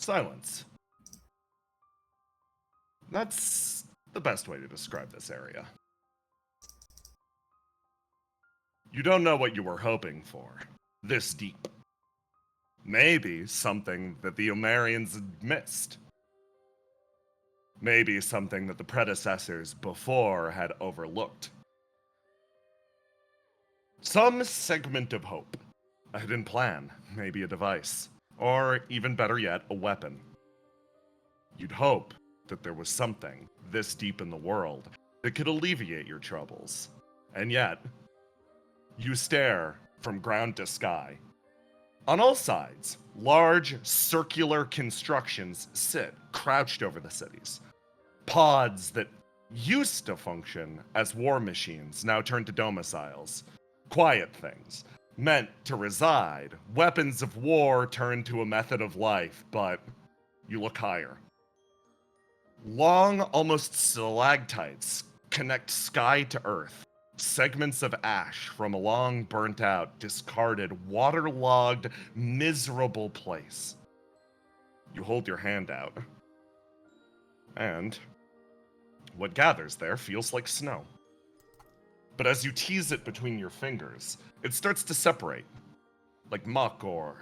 Silence. That's the best way to describe this area. You don't know what you were hoping for. This deep. Maybe something that the Omarians had missed. Maybe something that the predecessors before had overlooked. Some segment of hope. A hidden plan, maybe a device. Or, even better yet, a weapon. You'd hope that there was something this deep in the world that could alleviate your troubles. And yet, you stare from ground to sky. On all sides, large circular constructions sit crouched over the cities. Pods that used to function as war machines now turn to domiciles. Quiet things, meant to reside. Weapons of war turn to a method of life, but you look higher. Long, almost stalactites connect sky to earth. Segments of ash from a long, burnt-out, discarded, waterlogged, miserable place. You hold your hand out. And what gathers there feels like snow. But as you tease it between your fingers, it starts to separate. Like muck or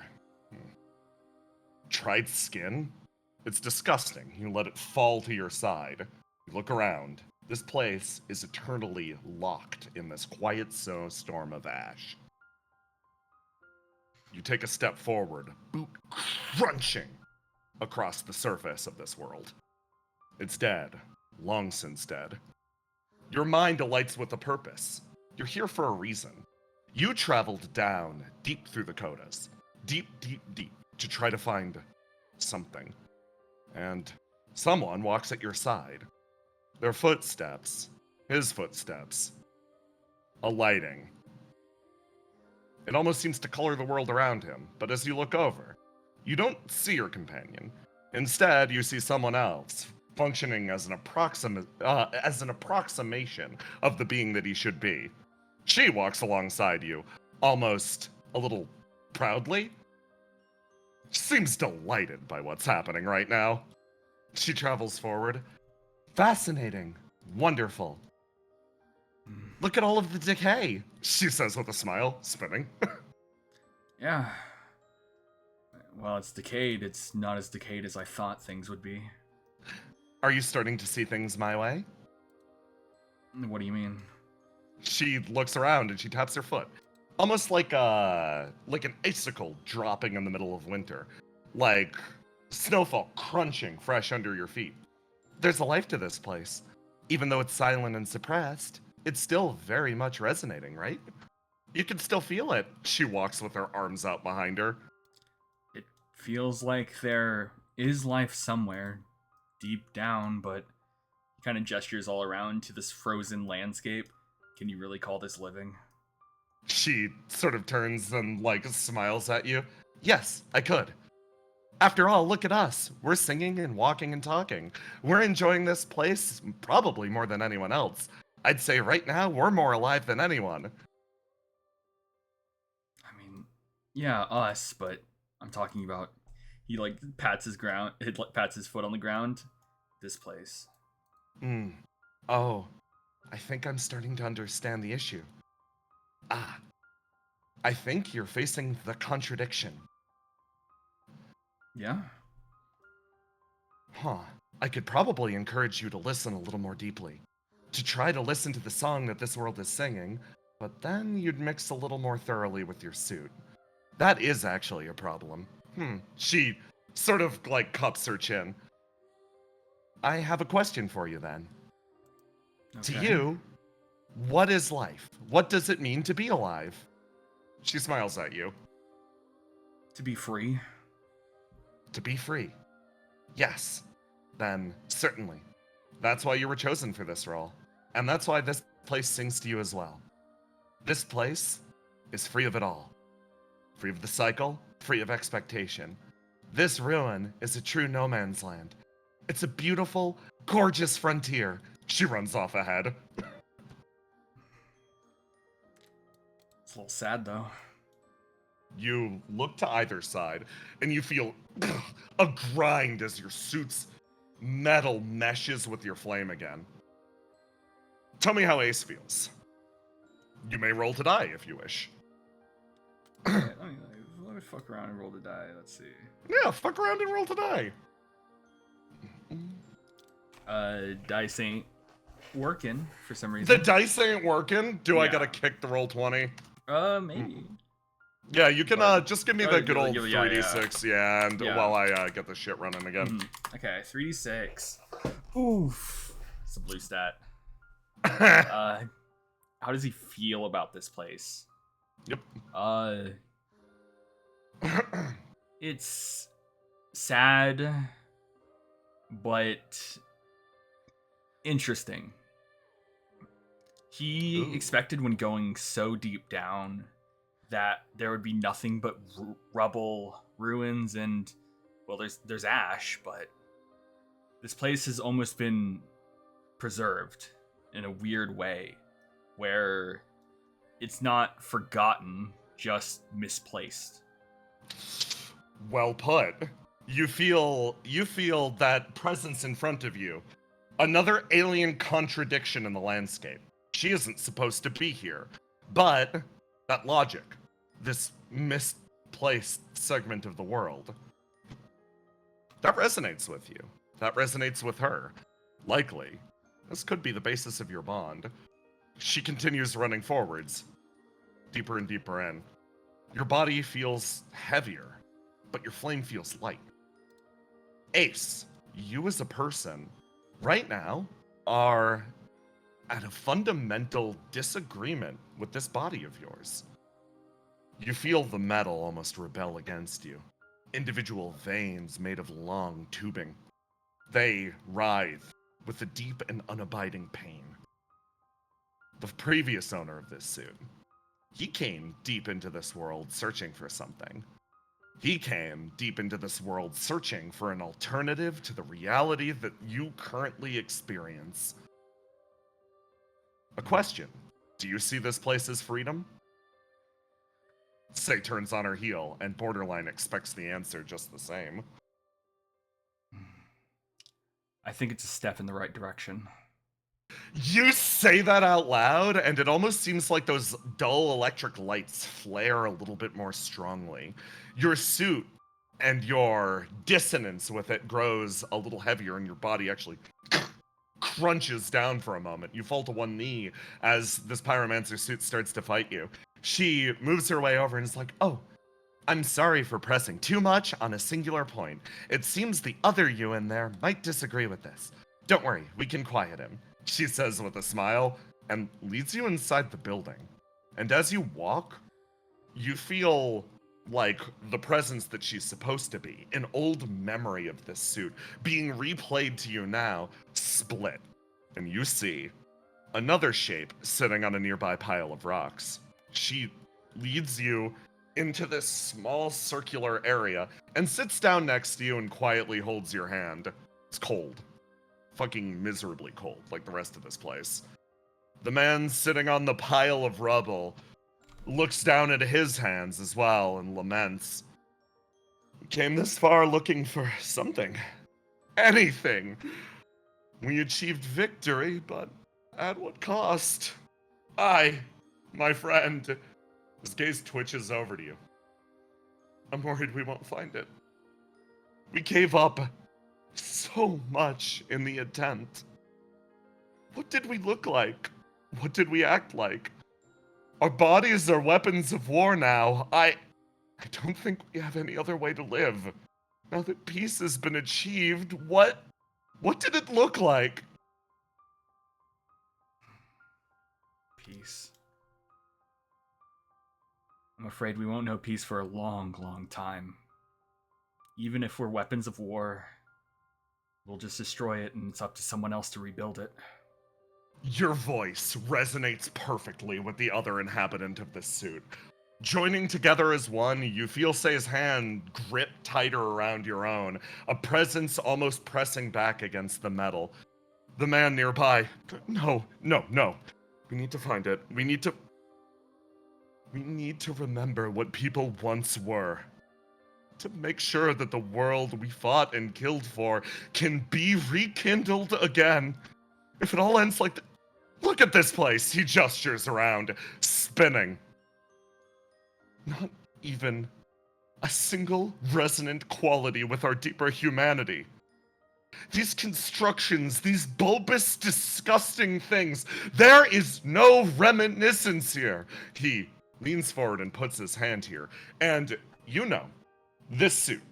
dried skin. It's disgusting. You let it fall to your side. You look around. This place is eternally locked in this quiet snowstorm of ash. You take a step forward, boot crunching across the surface of this world. It's dead, long since dead. Your mind alights with a purpose. You're here for a reason. You traveled down deep through the Kodas, deep, to try to find something. And someone walks at your side. Their footsteps, his footsteps, alighting. It almost seems to color the world around him, but as you look over, you don't see your companion. Instead, you see someone else, functioning as an approximation of the being that he should be. She walks alongside you, almost a little proudly. She seems delighted by what's happening right now. She travels forward. Fascinating. Wonderful. Look at all of the decay, she says with a smile, spinning. Yeah. Well, it's decayed. It's not as decayed as I thought things would be. Are you starting to see things my way? What do you mean? She looks around and she taps her foot. Almost like an icicle dropping in the middle of winter. Like snowfall crunching fresh under your feet. There's a life to this place. Even though it's silent and suppressed, it's still very much resonating, right? You can still feel it. She walks with her arms out behind her. It feels like there is life somewhere, deep down, but he kind of gestures all around to this frozen landscape. Can you really call this living? She sort of turns and, smiles at you. Yes, I could. After all, look at us. We're singing and walking and talking. We're enjoying this place probably more than anyone else. I'd say right now we're more alive than anyone. I mean, yeah, us, but I'm talking about he pats his foot on the ground. This place. Oh, I think I'm starting to understand the issue. I think you're facing the contradiction. Yeah? Huh. I could probably encourage you to listen a little more deeply. To try to listen to the song that this world is singing, but then you'd mix a little more thoroughly with your suit. That is actually a problem. She sort of, cups her chin. I have a question for you then. Okay. To you, what is life? What does it mean to be alive? She smiles at you. To be free. To be free. Yes. Then, certainly. That's why you were chosen for this role. And that's why this place sings to you as well. This place is free of it all. Free of the cycle, free of expectation. This ruin is a true no man's land. It's a beautiful, gorgeous frontier. She runs off ahead. It's a little sad, though. You look to either side, and you feel a grind as your suit's metal meshes with your flame again. Tell me how Ace feels. You may roll to die if you wish. Yeah, let me fuck around and roll the die. Let's see. Yeah, fuck around and roll to die. Dice ain't working for some reason. The dice ain't working. Do I Yeah. gotta kick the roll 20? Maybe. Yeah, you can But- just give me the good old yeah, 3d6, yeah, and Yeah. while I get the shit running again. Okay, 3d6. Oof. It's a blue stat. How does he feel about this place? Yep. It's sad, but interesting. He Ooh. expected when going so deep down that there would be nothing but rubble, ruins, and, well, there's ash, but this place has almost been preserved in a weird way, where it's not forgotten, just misplaced. Well put. You feel that presence in front of you. Another alien contradiction in the landscape. She isn't supposed to be here. But that logic, this misplaced segment of the world, that resonates with you. That resonates with her. Likely. This could be the basis of your bond. She continues running forwards, deeper and deeper in. Your body feels heavier, but your flame feels light. Ace, you as a person, right now, are at a fundamental disagreement with this body of yours. You feel the metal almost rebel against you. Individual veins made of long tubing. They writhe with a deep and unabiding pain. The previous owner of this suit, he came deep into this world searching for something. He came deep into this world searching for an alternative to the reality that you currently experience. A question. Do you see this place as freedom? Say turns on her heel, and Borderline expects the answer just the same. I think it's a step in the right direction. You say that out loud, and it almost seems like those dull electric lights flare a little bit more strongly. Your suit and your dissonance with it grows a little heavier, and your body actually crunches down for a moment. You fall to one knee as this pyromancer suit starts to fight you. She moves her way over and is like, "Oh, I'm sorry for pressing too much on a singular point. It seems the other you in there might disagree with this. Don't worry, we can quiet him," she says with a smile, and leads you inside the building. And as you walk, you feel like the presence that she's supposed to be, an old memory of this suit, being replayed to you now, split. And you see another shape sitting on a nearby pile of rocks. She leads you into this small circular area and sits down next to you and quietly holds your hand. It's cold. Fucking miserably cold, like the rest of this place. The man sitting on the pile of rubble looks down at his hands as well and laments. Came this far looking for something. Anything. We achieved victory, but at what cost? My friend. His gaze twitches over to you. I'm worried we won't find it. We gave up so much in the attempt. What did we look like? What did we act like? Our bodies are weapons of war now. I don't think we have any other way to live. Now that peace has been achieved, what did it look like? Peace. I'm afraid we won't know peace for a long, long time. Even if we're weapons of war, we'll just destroy it and it's up to someone else to rebuild it. Your voice resonates perfectly with the other inhabitant of this suit. Joining together as one, you feel Say's hand grip tighter around your own, a presence almost pressing back against the metal. The man nearby, no. We need to find it. We need to... We need to remember what people once were. To make sure that the world we fought and killed for can be rekindled again. If it all ends like look at this place, he gestures around, spinning. Not even a single resonant quality with our deeper humanity. These constructions, these bulbous, disgusting things, there is no reminiscence here. He leans forward and puts his hand here, and you know, this suit.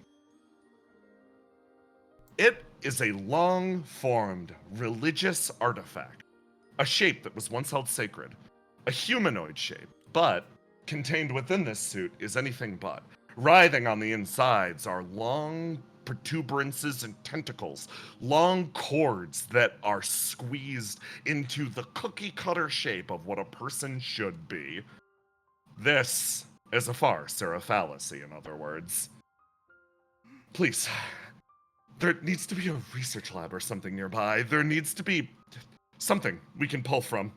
It is a long-formed religious artifact, a shape that was once held sacred, a humanoid shape, but contained within this suit is anything but. Writhing on the insides are long protuberances and tentacles, long cords that are squeezed into the cookie-cutter shape of what a person should be. This is a farce, or a fallacy, in other words. Please, there needs to be a research lab or something nearby. There needs to be something we can pull from.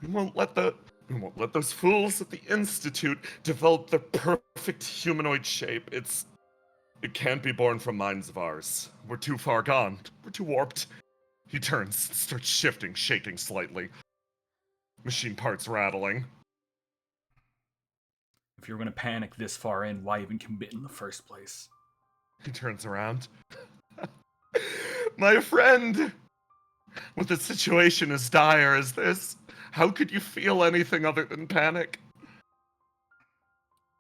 We won't let those fools at the Institute develop the perfect humanoid shape. It can't be born from minds of ours. We're too far gone. We're too warped. He turns, starts shifting, shaking slightly. Machine parts rattling. If you're going to panic this far in, why even commit in the first place? He turns around. My friend! With a situation as dire as this, how could you feel anything other than panic?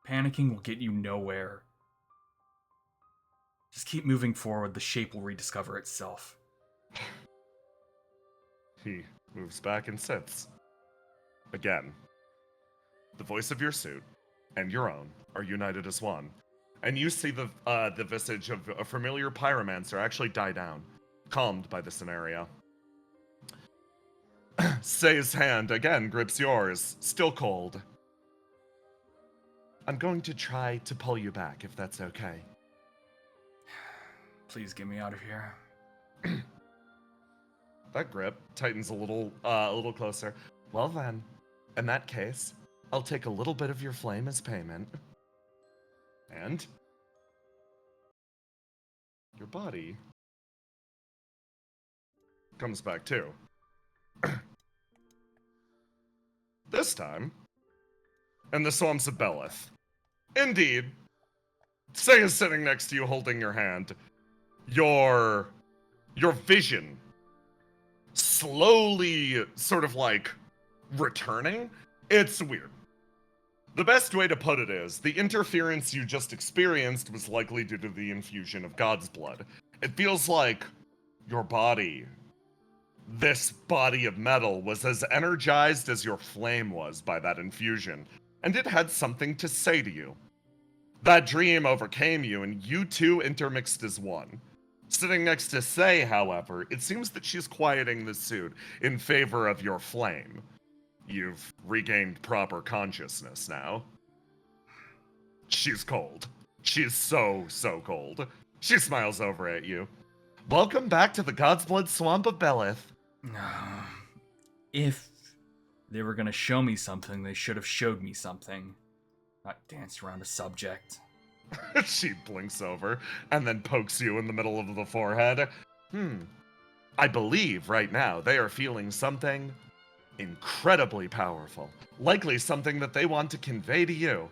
Panicking will get you nowhere. Just keep moving forward, the shape will rediscover itself. He moves back and sits. Again. The voice of your suit and your own are united as one. And you see the visage of a familiar pyromancer actually die down, calmed by the scenario. Say's hand again grips yours, still cold. I'm going to try to pull you back, if that's okay. Please get me out of here. That grip tightens a little closer. Well then, in that case, I'll take a little bit of your flame as payment. And your body comes back too. This time, in the swamps of Belith. Indeed, Say is sitting next to you holding your hand. Your vision slowly sort of like returning. It's weird. The best way to put it is, the interference you just experienced was likely due to the infusion of God's blood. It feels like your body, this body of metal, was as energized as your flame was by that infusion, and it had something to say to you. That dream overcame you, and you two intermixed as one. Sitting next to Say, however, it seems that she's quieting the suit in favor of your flame. You've regained proper consciousness now. She's cold. She's so cold. She smiles over at you. Welcome back to the God's Blood Swamp of Belith. If they were gonna show me something, they should have showed me something. Not dance around a subject. She blinks over and then pokes you in the middle of the forehead. I believe right now they are feeling something incredibly powerful. Likely something that they want to convey to you.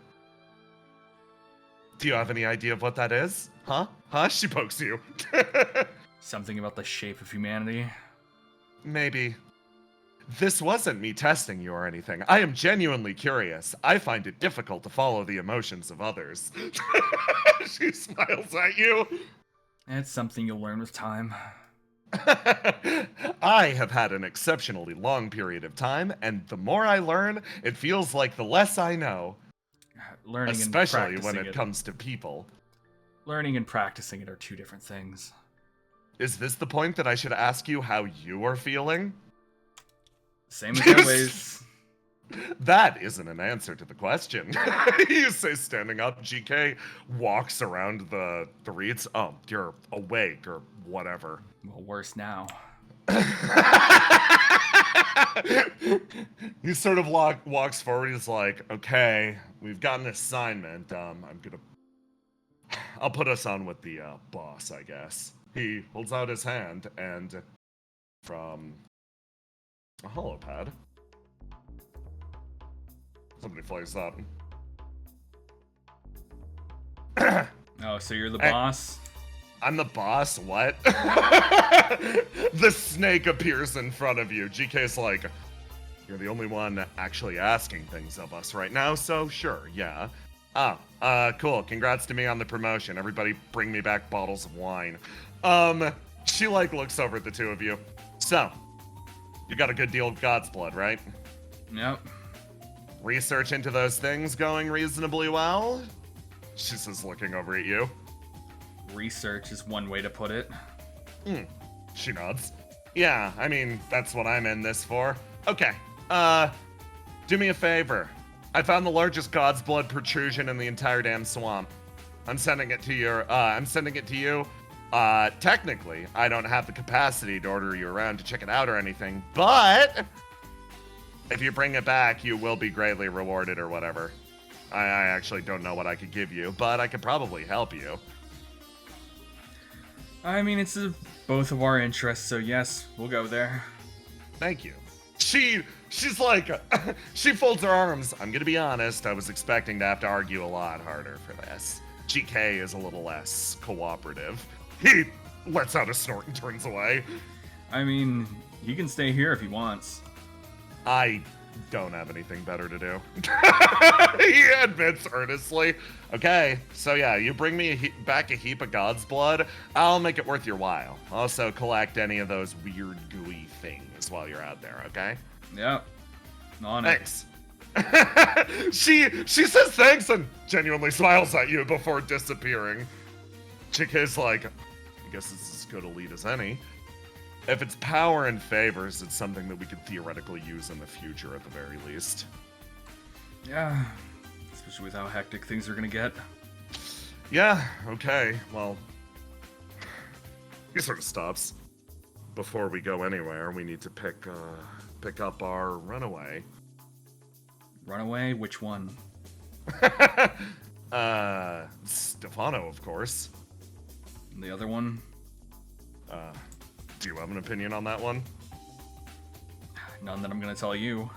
Do you have any idea of what that is? Huh? She pokes you. Something about the shape of humanity? Maybe. This wasn't me testing you or anything. I am genuinely curious. I find it difficult to follow the emotions of others. She smiles at you. It's something you'll learn with time. I have had an exceptionally long period of time, and the more I learn, it feels like the less I know. Learning Especially and when practicing it comes to people. Learning and practicing it are two different things. Is this the point that I should ask you how you are feeling? Same as always. That isn't an answer to the question. You say, standing up. GK walks around the reeds. Oh, you're awake or whatever. Well, worse now. He sort of walks forward. He's like, okay, we've got an assignment. I'll put us on with the boss, I guess. He holds out his hand, and from a holopad, somebody flags up. Oh, so you're the boss? I'm the boss? What? The snake appears in front of you. GK's like, you're the only one actually asking things of us right now, so sure, yeah. Cool. Congrats to me on the promotion. Everybody bring me back bottles of wine. She, like, looks over at the two of you. So, you got a good deal of God's blood, right? Yep. Research into those things going reasonably well? She says, looking over at you. Research is one way to put it. She nods. Yeah, I mean, that's what I'm in this for. Okay, do me a favor. I found the largest God's blood protrusion in the entire damn swamp. I'm sending it to you. Technically, I don't have the capacity to order you around to check it out or anything, but if you bring it back, you will be greatly rewarded or whatever. I actually don't know what I could give you, but I could probably help you. I mean, it's both of our interests, so yes, we'll go there. Thank you. She's like, she folds her arms. I'm gonna be honest, I was expecting to have to argue a lot harder for this. GK is a little less cooperative. He lets out a snort and turns away. I mean, he can stay here if he wants. I don't have anything better to do. He admits earnestly. Okay, so yeah, you bring me back a heap of God's blood, I'll make it worth your while. Also collect any of those weird gooey things while you're out there, okay? Yep. On it. Thanks. She says thanks and genuinely smiles at you before disappearing. Chick is like, I guess it's as good a lead as any. If it's power and favors, it's something that we could theoretically use in the future at the very least. Yeah, especially with how hectic things are gonna get. Yeah, okay, well, he sort of stops. Before we go anywhere, we need to pick up our runaway. Runaway? Which one? Stefano, of course. And the other one? Do you have an opinion on that one? None that I'm gonna tell you.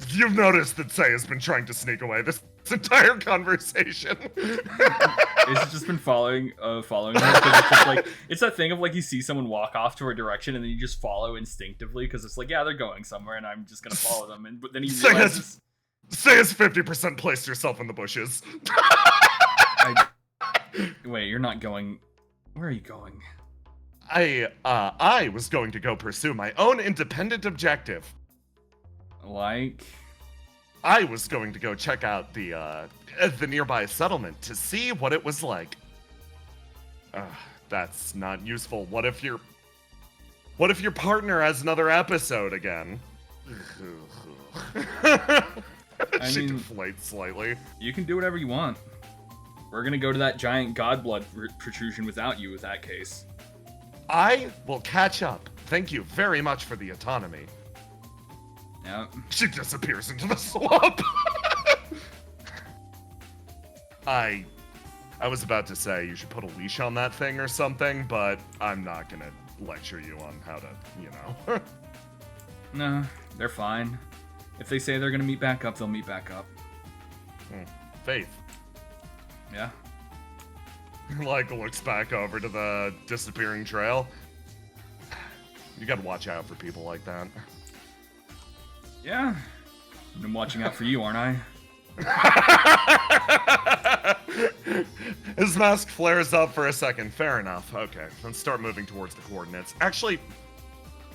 You've noticed that Say has been trying to sneak away this entire conversation. It's just been following her, 'cause it's just like, it's that thing of like you see someone walk off to a direction and then you just follow instinctively because it's like, yeah, they're going somewhere and I'm just gonna follow them. But then he realizes, Say has 50% placed yourself in the bushes. Wait, you're not going. Where are you going? I was going to go pursue my own independent objective. Like? I was going to go check out the nearby settlement to see what it was like. That's not useful. What if your partner has another episode again? She deflates slightly. You can do whatever you want. We're gonna go to that giant god blood protrusion without you, in that case. I will catch up. Thank you very much for the autonomy. Yep. She disappears into the swamp. I was about to say you should put a leash on that thing or something, but I'm not gonna lecture you on how to, you know. No, they're fine. If they say they're gonna meet back up, they'll meet back up. Faith. Yeah. Like, looks back over to the disappearing trail. You gotta watch out for people like that. Yeah. I'm watching out for you, aren't I? His mask flares up for a second. Fair enough. Okay, let's start moving towards the coordinates. Actually,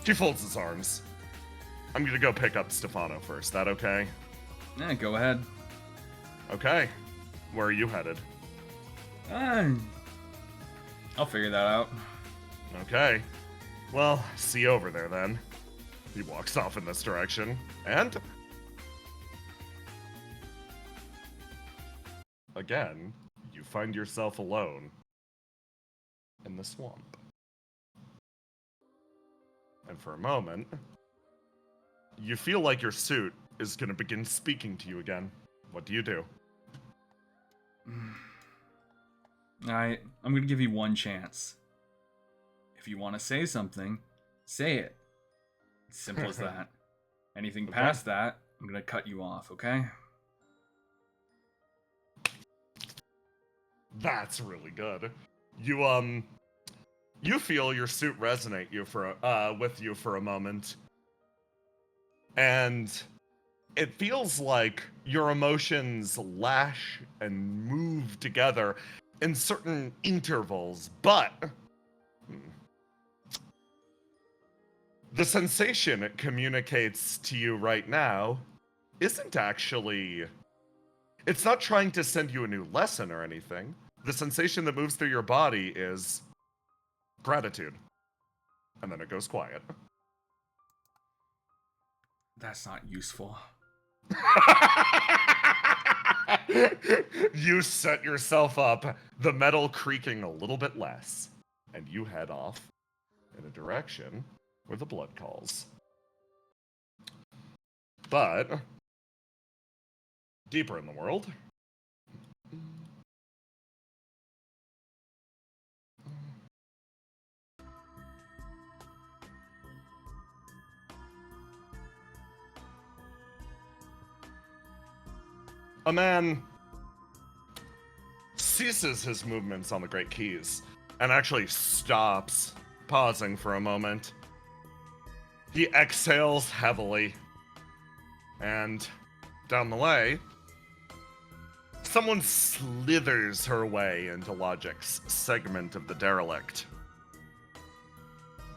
he folds his arms. I'm gonna go pick up Stefano first. That okay? Yeah, go ahead. Okay. Where are you headed? I'll figure that out. Okay. Well, see you over there then. He walks off in this direction. And again, you find yourself alone in the swamp. And for a moment, you feel like your suit is going to begin speaking to you again. What do you do? I'm going to give you one chance. If you want to say something, say it. It's simple as that. Anything Okay. past that, I'm going to cut you off, okay? That's really good. You feel your suit resonate with you for a moment. And it feels like your emotions lash and move together in certain intervals, but the sensation it communicates to you right now isn't actually... It's not trying to send you a new lesson or anything. The sensation that moves through your body is gratitude. And then it goes quiet. That's not useful. You set yourself up, the metal creaking a little bit less, and you head off in a direction where the blood calls. But deeper in the world, a man ceases his movements on the Great Keys and actually stops, pausing for a moment. He exhales heavily, and down the way, someone slithers her way into Logic's segment of the derelict.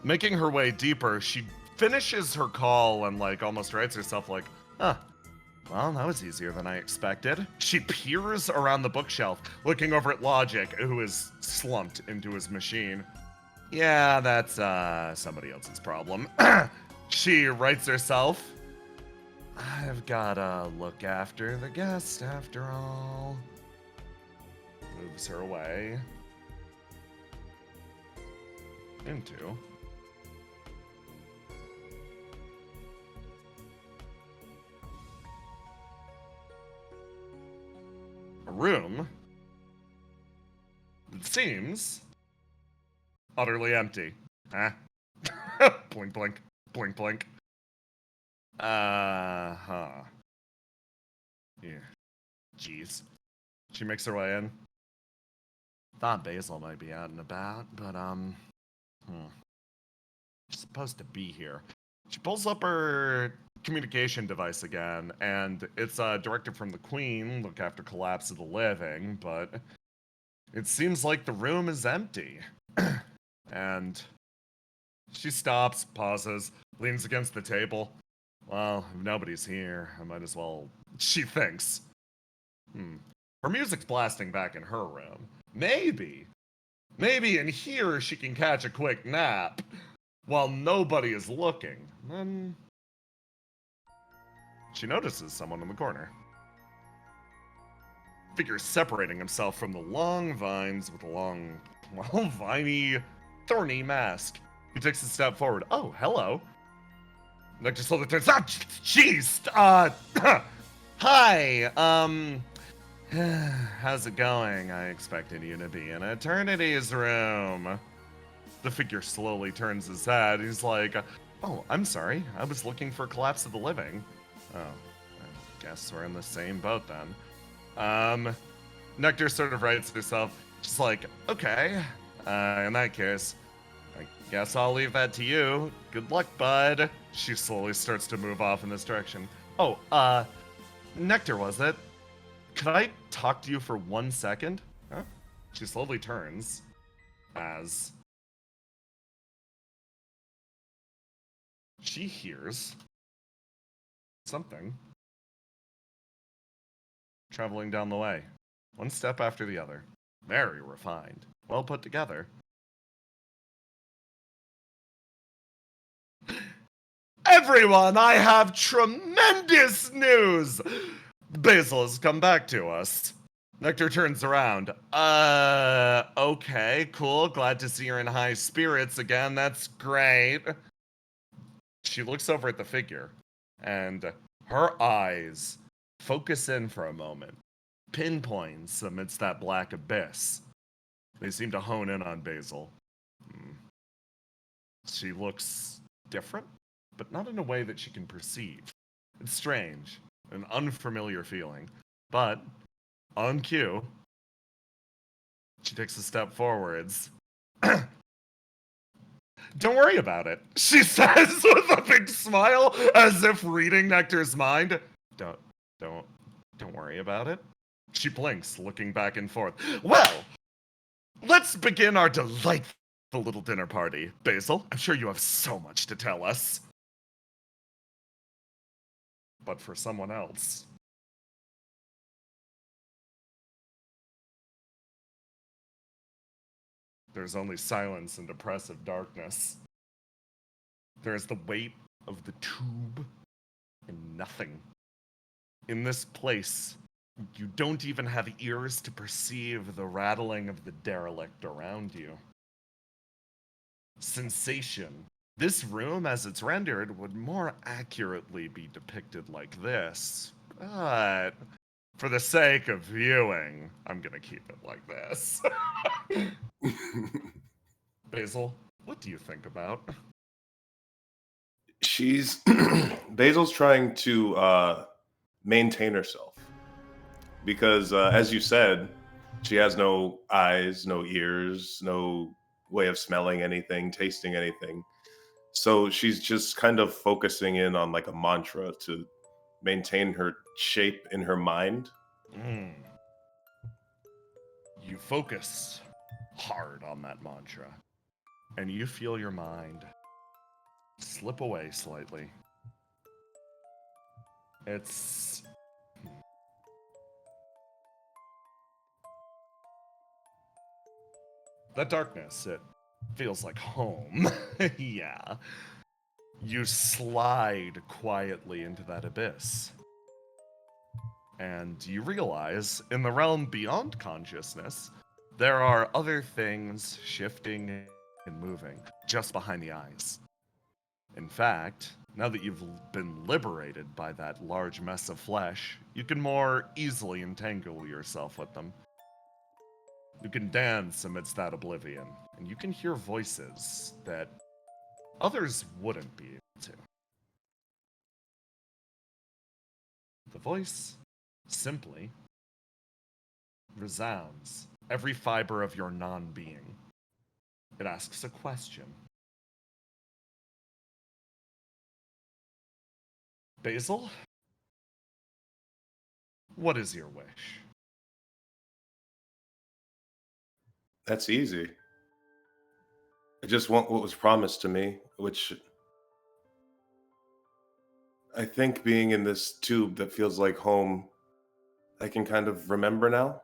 Making her way deeper, she finishes her call and almost rights herself well, that was easier than I expected. She peers around the bookshelf, looking over at Logic, who is slumped into his machine. Yeah, that's somebody else's problem. She writes herself, I've gotta look after the guest after all. Moves her away into a room that seems utterly empty. Huh? Blink, blink, blink, blink. Uh-huh. Yeah. Jeez. She makes her way in. Thought Basil might be out and about, but, she's supposed to be here. She pulls up her communication device again, and it's directed from the Queen, look after collapse of the living, but it seems like the room is empty. And she stops, pauses, leans against the table. Well, if nobody's here, I might as well... She thinks. Her music's blasting back in her room. Maybe in here she can catch a quick nap while nobody is looking. Then she notices someone in the corner. Figure separating himself from the long vines with a long, viney, thorny mask. He takes a step forward. Oh, hello. Nectar slowly turns. Ah, jeez. Hi. How's it going? I expected you to be in Eternity's room. The figure slowly turns his head. He's like, oh, I'm sorry. I was looking for Collapse of the Living. Oh, I guess we're in the same boat then. Nectar sort of writes herself. She's like, okay. In that case, I guess I'll leave that to you. Good luck, bud. She slowly starts to move off in this direction. Oh, Nectar, was it? Could I talk to you for 1 second? Huh? She slowly turns as she hears something traveling down the way, one step after the other. Very refined, well put together. Everyone, I have tremendous news! Basil has come back to us. Nectar turns around. Okay, cool. Glad to see you're in high spirits again. That's great. She looks over at the figure, and her eyes focus in for a moment, pinpoints amidst that black abyss. They seem to hone in on Basil. Hmm. She looks different, but not in a way that she can perceive. It's strange, an unfamiliar feeling. But, on cue, she takes a step forwards. Don't worry about it, she says with a big smile, as if reading Nectar's mind. Don't, don't worry about it. She blinks, looking back and forth. Well, let's begin our delightful little dinner party. Basil, I'm sure you have so much to tell us. But for someone else. There's only silence and oppressive darkness. There is the weight of the tube and nothing. In this place, you don't even have ears to perceive the rattling of the derelict around you. Sensation. This room, as it's rendered, would more accurately be depicted like this, but for the sake of viewing, I'm gonna keep it like this. Basil, what do you think about? She's Basil's trying to maintain herself because, as you said, she has no eyes, no ears, no way of smelling anything, tasting anything. So she's just kind of focusing in on like a mantra to maintain her shape in her mind. Mm. You focus hard on that mantra, and you feel your mind slip away slightly. It's that darkness, it feels like home. Yeah. You slide quietly into that abyss. And you realize, in the realm beyond consciousness, there are other things shifting and moving just behind the eyes. In fact, now that you've been liberated by that large mess of flesh, you can more easily entangle yourself with them. You can dance amidst that oblivion, and you can hear voices that others wouldn't be able to. The voice simply resounds every fiber of your non-being. It asks a question. Basil, what is your wish? That's easy. I just want what was promised to me, which I think being in this tube that feels like home, I can kind of remember now.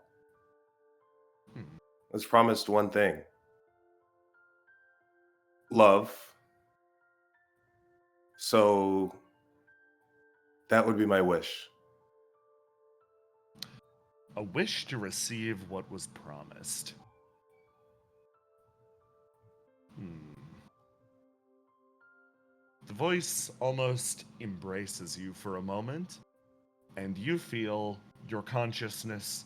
Hmm. I was promised one thing: love. So that would be my wish. A wish to receive what was promised. Hmm. The voice almost embraces you for a moment, and you feel your consciousness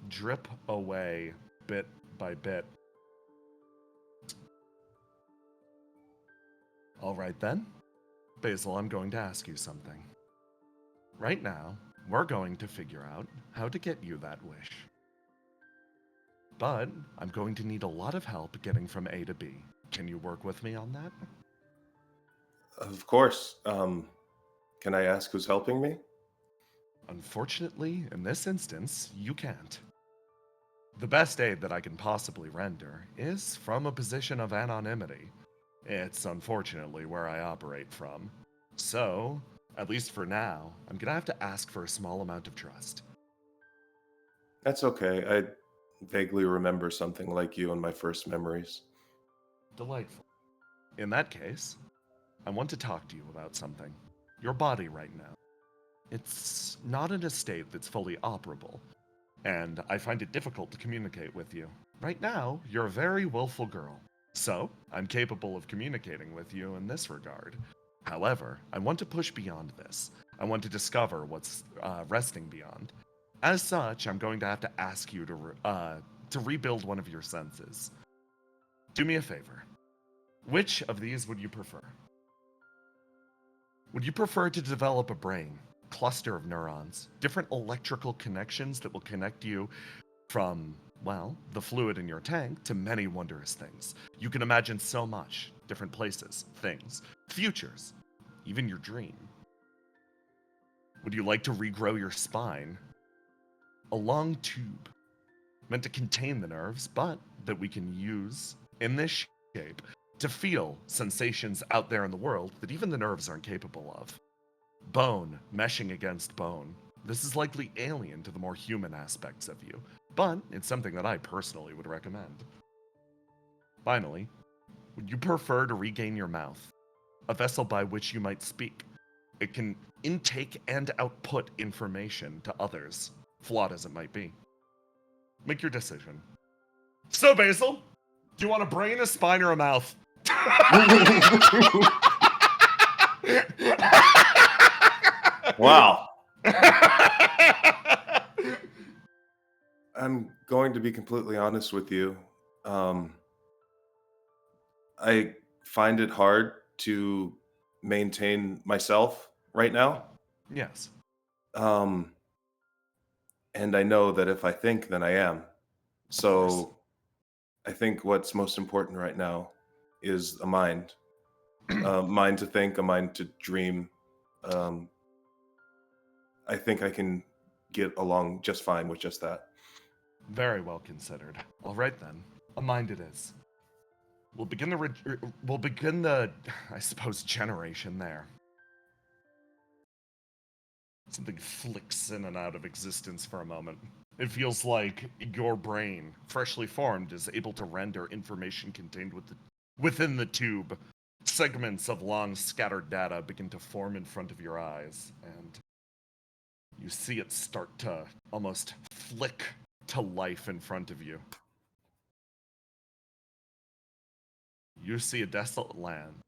drip away bit by bit. All right then. Basil, I'm going to ask you something. Right now, we're going to figure out how to get you that wish. But I'm going to need a lot of help getting from A to B. Can you work with me on that? Of course. Can I ask who's helping me? Unfortunately, in this instance, you can't. The best aid that I can possibly render is from a position of anonymity. It's unfortunately where I operate from. So, at least for now, I'm gonna have to ask for a small amount of trust. That's okay. I vaguely remember something like you in my first memories. Delightful. In that case, I want to talk to you about something. Your body right now. It's not in a state that's fully operable, and I find it difficult to communicate with you. Right now, you're a very willful girl, so I'm capable of communicating with you in this regard. However, I want to push beyond this. I want to discover what's resting beyond. As such, I'm going to have to ask you to rebuild one of your senses. Do me a favor. Which of these would you prefer? Would you prefer to develop a brain, cluster of neurons, different electrical connections that will connect you from, well, the fluid in your tank to many wondrous things? You can imagine so much, different places, things, futures, even your dream. Would you like to regrow your spine? A long tube, meant to contain the nerves, but that we can use in this shape to feel sensations out there in the world that even the nerves aren't capable of. Bone meshing against bone. This is likely alien to the more human aspects of you, but it's something that I personally would recommend. Finally, would you prefer to regain your mouth? A vessel by which you might speak. It can intake and output information to others, flawed as it might be. Make your decision. So, Basil, do you want a brain, a spine, or a mouth? Wow. I'm going to be completely honest with you. I find it hard to maintain myself right now. Yes. And I know that if I think, then I am. So I think what's most important right now is a mind. A mind to think, a mind to dream. I think I can get along just fine with just that. Very well considered. All right then, a mind it is. We'll begin the I suppose, generation there. Something flicks in and out of existence for a moment. It feels like your brain, freshly formed, is able to render information contained within the tube. Segments of long scattered data begin to form in front of your eyes, and you see it start to almost flick to life in front of you. You see a desolate land,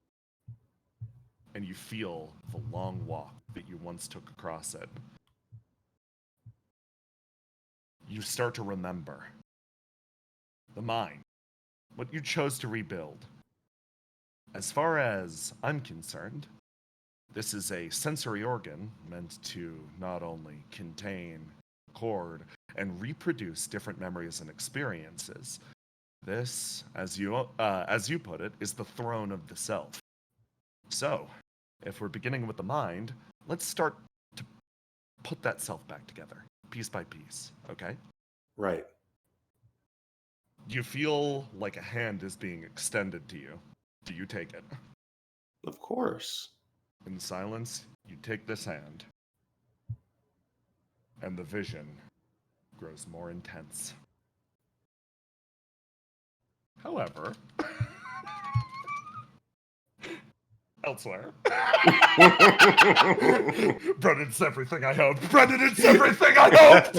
and you feel the long walk that you once took across it. You start to remember the mind, what you chose to rebuild. As far as I'm concerned, this is a sensory organ meant to not only contain, record, and reproduce different memories and experiences. This, as you put it, is the throne of the self. So, if we're beginning with the mind, let's start to put that self back together, piece by piece, okay? Right. Do you feel like a hand is being extended to you? Do you take it? Of course. In silence, you take this hand, and the vision grows more intense. However, elsewhere. Brendan, it's everything I hoped. Brendan, it's everything I hoped!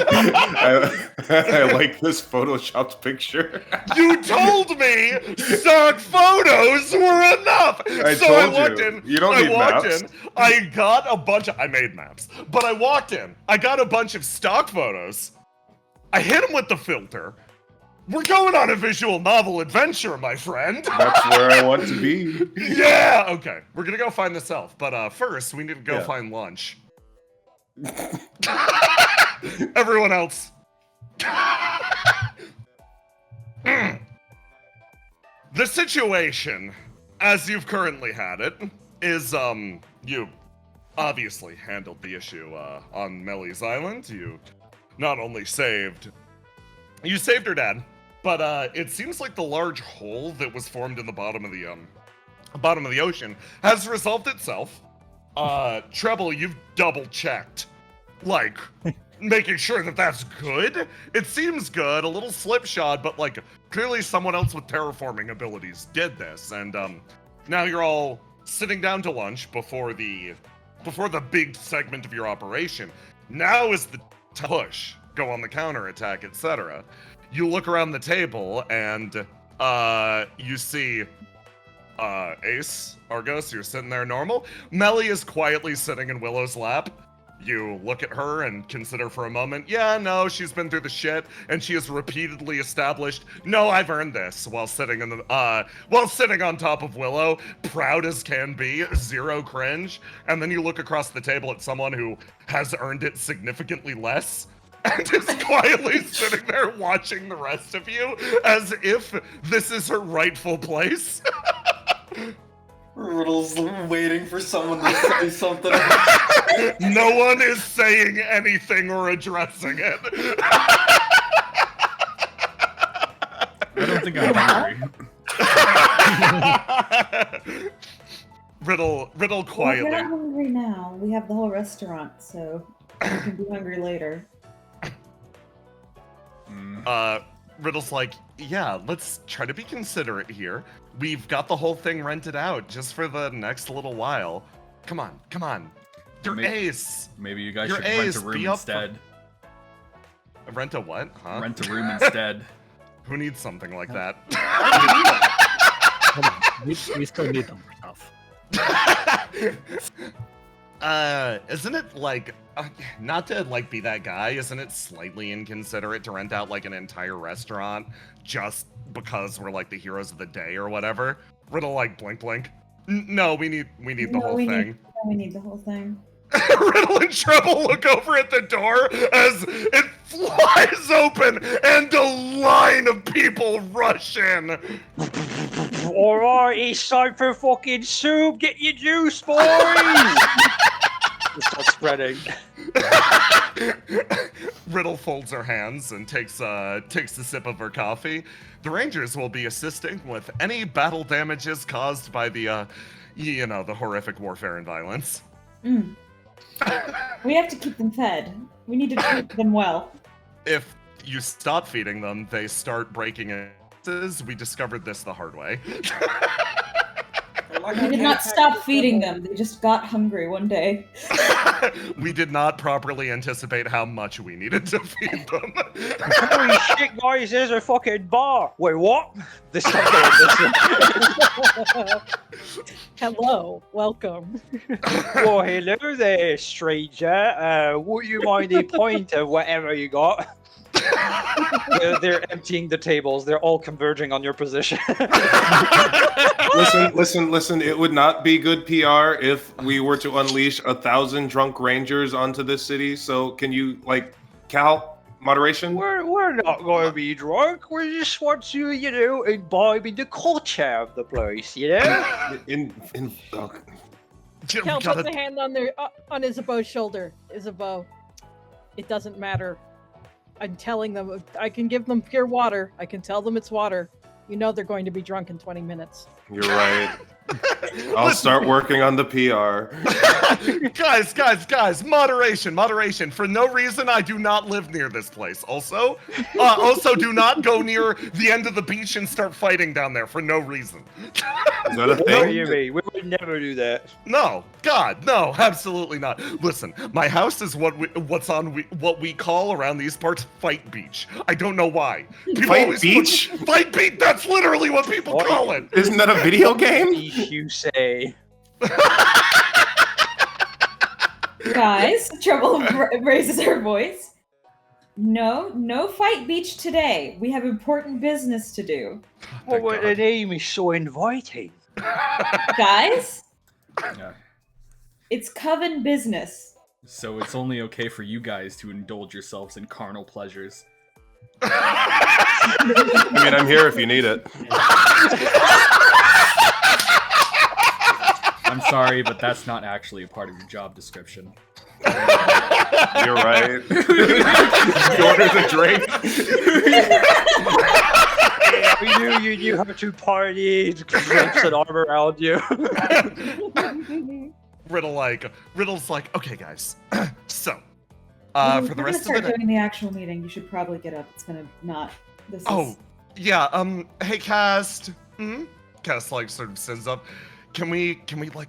I like this photoshopped picture. You told me stock photos were enough! I walked in. You don't need maps. I got a bunch of... I made maps. But I walked in. I got a bunch of stock photos. I hit them with the filter. We're going on a visual novel adventure, my friend. That's where I want to be. Yeah, okay. We're gonna go find this elf, but first we need to go find lunch. Everyone else. The situation, as you've currently had it, is you obviously handled the issue on Melly's Island. You not only saved her dad. But it seems like the large hole that was formed in the bottom of the ocean has resolved itself. Treble, you've double checked, like making sure that that's good. It seems good, a little slipshod, but like clearly someone else with terraforming abilities did this. And now you're all sitting down to lunch before the big segment of your operation. Now is the push, go on the counterattack, etc. You look around the table and you see Ace, Argos, you're sitting there normal. Melly is quietly sitting in Willow's lap. You look at her and consider for a moment, yeah, no, she's been through the shit, and she has repeatedly established, no, I've earned this, while sitting on top of Willow, proud as can be, zero cringe. And then you look across the table at someone who has earned it significantly less, and is quietly sitting there watching the rest of you as if this is her rightful place. Riddle's waiting for someone to say something. No one is saying anything or addressing it. I don't think I'm hungry. Riddle quietly. We're not hungry now. We have the whole restaurant, so we can be hungry later. Riddle's like, yeah, let's try to be considerate here. We've got the whole thing rented out just for the next little while. Come on. You're Ace. Maybe you guys You're should rent Ace, a room be up instead. Rent a what? Huh? Rent a room instead. Who needs something like that? Hold on. We still need them for stuff. Isn't it like, not to like be that guy, isn't it slightly inconsiderate to rent out like an entire restaurant just because we're like the heroes of the day or whatever? Riddle like blink. No, we need the whole thing. We need the whole thing. Riddle and Treble look over at the door as it flies open and a line of people rush in. Alright, it's time for fucking soup. Get your juice, boys! Start spreading. Riddle folds her hands and takes a sip of her coffee. The Rangers will be assisting with any battle damages caused by the horrific warfare and violence. We have to keep them fed. We need to treat them well. If you stop feeding them, they start breaking in pieces. We discovered this the hard way. We did not stop feeding them. They just got hungry one day. We did not properly anticipate how much we needed to feed them. Holy shit, guys, there's a fucking bar. Wait, what? This is not going this way. Hello, welcome. Well, hello there, stranger. Would you mind a pint of whatever you got? They're emptying the tables. They're all converging on your position. Listen. It would not be good PR if we were to unleash 1,000 drunk rangers onto this city. So can you, Cal, moderation? We're not going to be drunk. We just want to, imbibe in the culture of the place, Cal puts a hand on Isabeau's shoulder. Isabeau, it doesn't matter. I'm telling them, I can give them pure water. I can tell them it's water. You know they're going to be drunk in 20 minutes. You're right. I'll start working on the PR. Guys, moderation. For no reason, I do not live near this place. Also, do not go near the end of the beach and start fighting down there for no reason. Is that a What thing? do you mean? We would never do that. No, God, no, absolutely not. Listen, my house is what we call around these parts Fight Beach. I don't know why. Fight Beach? Fight Beach. That's literally what people call it. Isn't that a video game? You say. Guys, Trouble raises her voice. No Fight Beach today. We have important business to do. Oh, but the name is so inviting. Guys, Yeah. it's coven business. So it's only okay for you guys to indulge yourselves in carnal pleasures. I mean, I'm here if you need it. I'm sorry, but that's not actually a part of your job description. You're right. You ordered the drink. Yeah, we knew you have to party, drapes and armor around you. Riddle's like, okay, guys. So, We're for the rest of gonna the start doing the actual meeting. You should probably get up. It's gonna not. This Oh, is... yeah. Hey, Cast. Cast sort of sends up. Can we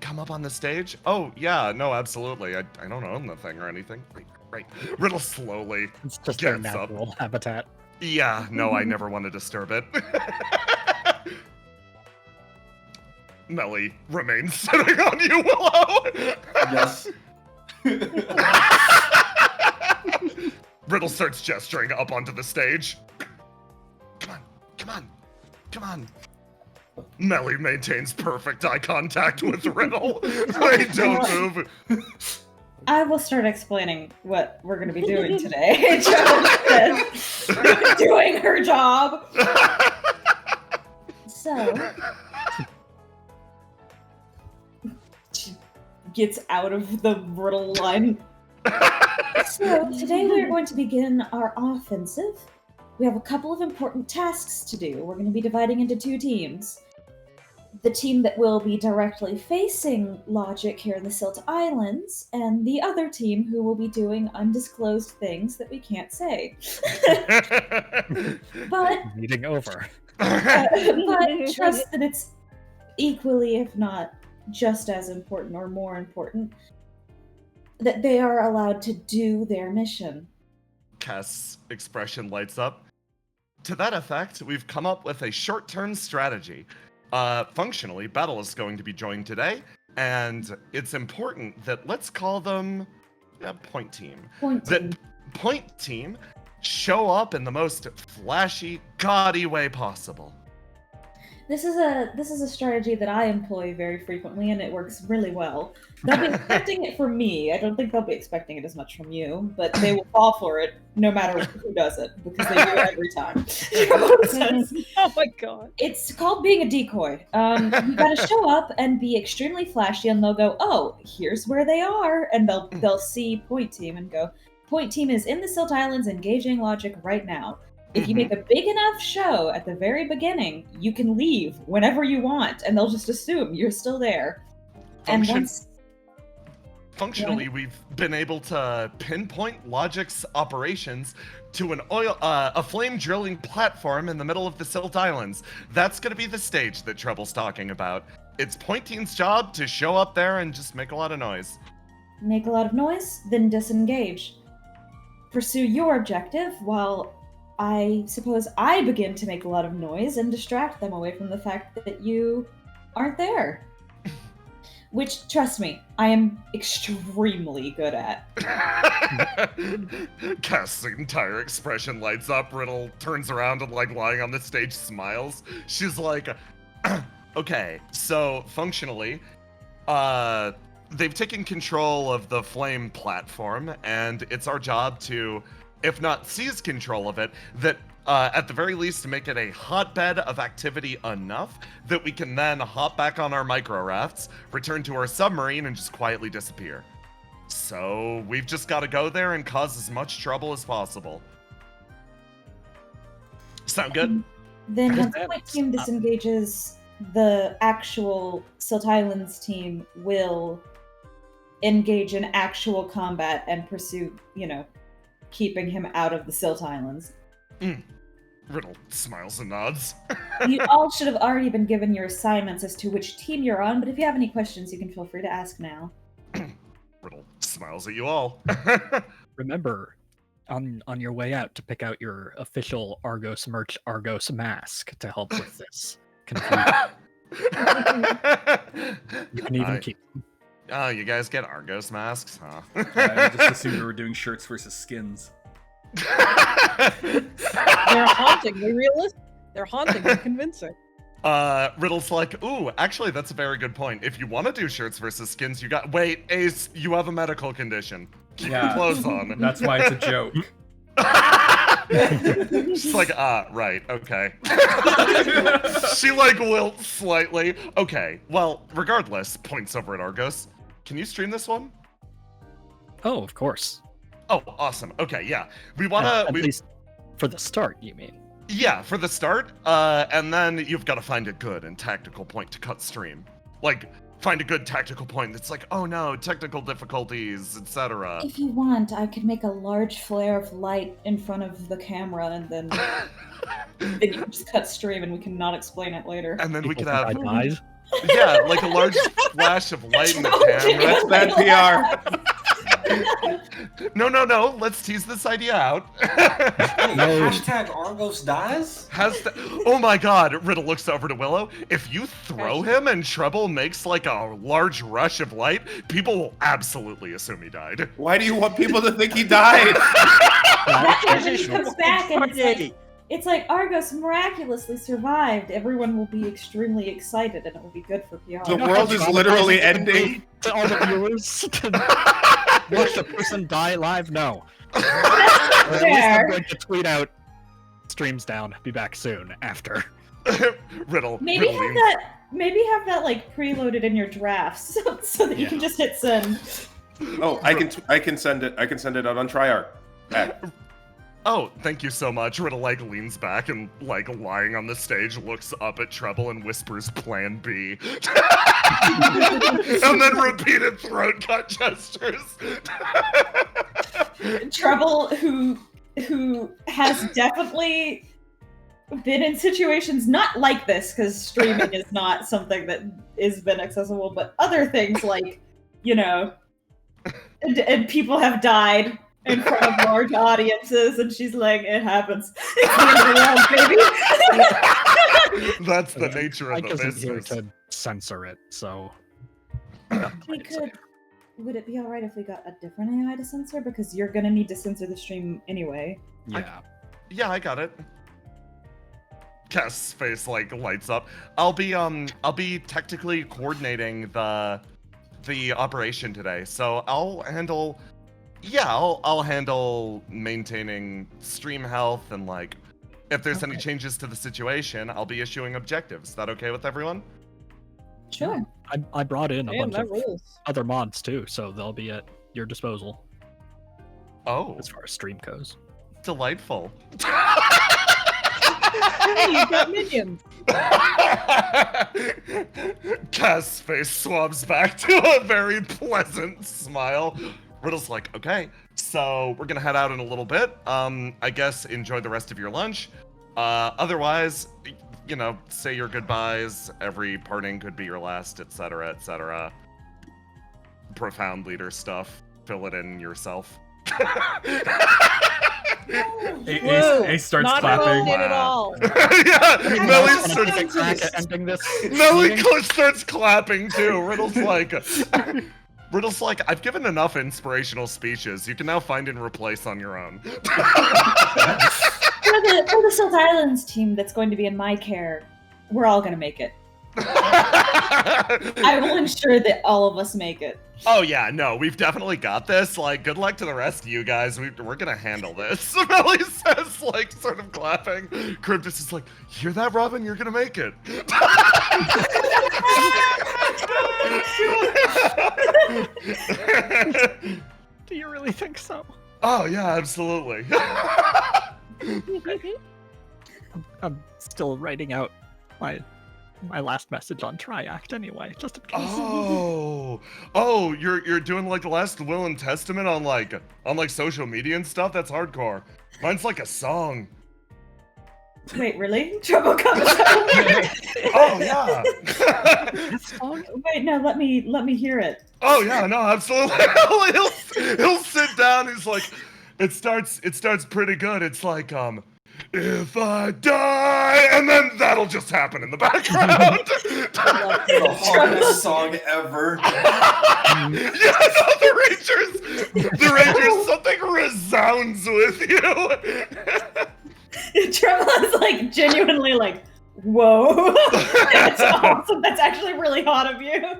come up on the stage? Oh, yeah. No, absolutely. I don't own the thing or anything. Right. Riddle slowly It's just their gets up. natural habitat. Yeah. No, I never want to disturb it. Nelly remains sitting on you, Willow. Yes. Riddle starts gesturing up onto the stage. Come on, come on, come on. Nelly maintains perfect eye contact with Riddle. They don't move. I will start explaining what we're going to be doing today. Treble says, doing her job. So, she gets out of the Riddle line. So, today we are going to begin our offensive. We have a couple of important tasks to do. We're going to be dividing into 2 teams. The team that will be directly facing Logic here in the Sylt Islands, and the other team who will be doing undisclosed things that we can't say. But Meeting over. but trust that it's equally, if not just as important or more important, that they are allowed to do their mission. Cass's expression lights up. To that effect, we've come up with a short-term strategy. Functionally, Battle is going to be joined today, and it's important that let's call them Point Team. That Point Team show up in the most flashy, gaudy way possible. This is a strategy that I employ very frequently, and it works really well. They'll be expecting it from me. I don't think they'll be expecting it as much from you, but they will fall for it no matter who does it, because they do it every time. Oh my god. It's called being a decoy. You gotta show up and be extremely flashy, and they'll go, "Oh, here's where they are," and they'll see Point Team and go, "Point Team is in the Sylt Islands engaging Logic right now." If you make a big enough show at the very beginning, you can leave whenever you want, and they'll just assume you're still there. Functionally, we've been able to pinpoint Logic's operations to a flame drilling platform in the middle of the Sylt Islands. That's going to be the stage that Treble's talking about. It's Point Team's job to show up there and just make a lot of noise. Make a lot of noise, then disengage. Pursue your objective while I suppose I begin to make a lot of noise and distract them away from the fact that you aren't there. Which, trust me, I am extremely good at. Cass's entire expression lights up. Riddle turns around and, lying on the stage, smiles. She's like, okay, so functionally, they've taken control of the flame platform, and it's our job to, if not seize control of it, that at the very least make it a hotbed of activity enough that we can then hop back on our micro rafts, return to our submarine, and just quietly disappear. So we've just got to go there and cause as much trouble as possible. Sound good? Then once the Point Team disengages, the actual Sylt Islands team will engage in actual combat and pursue, keeping him out of the Sylt Islands. Riddle smiles and nods. You all should have already been given your assignments as to which team you're on, but if you have any questions, you can feel free to ask now. Riddle smiles at you all. Remember, on your way out, to pick out your official Argos merch Argos mask to help with this confusion. You can even keep them. Oh, you guys get Argos masks, huh? I just assumed we were doing shirts versus skins. They're hauntingly realistic. They're hauntingly convincing. Riddle's like, ooh, actually, that's a very good point. If you want to do shirts versus skins, wait, Ace, you have a medical condition. Keep your clothes on. That's why it's a joke. She's like, right, okay. She wilts slightly. Okay, well, regardless, points over at Argos. Can you stream this one? Oh, of course. Oh, awesome. Okay, yeah. We want to... At least for the start, you mean? Yeah, for the start. And then you've got to find a good and tactical point to cut stream. Find a good tactical point that's oh no, technical difficulties, etc. If you want, I could make a large flare of light in front of the camera, and then you can just cut stream and we can not explain it later. And then we People could have... think I died. Yeah, a large flash of light in the camera. That's bad PR. No. Let's tease this idea out. Hashtag Argos dies? Oh my god, Riddle looks over to Willow. If you throw him and Treble makes like a large rush of light, people will absolutely assume he died. Why do you want people to think he died? That's when he comes back and it's like Argos miraculously survived. Everyone will be extremely excited and it will be good for PR. The world is literally ending. To all the viewers to watch the person die live? No. Or at least I'm going to tweet out, streams down, be back soon after. Riddle. Maybe have that like preloaded in your drafts so that you can just hit send. Oh, I can send it. I can send it out on Triarch. Oh, thank you so much. Riddle like leans back and like lying on the stage looks up at Treble and whispers Plan B. And then repeated throat cut gestures. Treble, who has definitely been in situations not like this, because streaming is not something that has been accessible, but other things like, you know, and people have died in front of large audiences, and she's like, it happens. It's the end of the world, baby. That's the nature of the Mike isn't here business. to censor it, so... Would it be alright if we got a different AI to censor? Because you're gonna need to censor the stream anyway. Yeah. Yeah, I got it. Cass's face like lights up. I'll be technically coordinating the operation today, so I'll handle maintaining stream health and like if there's any changes to the situation, I'll be issuing objectives. Is that okay with everyone? Sure. I brought in a bunch of rules. other mods too, so they'll be at your disposal Oh, as far as stream goes. delightful. Hey, you got minions. Cass's face swabs back to a very pleasant smile. Riddle's like, okay, so we're gonna head out in a little bit. I guess enjoy the rest of your lunch. Otherwise, you know, say your goodbyes. Every parting could be your last, etc., etc. Profound leader stuff. Fill it in yourself. Ace starts not clapping. alone at all. Yeah, Melly starts ending this. Melly meeting? starts clapping too. Riddle's like, I've given enough inspirational speeches. You can now find and replace on your own. For the Sylt Islands team that's going to be in my care, we're all gonna make it. I will ensure that all of us make it. Oh yeah, no, we've definitely got this. Like, good luck to the rest of you guys. We're gonna handle this. Melly says, like, sort of clapping. Cryptus is like, hear that, Robin? You're gonna make it. Do you really think so? Oh yeah, absolutely. I'm still writing out my last message on Triact anyway, just in case. Oh, you're doing like the last will and testament on like social media and stuff. That's hardcore. Mine's like a song. Wait, really? Trouble comes. Oh yeah. Wait, no, let me hear it. Oh yeah, no, absolutely. he'll sit down. He's like, it starts pretty good. It's like if I die, and then that'll just happen in the background. The hardest song ever. Yeah, no, the Rangers, something resounds with you. Trouble is like genuinely like, whoa. That's awesome. That's actually really hot of you.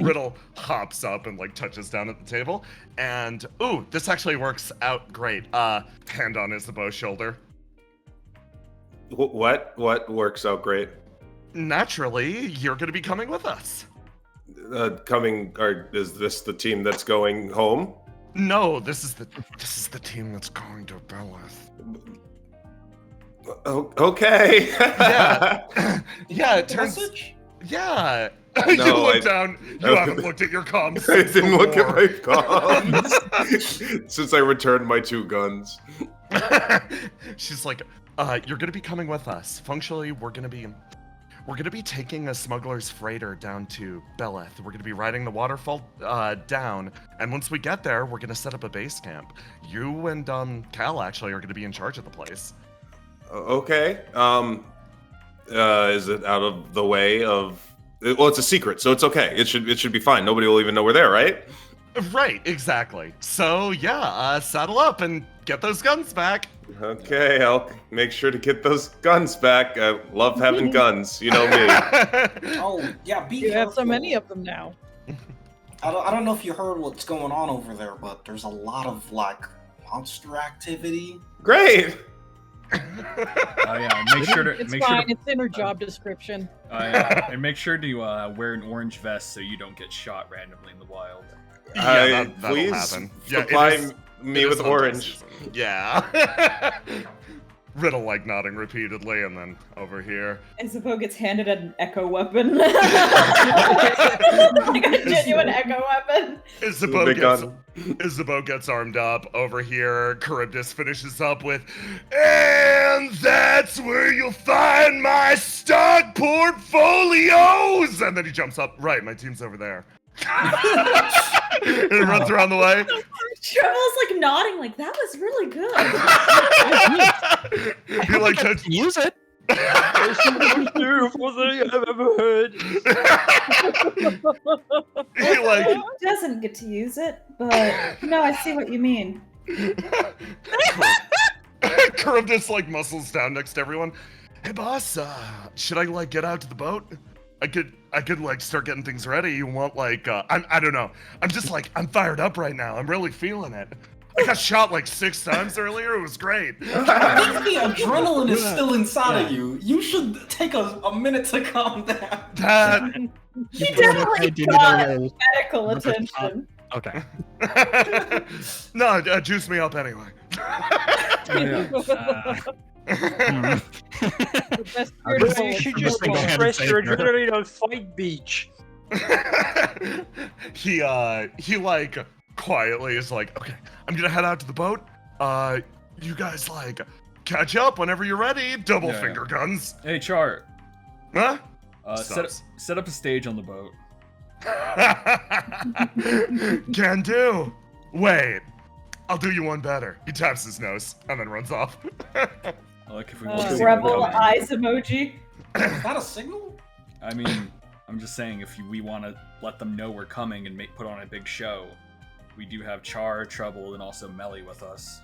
Riddle hops up and like touches down at the table, and ooh, this actually works out great. Hand on Isabeau's shoulder. What works out great? Naturally, you're gonna be coming with us. Is this the team that's going home? No, this is the team that's going to Belith. Oh, okay. Yeah. Yeah, it turns. Message? Yeah. No, You look down. You haven't looked at your comms. I didn't look at my before. guns since I returned my 2 guns. She's like, you're gonna be coming with us. Functionally, we're gonna be we're gonna be taking a smuggler's freighter down to Beleth. We're gonna be riding the waterfall down, and once we get there, we're gonna set up a base camp. You and Cal actually are gonna be in charge of the place. Okay. Is it out of the way of? Well, it's a secret, so it's okay. It should be fine. Nobody will even know we're there, right? Right, exactly. So yeah, saddle up and get those guns back. Okay, I'll make sure to get those guns back. I love having guns, you know me. Oh, yeah, be You have so careful. many of them now. I don't know if you heard what's going on over there, but there's a lot of, like, monster activity. Great. Oh yeah, make sure to It's make fine. sure to, It's in her job description. yeah, and make sure to wear an orange vest so you don't get shot randomly in the wild. Yeah, that'll please happen. Yeah, supply me with orange. Yeah. Riddle like nodding repeatedly, and then over here. Isabeau gets handed an echo weapon. Like a genuine echo weapon. Isabeau gets armed up. Over here, Charybdis finishes up with, and that's where you'll find my stock portfolios! And then he jumps up. Right, my team's over there. And he runs around the way. Trevor's like nodding, like that was really good. He like To use it. It's the most beautiful thing I've ever heard. he like He doesn't get to use it, but no, I see what you mean. Charybdis like muscles down next to everyone. Hey boss, should I like get out to the boat? I could like start getting things ready. You want like I don't know. I'm just like I'm fired up right now. I'm really feeling it. I got shot like 6 times earlier. It was great. I think the adrenaline is still inside of you. You should take a minute to calm down. That He definitely got medical attention. Okay. no, juice me up anyway. The best Maybe you beautiful should I'm just just gonna go ahead and express say your her. adrenaline on Fight Beach. he like quietly is like, okay, I'm gonna head out to the boat. You guys like catch up whenever you're ready. Double Yeah. finger guns. Hey Char, Huh? set up a stage on the boat. Can do. Wait, I'll do you one better. He taps his nose and then runs off. Like if we want to see them Rebel coming. eyes emoji. Is that a signal? I mean, I'm just saying if we want to let them know we're coming and put on a big show, we do have Char, Trouble, and also Melly with us.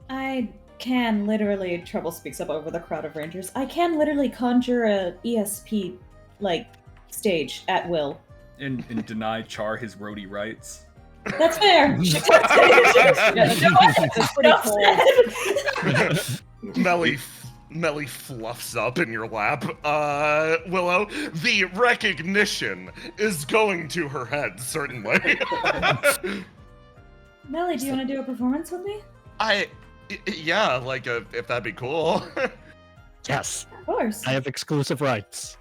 I can literally, Trouble speaks up over the crowd of rangers. I can literally conjure a ESP like stage at will. And deny Char his roadie rights. That's fair. That's pretty cool. Melly fluffs up in your lap. Willow, the recognition is going to her head, certainly. Melly, do you want to do a performance with me? Yeah, like if that'd be cool. Yes. Of course. I have exclusive rights.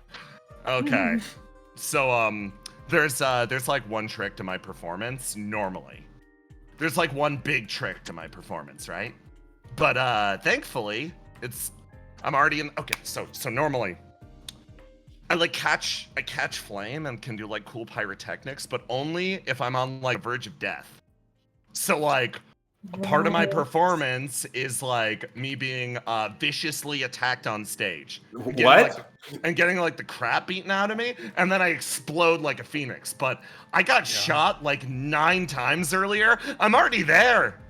Okay. So there's like one trick to my performance normally. There's like one big trick to my performance, right? But thankfully, I'm already in. Okay, so normally I catch flame and can do like cool pyrotechnics, but only if I'm on like verge of death. So like a part of my performance is like me being viciously attacked on stage. What? Getting like the crap beaten out of me, and then I explode like a phoenix. But I got shot like 9 times earlier. I'm already there.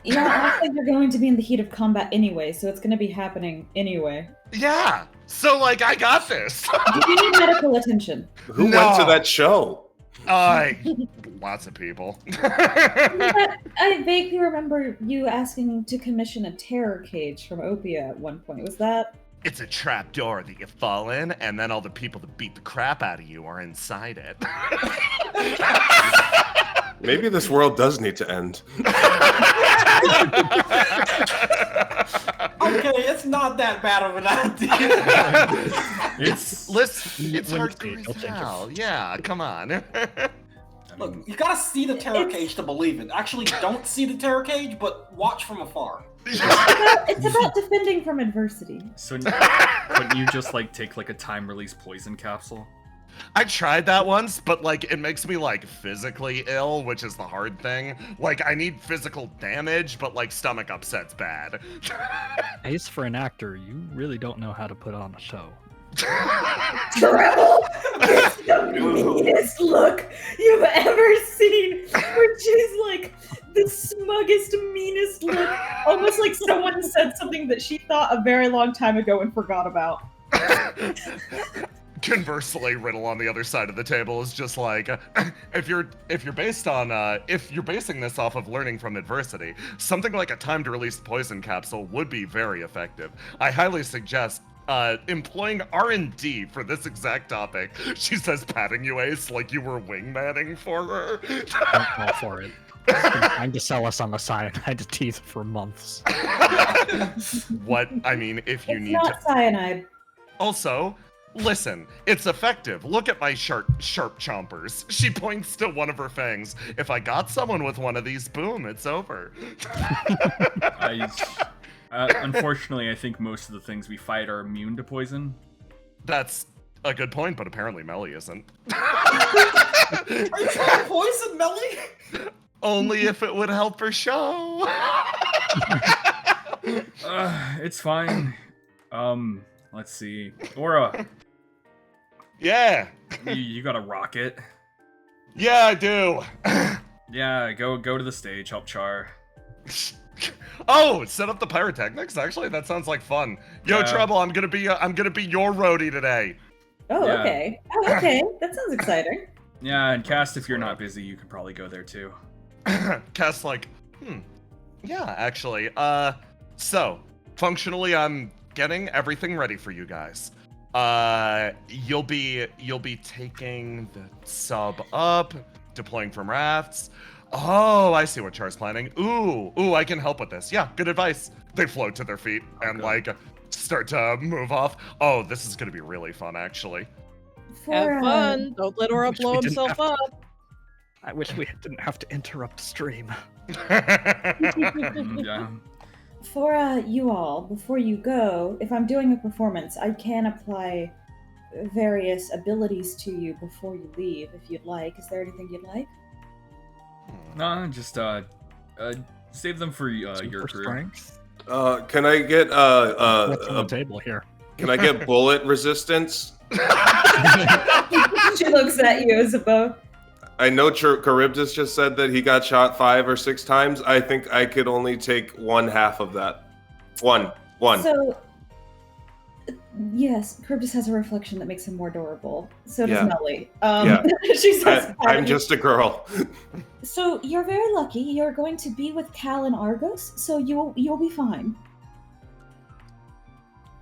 Yeah, I think you're going to be in the heat of combat anyway, so it's going to be happening anyway. Yeah. So like I got this. Do you need medical attention? Who went to that show? Lots of people. But I vaguely remember you asking to commission a terror cage from Opia at one point. Was that? It's a trap door that you fall in, and then all the people that beat the crap out of you are inside it. Maybe this world does need to end. Okay, it's not that bad of an idea. It's It's When hard it's made, to I'll change it. tell. Yeah, come on. Look, you gotta see the terror cage to believe it. Actually, don't see the terror cage, but watch from afar. It's about defending from adversity. So couldn't you just like take like a time release poison capsule? I tried that once, but like it makes me like physically ill, which is the hard thing. Like I need physical damage, but like stomach upset's bad. Ace, for an actor, you really don't know how to put on a show. Treble is the meanest look you've ever seen. Where she's like the smuggest, meanest look. Almost like someone said something that she thought a very long time ago and forgot about. Conversely, Riddle on the other side of the table is just like, if you're basing this off of learning from adversity, something like a timed release poison capsule would be very effective. I highly suggest employing R&D for this exact topic. She says, patting you, Ace, like you were wingmanning for her. I'm all for it. It's been trying to sell us on the cyanide teeth for months. What? I mean, if you It's need not to. cyanide. Also, listen, it's effective. Look at my sharp chompers. She points to one of her fangs. If I got someone with one of these, boom, it's over. Unfortunately, I think most of the things we fight are immune to poison. That's a good point, but apparently Melly isn't. Are you trying to poison Melly? Only if it would help her show. It's fine. Let's see. Aura, Yeah. you got a rocket. Yeah, I do. Yeah, go to the stage, help Char. Oh, set up the pyrotechnics. Actually, that sounds like fun. Yo, Yeah. Trouble, I'm gonna be your roadie today. Oh, Yeah. okay. Oh, okay. That sounds exciting. Yeah, and Cast, if you're not busy, you could probably go there too. Cass like, yeah, actually. So functionally, I'm getting everything ready for you guys. You'll be taking the sub up, deploying from rafts. Oh, I see what Char's planning. Ooh, I can help with this. Yeah, good advice. They float to their feet and like start to move off. Oh, this is gonna be really fun, actually. Have fun. Don't let Aura Wish we blow didn't himself have to- up. I wish we didn't have to interrupt the stream. Yeah. For you all, before you go, if I'm doing a performance, I can apply various abilities to you before you leave, if you'd like. Is there anything you'd like? No, just save them for your Super crew. strength. Can I get What's on the table here? can I get bullet resistance? She looks at you, Isabeau. I know Charybdis just said that he got shot 5 or 6 times. I think I could only take 1/2 of that. One. So, yes, Charybdis has a reflection that makes him more adorable. So does Yeah. Melly. Yeah. She says, I'm just a girl. So you're very lucky. You're going to be with Cal and Argos, so you'll be fine.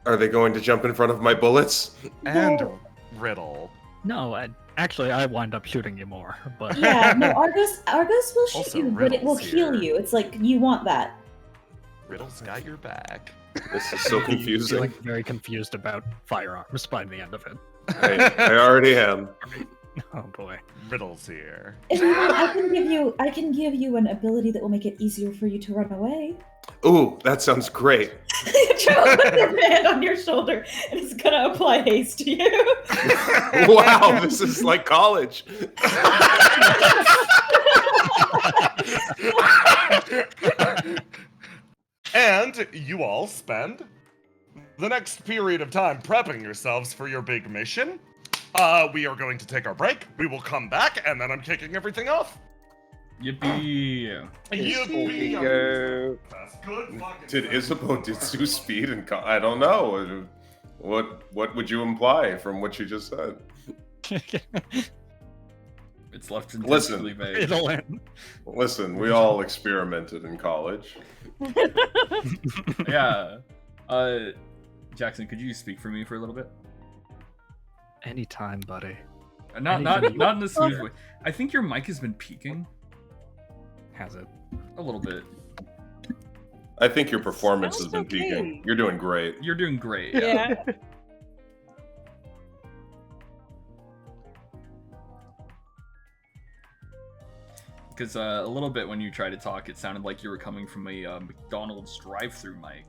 Are they going to jump in front of my bullets? And Well, Riddle. No, I wind up shooting you more, but yeah, no, Argos will shoot Also, you, but it will Riddle's heal here. you. It's like you want that. Riddle's got your back. This is so I'm confusing. feeling very confused about firearms by the end of it. I already am. Oh boy. Riddle's here. If you want, I can give you an ability that will make it easier for you to run away. Ooh, that sounds great. Joe puts her hand on your shoulder and is gonna apply haste to you. Wow, this is like college. And you all spend the next period of time prepping yourselves for your big mission. We are going to take our break. We will come back, and then I'm kicking everything off. Yippee! Yippee. That's good fucking Did Isabeau do speed and I don't know. What would you imply from what you just said? It's left Listen. intentionally vague. It'll end. Listen, we all experimented in college. Yeah. Jackson, could you speak for me for a little bit? Anytime, buddy. Not Anything. in a smooth way. I think your mic has been peaking Has it? a little bit. I think your performance has Sounds been okay. peaking. You're doing great. You're doing great. Yeah. Because a little bit when you tried to talk, it sounded like you were coming from a McDonald's drive-through mic.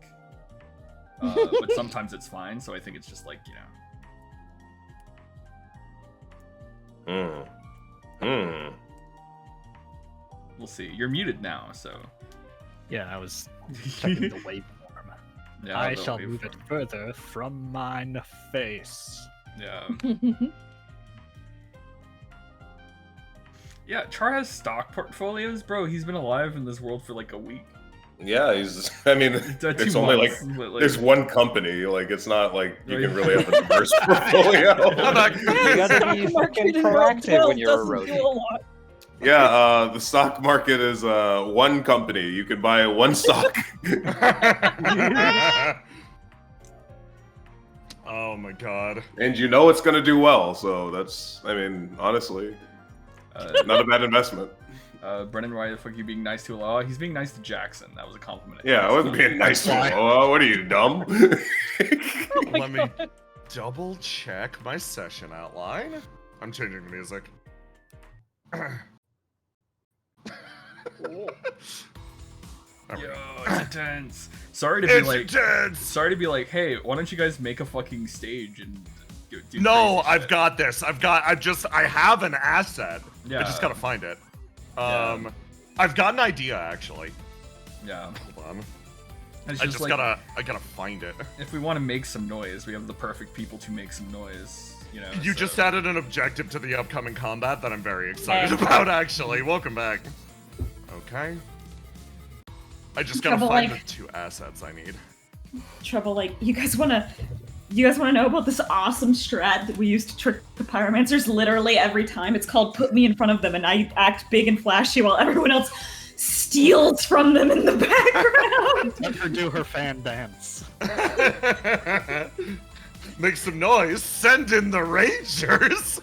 But sometimes it's fine, so I think it's just like, We'll see. You're muted now, so. Yeah, I was checking the waveform. Yeah, I the shall move it waveform. further from mine face. Yeah. Yeah, Char has stock portfolios, bro. He's been alive in this world for like a week. Yeah, he's. I mean, it's only like there's one company. Like, it's not like you can really have a diverse portfolio. You gotta be fucking proactive when you're a roadie. Yeah, the stock market is one company. You can buy one stock. Oh my god. And you know it's gonna do well, so that's. I mean, honestly, not a bad investment. Brennan, why the fuck are you being nice to Aloha? He's being nice to Jackson. That was a compliment. Yeah, I wasn't being nice to him. Oh, what are you, dumb? Let me double check my session outline. I'm changing the music. Yo, it's intense. Sorry to be like, intense. sorry to be like, hey, why don't you guys make a fucking stage and do No, crazy I've shit? got this. I have an asset. Yeah. I just gotta find it. Yeah. I've got an idea actually. Yeah. Hold on. It's I just like, gotta find it. if we want to make some noise, we have the perfect people to make some noise. You know. You so- just added an objective to the upcoming combat that I'm very excited about, actually. Welcome back. Okay. I just gotta Trouble, find like- the 2 assets I need. Trouble, like, you guys wanna know about this awesome strat that we use to trick the pyromancers literally every time? It's called put me in front of them and I act big and flashy while everyone else steals from them in the background. Let her do her fan dance. Make some noise. Send in the Rangers.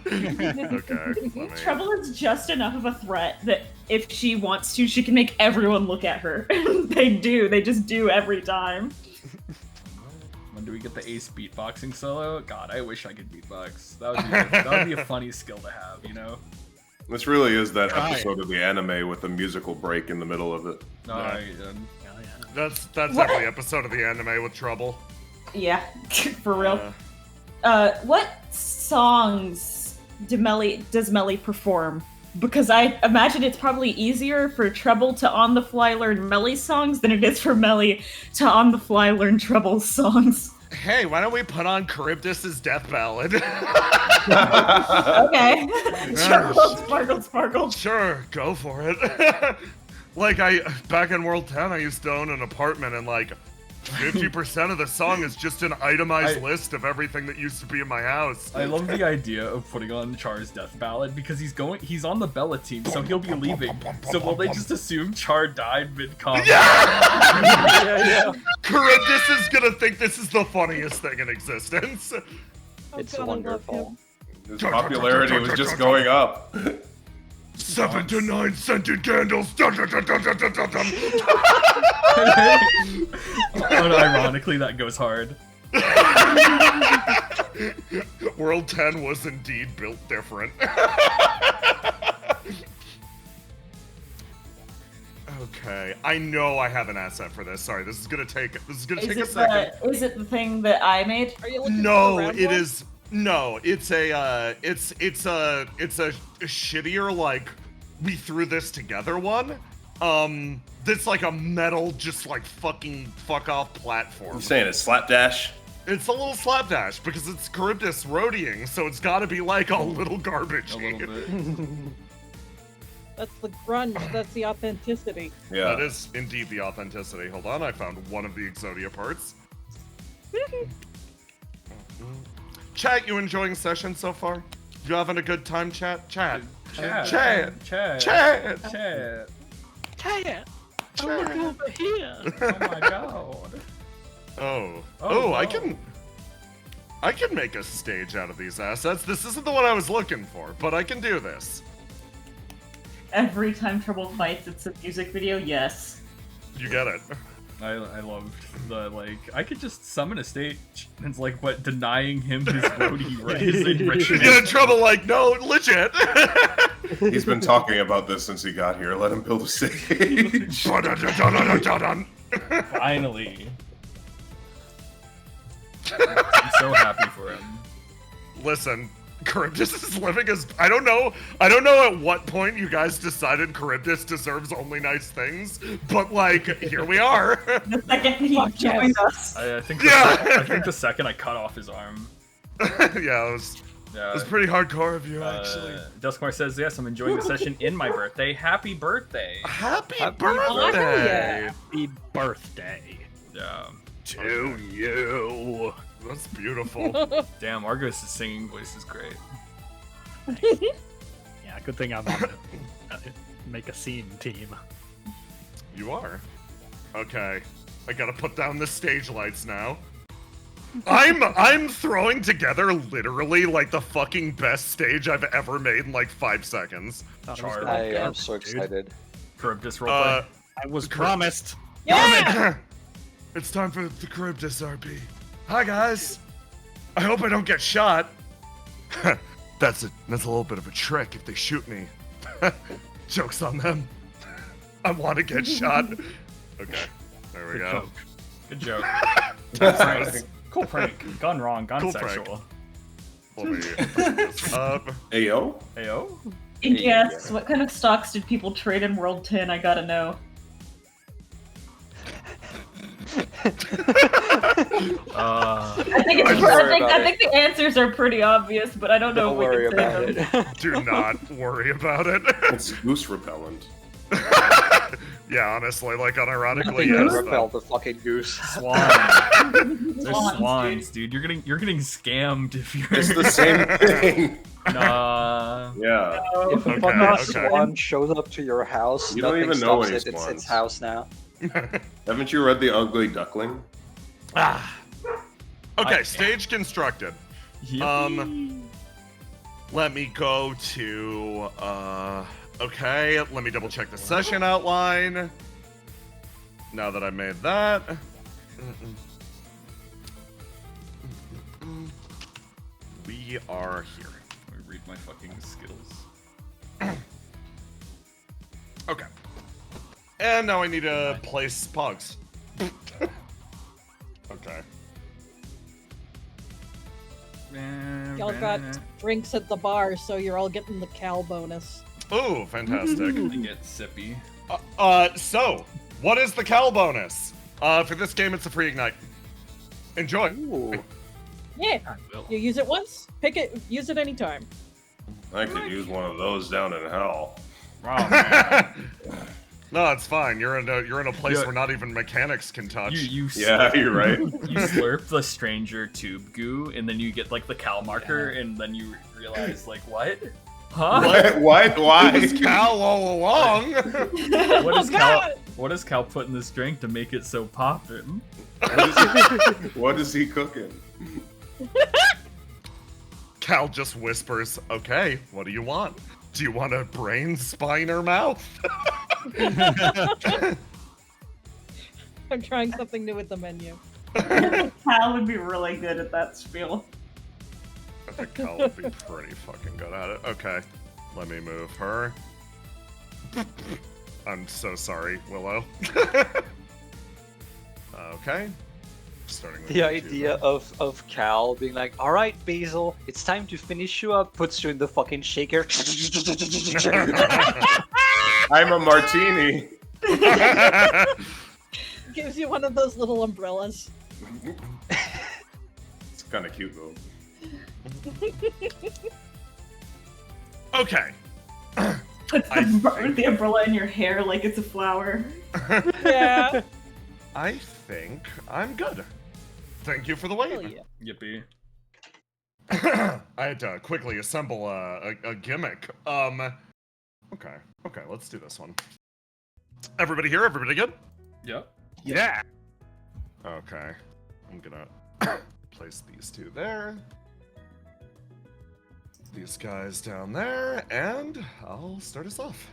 Okay. Let me... Trouble is just enough of a threat that if she wants to, she can make everyone look at her. They do. They just do every time. When do we get the ace beatboxing solo? God, I wish I could beatbox. That would be a funny skill to have, you know? This really is that Try it. episode of the anime with a musical break in the middle of it. No, Yeah. Hell yeah. That's What? every episode of the anime with trouble. Yeah, for real. What songs does Melly perform? Because I imagine it's probably easier for Treble to on-the-fly learn Melly songs than it is for Melly to on-the-fly learn Treble songs. Hey, why don't we put on Charybdis's death ballad? Okay. Treble, sparkle, sparkle. Sure, go for it. Like, back in World 10, I used to own an apartment, and like 50% of the song is just an itemized list of everything that used to be in my house. I love the idea of putting on Char's death ballad because he's on the Bella team, so he'll be leaving. So will they just assume Char died mid-combat? Yeah! Charybdis is gonna think this is the funniest thing in existence. It's God, I love wonderful. him. His popularity was just going up. 7 to 9 scented candles. Unironically, that goes hard. World 10 was indeed built different. Okay, I know I have an asset for this. Sorry, this is gonna take a second. Is it the thing that I made? Are you looking for No, the round it one? is. No, it's a shittier, like, we threw this together one. That's like a metal, just like fucking fuck off platform. You saying it's slapdash? It's a little slapdash because it's Charybdis roadieing, so it's gotta be like a little garbage. A little bit. That's the grunge. That's the authenticity. Yeah. That is indeed the authenticity. Hold on, I found one of the Exodia parts. Chat, you enjoying session so far? You having a good time, chat? Chat. Chat. Chat. Chat. Chat. Chat. Chat! Look over here! Oh my god. Oh, I wow. can make a stage out of these assets. This isn't the one I was looking for, but I can do this. Every time Trouble fights, it's a music video. Yes. You get it. I loved the, like, I could just summon a stage, and it's like, what, denying him his roadie right? His You enrichment. get in trouble like, no, legit. He's been talking about this since he got here. Let him build a stage. Finally. I'm so happy for him. Listen, Charybdis is living as I don't know at what point you guys decided Charybdis deserves only nice things, but like here we are. The second he joined us. I think Yeah. I think the second I cut off his arm. Yeah, it was Yeah. pretty hardcore of you actually. Duskmore says, yes, I'm enjoying the session in my birthday. Happy birthday. Happy Oh, birthday! Happy birthday Yeah. to you. That's beautiful. Damn, Argos' singing voice is great. Yeah, good thing I'm on the make a scene team. You are. Okay. I gotta put down the stage lights now. I'm throwing together literally like the fucking best stage I've ever made in like 5 seconds. Thought it was Char- gonna I be am garbage, so dude. excited. Charybdis roleplay. I was promised. Yeah! It's time for the Charybdis RP. Hi guys. I hope I don't get shot. That's a little bit of a trick if they shoot me. Joke's on them. I want to get shot. Okay, there we Good go. joke. Good joke. Nice. Cool prank. Gone wrong. Gone Cool prank. sexual. Let me bring this up. Ayo? Ayo? Yes. What kind of stocks did people trade in World 10? I gotta know. I think Don't worry about I think the answers are pretty obvious, but I don't know Don't if we worry can say about them. it. Do not worry about it. It's goose repellent. Yeah, honestly, like unironically, Nothing yes. can though. repel the fucking goose. Swans. They're Swans, swans, dude. You're getting scammed if you're. It's the same thing. Nah. Yeah. If a Okay, fucking okay. swan shows up to your house, You don't nothing even know stops any it. It's swans. its house now. Haven't you read The Ugly Duckling? Ah. Okay, I- stage constructed. Let me go to okay, let me double check the session outline. Now that I made that. We are here. Let me read my fucking skills. Okay. And now I need to place pogs. Okay. Y'all got drinks at the bar, so you're all getting the Cal bonus. Ooh, fantastic. I get sippy. So, what is the Cal bonus? For this game, it's a free ignite. Enjoy. Ooh. Yeah, I will. you use it once, pick it, use it anytime. I could use one of those down in hell. Wow. No, it's fine. You're in a place Yeah. where not even mechanics can touch. You Yeah, you're right. You slurp the stranger tube goo, and then you get like the Cal marker, and then you realize like what? Huh? What? Why? It was Cal all along. What is Oh, Cal? God! What does Cal put in this drink to make it so poppin'? What is he cooking? Cal just whispers, "Okay, what do you want? Do you want a brain, spine, or mouth?" I'm trying something new with the menu. Cal would be really good at that spiel. I think Cal would be pretty fucking good at it. Okay, let me move her. I'm so sorry, Willow. Okay. Starting with The you, idea then. of Cal being like, all right, Basil, it's time to finish you up, puts you in the fucking shaker. I'm a martini. Gives you one of those little umbrellas. It's kind of cute though. Okay. Put the umbrella in your hair like it's a flower. Yeah. I think I'm good. Thank you for the Hell wait. yeah. Yippee. I had to quickly assemble a gimmick. Okay, let's do this one. Everybody here? Everybody good? Yep. Yeah. Okay, I'm gonna place these two there. These guys down there, and I'll start us off.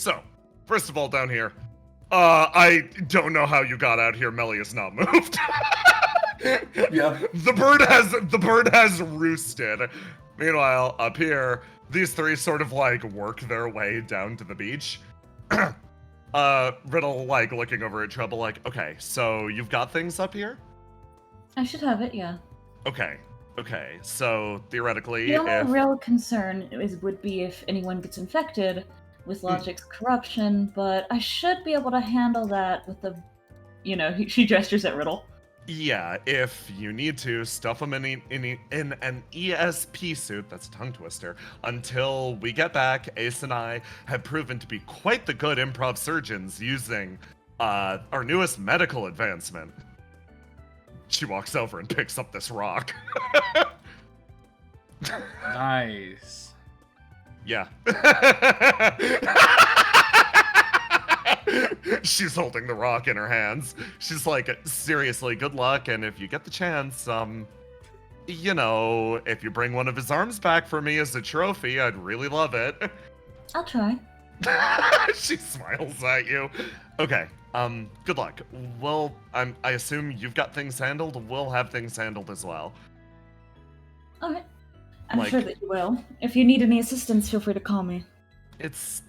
So, first of all, down here, I don't know how you got out here. Melly is not moved. Yeah. The bird has roosted. Meanwhile, up here, these three sort of like work their way down to the beach. Riddle like looking over at Trouble like, okay, so you've got things up here? I should have it, yeah. Okay. So theoretically, The only if real concern would be if anyone gets infected with Logic's corruption, but I should be able to handle that with the, she gestures at Riddle. yeah, if you need to, stuff them in an ESP suit, that's a tongue twister, until we get back. Ace and I have proven to be quite the good improv surgeons using our newest medical advancement. She walks over and picks up this rock. Nice. Yeah. She's holding the rock in her hands. She's like, seriously, good luck, and if you get the chance, if you bring one of his arms back for me as a trophy, I'd really love it. I'll try. She smiles at you. Okay, good luck. Well, I assume you've got things handled. We'll have things handled as well. Alright. I'm sure that you will. If you need any assistance, feel free to call me. It's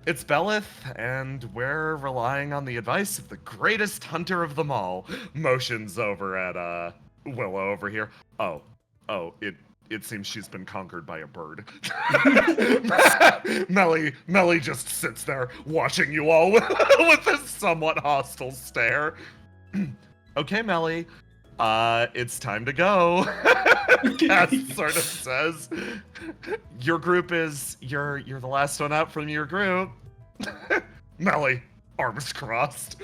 Belith, and we're relying on the advice of the greatest hunter of them all. Motions over at Willow over here. Oh, it seems she's been conquered by a bird. Melly just sits there watching you all with a somewhat hostile stare. Okay, Melly, it's time to go. Cass sort of says, your group is you're the last one out from your group. Melly, arms crossed.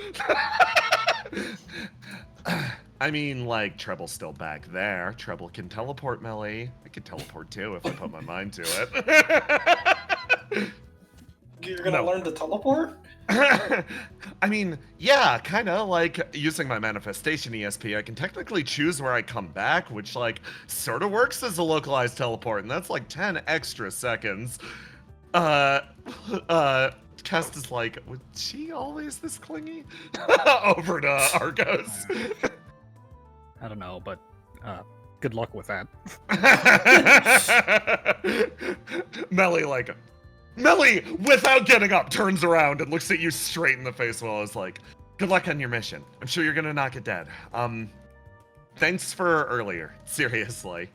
I mean, like, Treble's still back there. Treble can teleport, Melly. I can teleport too if I put my mind to it. You're gonna learn to teleport? I mean, yeah, kinda, like, using my manifestation ESP, I can technically choose where I come back, which, like, sort of works as a localized teleport, and that's, like, 10 extra seconds. Cast is like, was she always this clingy? Over to Argos. I don't know, but good luck with that. Melly, without getting up, turns around and looks at you straight in the face while I was like, good luck on your mission. I'm sure you're gonna knock it dead. Thanks for earlier. Seriously.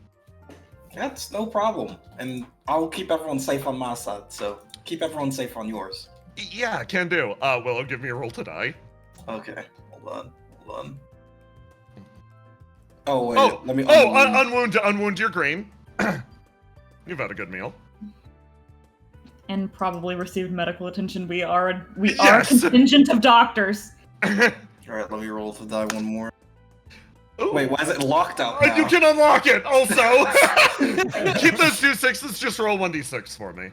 That's no problem. And I'll keep everyone safe on my side, so keep everyone safe on yours. Yeah, can do. Willow, give me a roll to die. Okay, hold on. Oh, wait, let me unwound your green. You've had a good meal. And probably received medical attention. We are a Yes! contingent of doctors. Alright, let me roll to die one more. Ooh. Wait, why is it locked out now? You can unlock it, also! Keep those 2 6s, just roll 1d6 for me.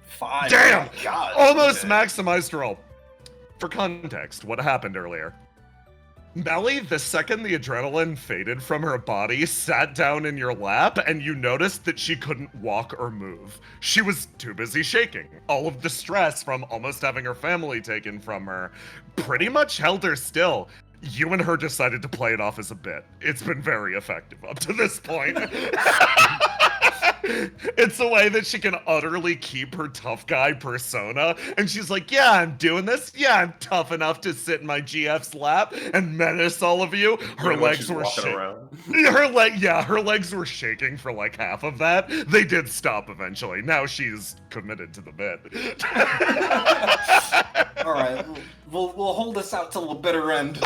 5. Damn! Oh my God. Almost Okay. maximized roll. For context, what happened earlier? Melly, the second the adrenaline faded from her body, sat down in your lap, and you noticed that she couldn't walk or move. She was too busy shaking. All of the stress from almost having her family taken from her pretty much held her still. You and her decided to play it off as a bit. It's been very effective up to this point. It's a way that she can utterly keep her tough guy persona. And she's like, yeah, I'm doing this. Yeah, I'm tough enough to sit in my GF's lap and menace all of you. Her legs were shaking. Her legs were shaking for like half of that. They did stop eventually. Now she's committed to the bit. All right, we'll hold this out till the bitter end.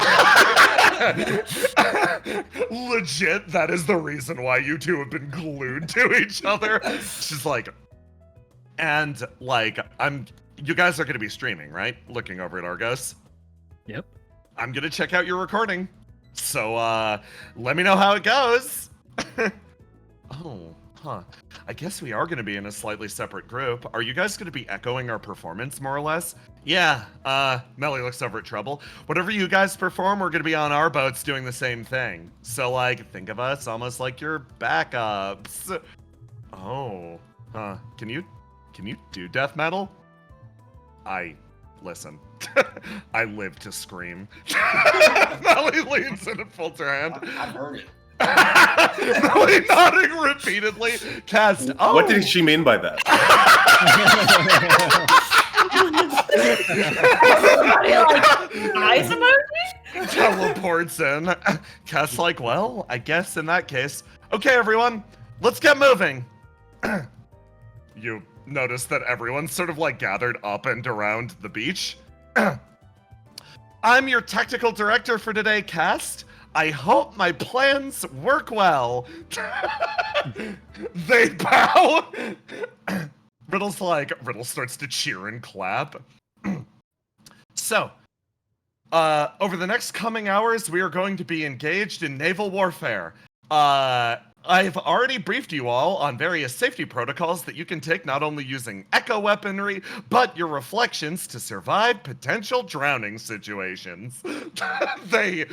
Legit, that is the reason why you two have been glued to each other. She's like, and like, you guys are gonna be streaming, right? Looking over at Argos. Yep. I'm gonna check out your recording. So, let me know how it goes. Oh, huh. I guess we are gonna be in a slightly separate group. Are you guys gonna be echoing our performance, more or less? Yeah, Melly looks over at Trouble. Whatever you guys perform, we're gonna be on our boats doing the same thing. So, like, think of us almost like your backups. Oh, huh. Can you can you do death metal? Listen, I live to scream. Melly leans in and folds her hand. I've heard it. Melly nodding repeatedly. Cast, oh. What did she mean by that? Everybody like eyes emoji? Teleports in. Cast like, well, I guess in that case. Okay, everyone, let's get moving. You notice that everyone's sort of like gathered up and around the beach. I'm your technical director for today, Cast. I hope my plans work well. They bow. Riddle starts to cheer and clap. So, over the next coming hours, we are going to be engaged in naval warfare. I've already briefed you all on various safety protocols that you can take not only using echo weaponry, but your reflections to survive potential drowning situations. They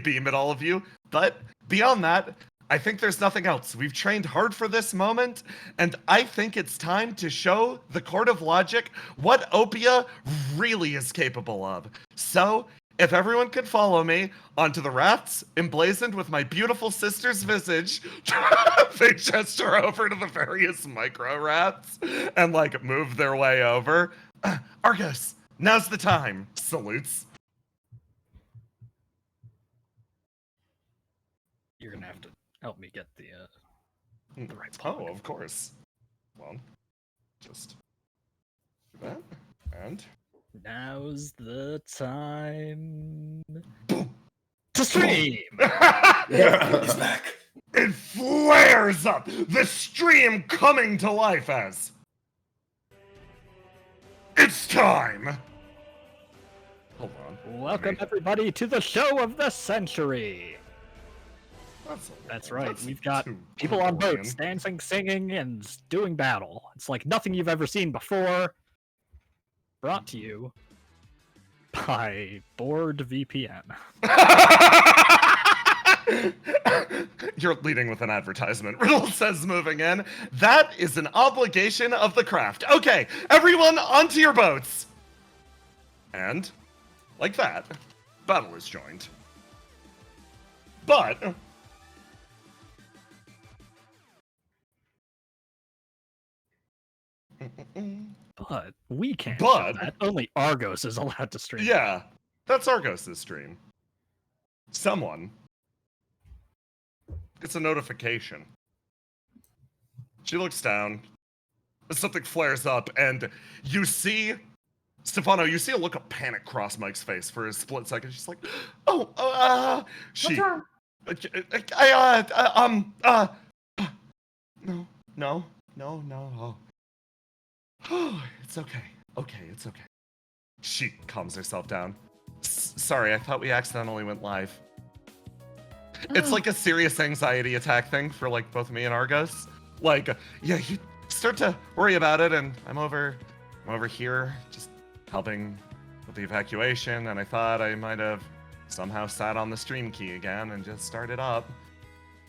beam at all of you, but beyond that, I think there's nothing else. We've trained hard for this moment, and I think it's time to show the Court of Logic what Opia really is capable of. So, if everyone could follow me onto the rafts emblazoned with my beautiful sister's visage, they gesture over to the various micro rafts and like move their way over. Argos, now's the time. Salutes. You're gonna have to help me get the right Oh, of course. Well, just do that and. Now's the time to stream! He's back. It flares up, the stream coming to life as... It's time! Hold on. Welcome everybody to the show of the century! That's right, That's we've got too people on Gregorian. boats dancing, singing, and doing battle. It's like nothing you've ever seen before. Brought to you by Board VPN. You're leading with an advertisement. Riddle says moving in. That is an obligation of the craft. Okay, everyone onto your boats. And, like that, battle is joined. But... But we can't But- show that. Only Argos is allowed to stream. Yeah, that's Argos' stream. Someone gets a notification. She looks down. Something flares up, and you see... Stefano, you see a look of panic cross Mike's face for a split second. She's like, oh, she... What's wrong? No. Oh, it's okay. It's okay. She calms herself down. Sorry, I thought we accidentally went live. It's like a serious anxiety attack thing for like both me and Argos. Like, yeah, you start to worry about it, and I'm over here just helping with the evacuation, and I thought I might have somehow sat on the stream key again and just started up.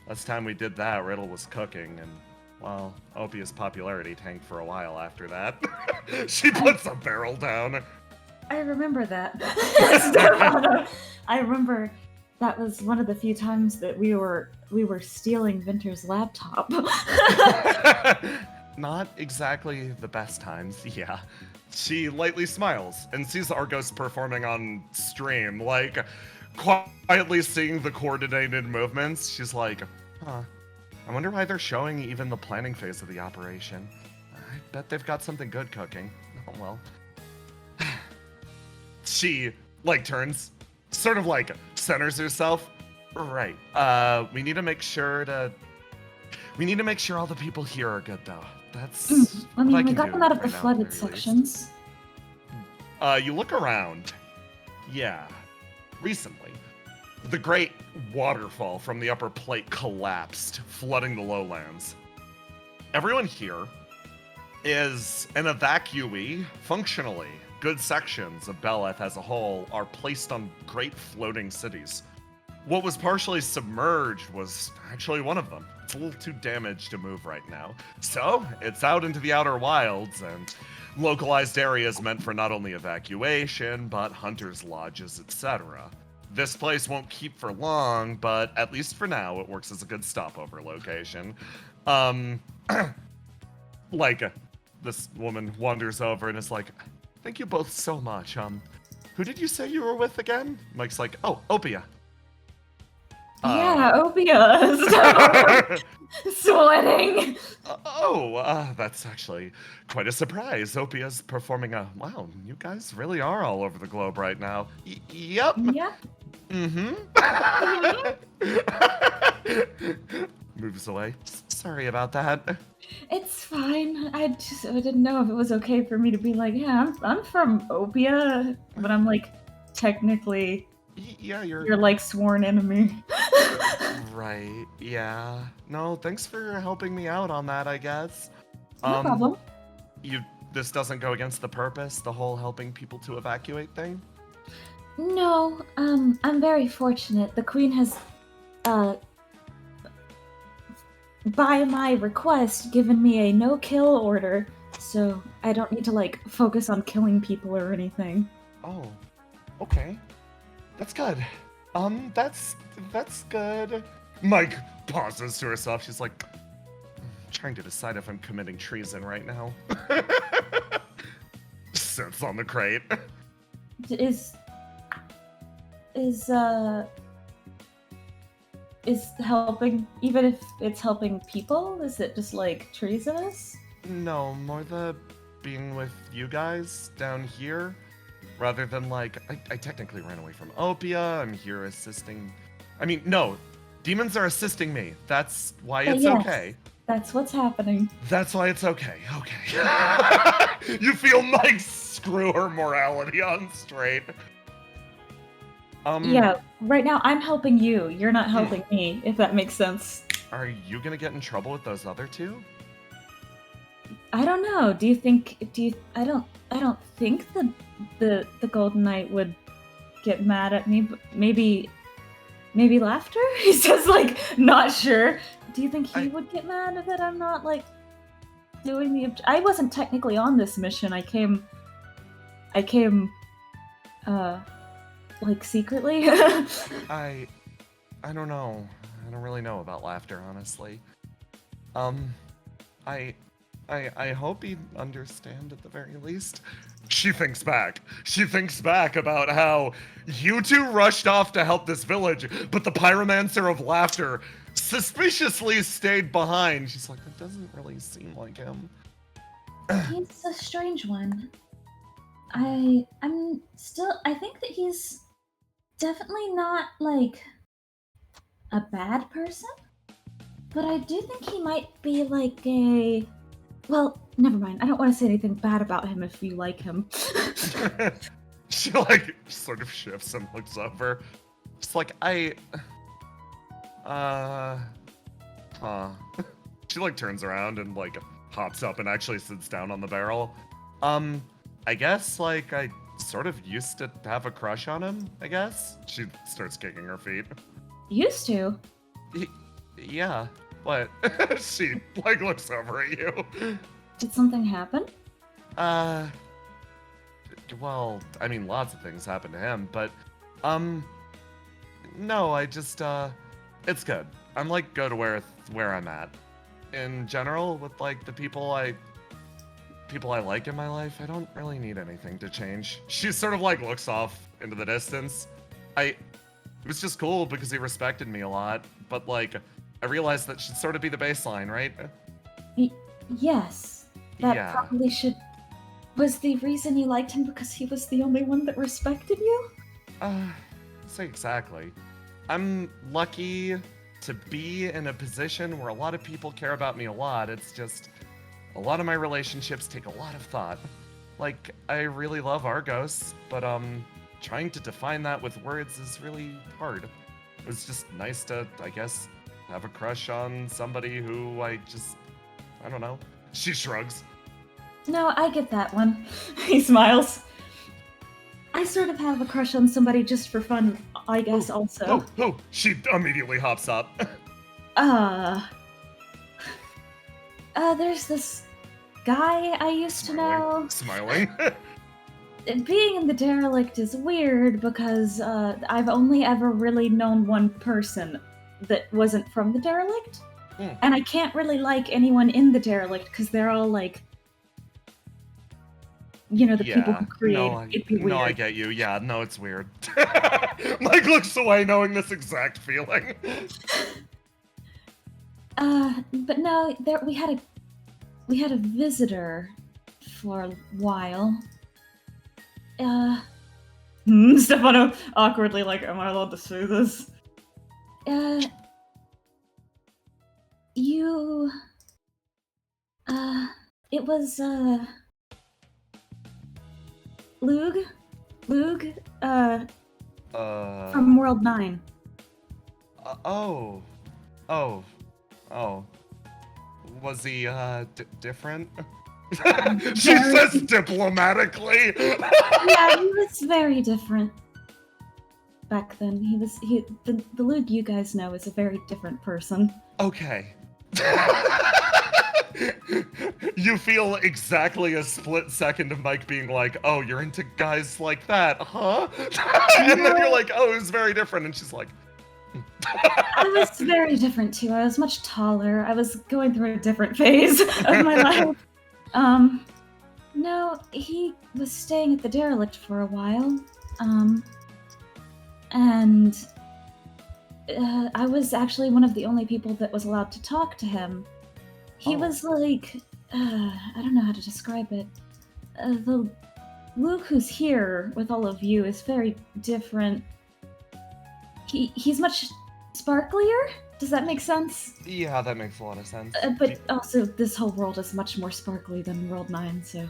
Last time we did that, Riddle was cooking, and well, Opia's popularity tanked for a while after that. She puts a barrel down. I remember that. Stefano. I remember that was one of the few times that we were stealing Vinter's laptop. Not exactly the best times, yeah. She lightly smiles and sees Argos performing on stream, like quietly seeing the coordinated movements. She's like, huh, I wonder why they're showing even the planning phase of the operation. I bet they've got something good cooking. Oh well. She, like, turns, sort of like centers herself. Right. We need to make sure all the people here are good, though. That's. I mean, what we can got do them out of right the now, flooded at the very least. sections. You look around. Yeah. Recently, the great waterfall from the upper plate collapsed, flooding the lowlands. Everyone here is an evacuee, functionally. Good sections of Beleth as a whole are placed on great floating cities. What was partially submerged was actually one of them. It's a little too damaged to move right now. So, it's out into the outer wilds and localized areas meant for not only evacuation, but hunters' lodges, etc. This place won't keep for long, but at least for now, it works as a good stopover location. This woman wanders over and is like, thank you both so much. Who did you say you were with again? Mike's like, oh, Opia. Yeah, Opia. Sweating. That's actually quite a surprise. Opia's performing wow, you guys really are all over the globe right now. Yep. Yep. Moves away. Sorry about that. It's fine. I didn't know if it was okay for me to be like, yeah, I'm from Opia, but I'm like technically Yeah, you're like sworn enemy. Right, yeah. No, thanks for helping me out on that, I guess. No problem. This doesn't go against the purpose, the whole helping people to evacuate thing? No, I'm very fortunate. The Queen has, by my request, given me a no-kill order, so I don't need to, like, focus on killing people or anything. Oh, okay. That's good. That's good. Mike pauses to herself. She's like, trying to decide if I'm committing treason right now. Sits on the crate. Is helping, even if it's helping people, is it just like treasonous? No, more the being with you guys down here, rather than like, I technically ran away from Opia, I'm here assisting. I mean, no, demons are assisting me. That's why it's yes, okay. That's what's happening. That's why it's okay. Okay. You feel Mike screw her morality on straight. Yeah, right now I'm helping you. You're not helping me, if that makes sense. Are you gonna get in trouble with those other two? I don't know. I don't think the Golden Knight would get mad at me, but maybe laughter? He says, like, not sure. Do you think he would get mad that I'm not, like, doing the I wasn't technically on this mission. I came like, secretly. I don't know. I don't really know about laughter, honestly. I hope he'd understand at the very least. She thinks back. She thinks back about how you two rushed off to help this village, but the Pyromancer of Laughter suspiciously stayed behind. She's like, that doesn't really seem like him. He's a strange one. I think that he's definitely not, like, a bad person, but I do think he might be like a... Well, never mind. I don't want to say anything bad about him if you like him. She, like, sort of shifts and looks over. It's like, She, like, turns around and, like, hops up and actually sits down on the barrel. I guess, like, I sort of used to have a crush on him, I guess. She starts kicking her feet. Used to? Yeah. What? She, like, looks over at you. Did something happen? Well, I mean, lots of things happened to him, but, no, I just, it's good. I'm, like, good where I'm at. In general, with, like, the people I like in my life, I don't really need anything to change. She sort of, like, looks off into the distance. It was just cool because he respected me a lot, but, like, I realized that should sort of be the baseline, right? Yes. That Yeah. probably should... Was the reason you liked him because he was the only one that respected you? Say exactly. I'm lucky to be in a position where a lot of people care about me a lot. It's just, a lot of my relationships take a lot of thought. Like, I really love Argos, but, trying to define that with words is really hard. It was just nice to, I guess, have a crush on somebody who I don't know. She shrugs. No, I get that one. He smiles. I sort of have a crush on somebody just for fun, I guess, also. Oh, she immediately hops up. There's this guy I used to know. Smiling. Being in the derelict is weird because I've only ever really known one person that wasn't from the derelict. And I can't really like anyone in the derelict because they're all like, the people who create it'd be weird. No, I get you. Yeah, no, it's weird. Mike looks away knowing this exact feeling. But no, we had a visitor for a while. Stefano awkwardly like, am I allowed to say this? It was, Lug, from World 9. Oh. Was he, different? She says diplomatically. Yeah, he was very different back then. The Lug you guys know is a very different person. Okay. You feel exactly a split second of Mike being like, oh, you're into guys like that, huh? And then you're like, oh, it was very different. And she's like, I was very different too. I was much taller. I was going through a different phase of my life. No, he was staying at the derelict for a while. And I was actually one of the only people that was allowed to talk to him. He was like, I don't know how to describe it. The Luke who's here with all of you is very different. He's much sparklier? Does that make sense? yeah, that makes a lot of sense. But also, this whole world is much more sparkly than World 9, so...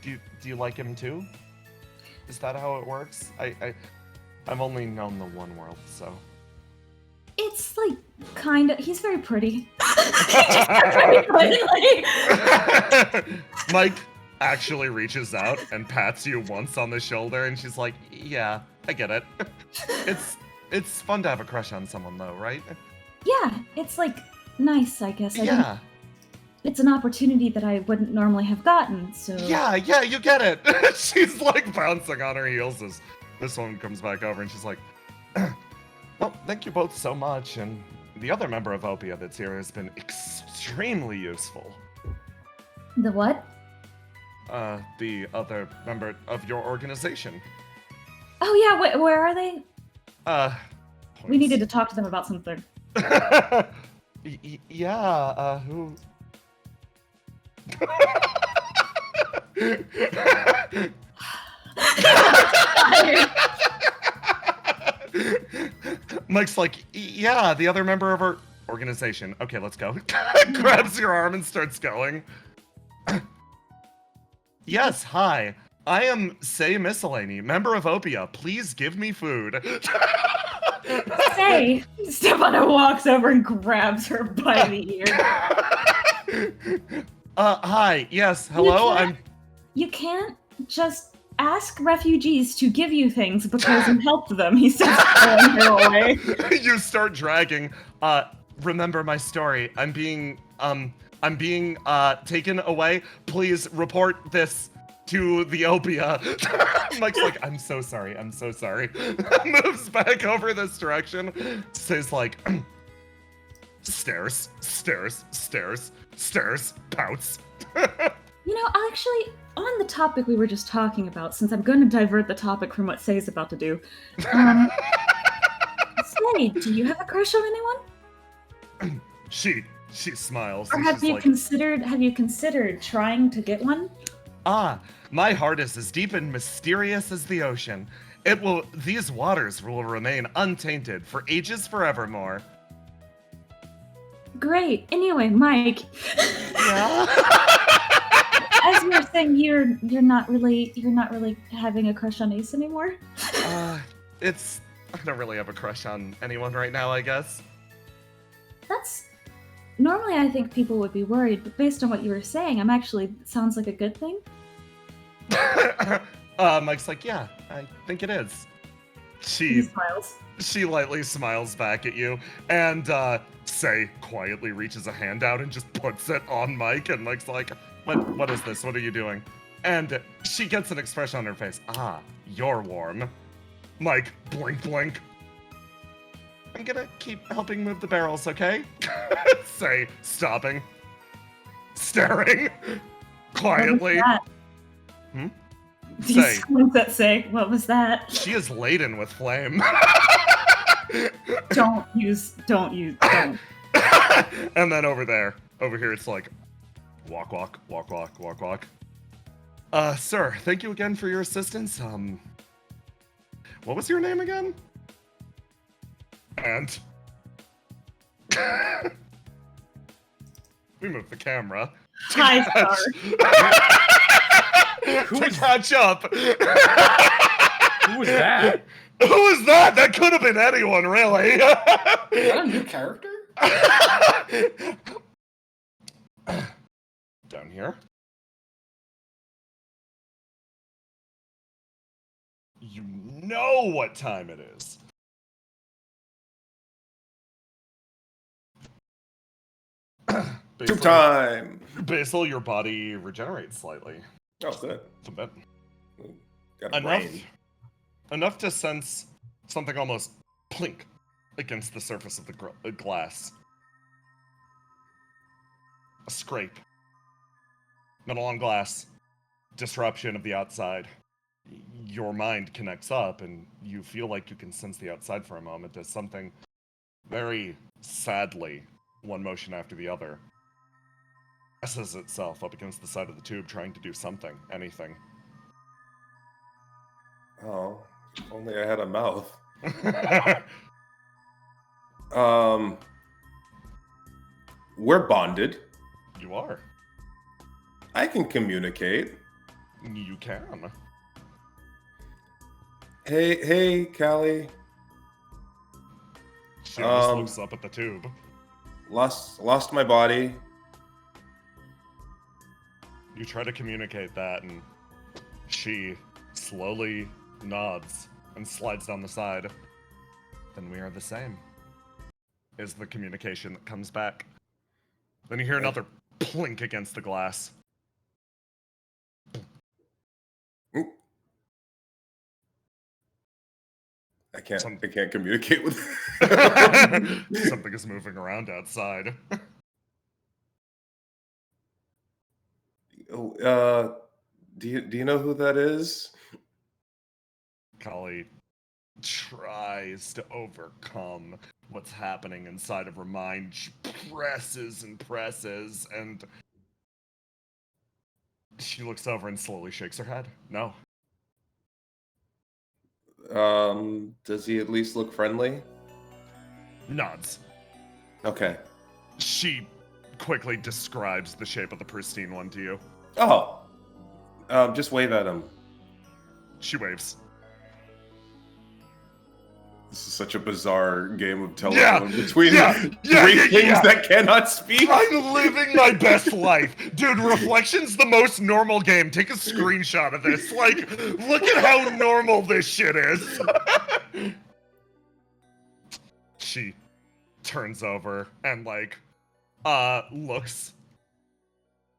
Do you like him too? Is that how it works? I've only known the one world, so... It's like, kinda... He's very pretty. Very pretty. Mike actually reaches out and pats you once on the shoulder, and she's like, yeah, I get it. It's fun to have a crush on someone, though, right? Yeah, it's like, nice, I guess. Yeah. It's an opportunity that I wouldn't normally have gotten, so... Yeah, you get it! She's like bouncing on her heels as this one comes back over, and she's like, well, thank you both so much, and the other member of Opia that's here has been extremely useful. The what? The other member of your organization. Oh yeah, where are they? We needed to talk to them about something. Yeah, who... Mike's like, yeah, the other member of our organization. Okay, let's go. Grabs your arm and starts going. Yes, hi. I am Say Miscellany, member of Opia. Please give me food. Say! Stefano walks over and grabs her by the ear. Hi. Yes, hello. You can't just ask refugees to give you things because you helped them. He starts pulling her away. You start dragging. Remember my story. I'm being taken away. Please report this to the Opia. Mike's like, I'm so sorry. Moves back over this direction. Says like, stares, pouts. Actually, on the topic we were just talking about, since I'm going to divert the topic from what Say's about to do, Say, do you have a crush on anyone? She smiles. Or have you considered trying to get one? My heart is as deep and mysterious as the ocean. These waters will remain untainted for ages forevermore. Great. Anyway, Mike. Yeah. As you were saying, you're not really having a crush on Ace anymore. I don't really have a crush on anyone right now, I guess. Normally I think people would be worried, but based on what you were saying, it sounds like a good thing. Mike's like, yeah, I think it is. He smiles. She lightly smiles back at you and Say quietly reaches a hand out and just puts it on Mike and Mike's like, what is this? What are you doing? And she gets an expression on her face. Ah, you're warm. Mike, blink, blink. I'm gonna keep helping move the barrels, okay? Say, stopping. Staring. Quietly. What was that? Say. Say, what was that? She is laden with flame. Don't. And then over here, it's like, walk, walk, walk, walk, walk, walk. Sir, thank you again for your assistance. What was your name again? And we moved the camera. Hi, Star. To catch up. Who was that? Who was that? That could have been anyone, really. Is that a new character? Down here. You know what time it is. Tube time! Basil, your body regenerates slightly. Oh, good. It's a bit. Got a brain. Enough to sense something almost plink against the surface of the glass. A scrape. Metal on glass. Disruption of the outside. Your mind connects up and you feel like you can sense the outside for a moment as something very sadly, one motion after the other, presses itself up against the side of the tube trying to do something, anything. Oh, if only I had a mouth. We're bonded. You are. I can communicate. You can. Hey, Callie. She almost looks up at the tube. Lost my body. You try to communicate that, and she slowly nods and slides down the side. Then we are the same, is the communication that comes back. Then you hear another plink against the glass. I can't communicate with Something is moving around outside. Do you know who that is? Kali tries to overcome what's happening inside of her mind. She presses and presses, and she looks over and slowly shakes her head. No. Does he at least look friendly? Nods. Okay. She quickly describes the shape of the pristine one to you. Oh. Just wave at him. She waves. This is such a bizarre game of telephone between three things that cannot speak. I'm living my best life. Dude, Reflection's the most normal game. Take a screenshot of this. Like, look at how normal this shit is. She turns over and, like, looks.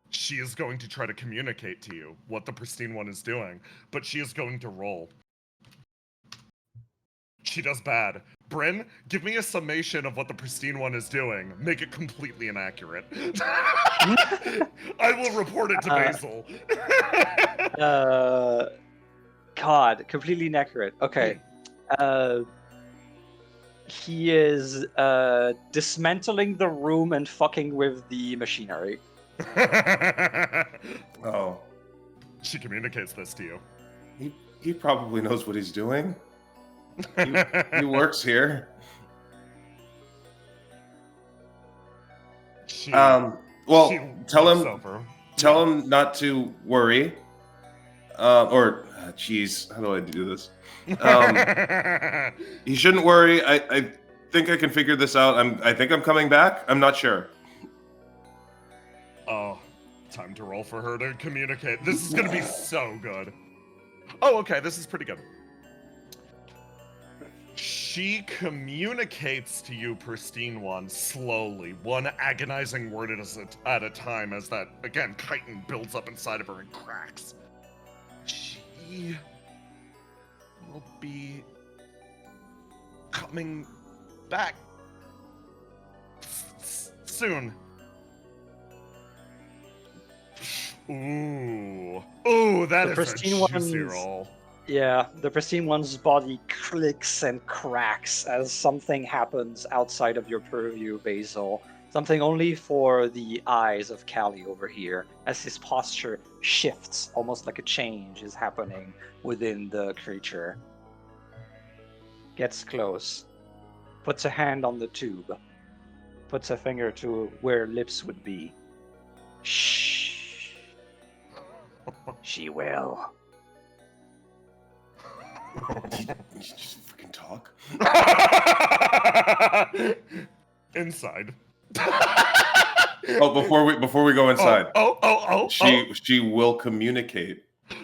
She is going to try to communicate to you what the pristine one is doing, but she is going to roll. She does bad. Bryn, give me a summation of what the pristine one is doing. Make it completely inaccurate. I will report it to Basil. God, completely inaccurate. Okay. He is dismantling the room and fucking with the machinery. Oh. She communicates this to you. He probably knows what he's doing. He works here. Tell him not to worry. Jeez, how do I do this? He shouldn't worry. I think I can figure this out. I think I'm coming back. I'm not sure. Oh, time to roll for her to communicate. This is gonna be so good. Oh, okay, this is pretty good. She communicates to you, Pristine One, slowly, one agonizing word at a time, as that, again, chitin builds up inside of her and cracks. She will be coming back soon. Ooh, that The is a pristine juicy ones- roll. Yeah, the pristine one's body clicks and cracks as something happens outside of your purview, Basil. Something only for the eyes of Callie over here, as his posture shifts, almost like a change is happening within the creature. Gets close, puts a hand on the tube, puts a finger to where lips would be. Shh. She will. You just freaking talk. Inside. Oh, before we go inside, she will communicate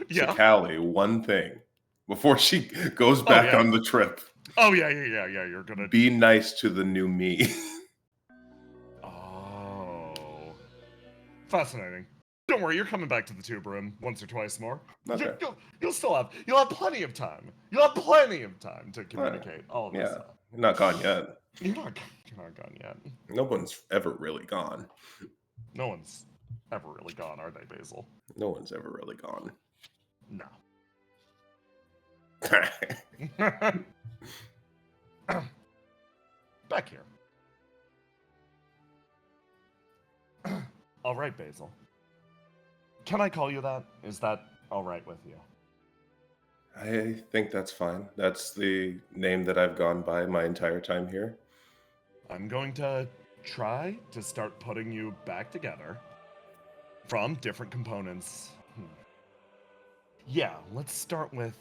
Yeah. to Callie one thing before she goes back yeah. on the trip. Oh yeah. You're gonna Be nice to the new me. Oh, fascinating. Don't worry, you're coming back to the tube room once or twice more. Okay. You'll have plenty of time. You'll have plenty of time to communicate all of this Yeah, stuff. you're not gone yet. You're not gone yet. No one's ever really gone. No one's ever really gone, are they, Basil? No one's ever really gone. No. Back here. All right, Basil. Can I call you that? Is that all right with you? I think that's fine. That's the name that I've gone by my entire time here. I'm going to try to start putting you back together from different components. Yeah, let's start with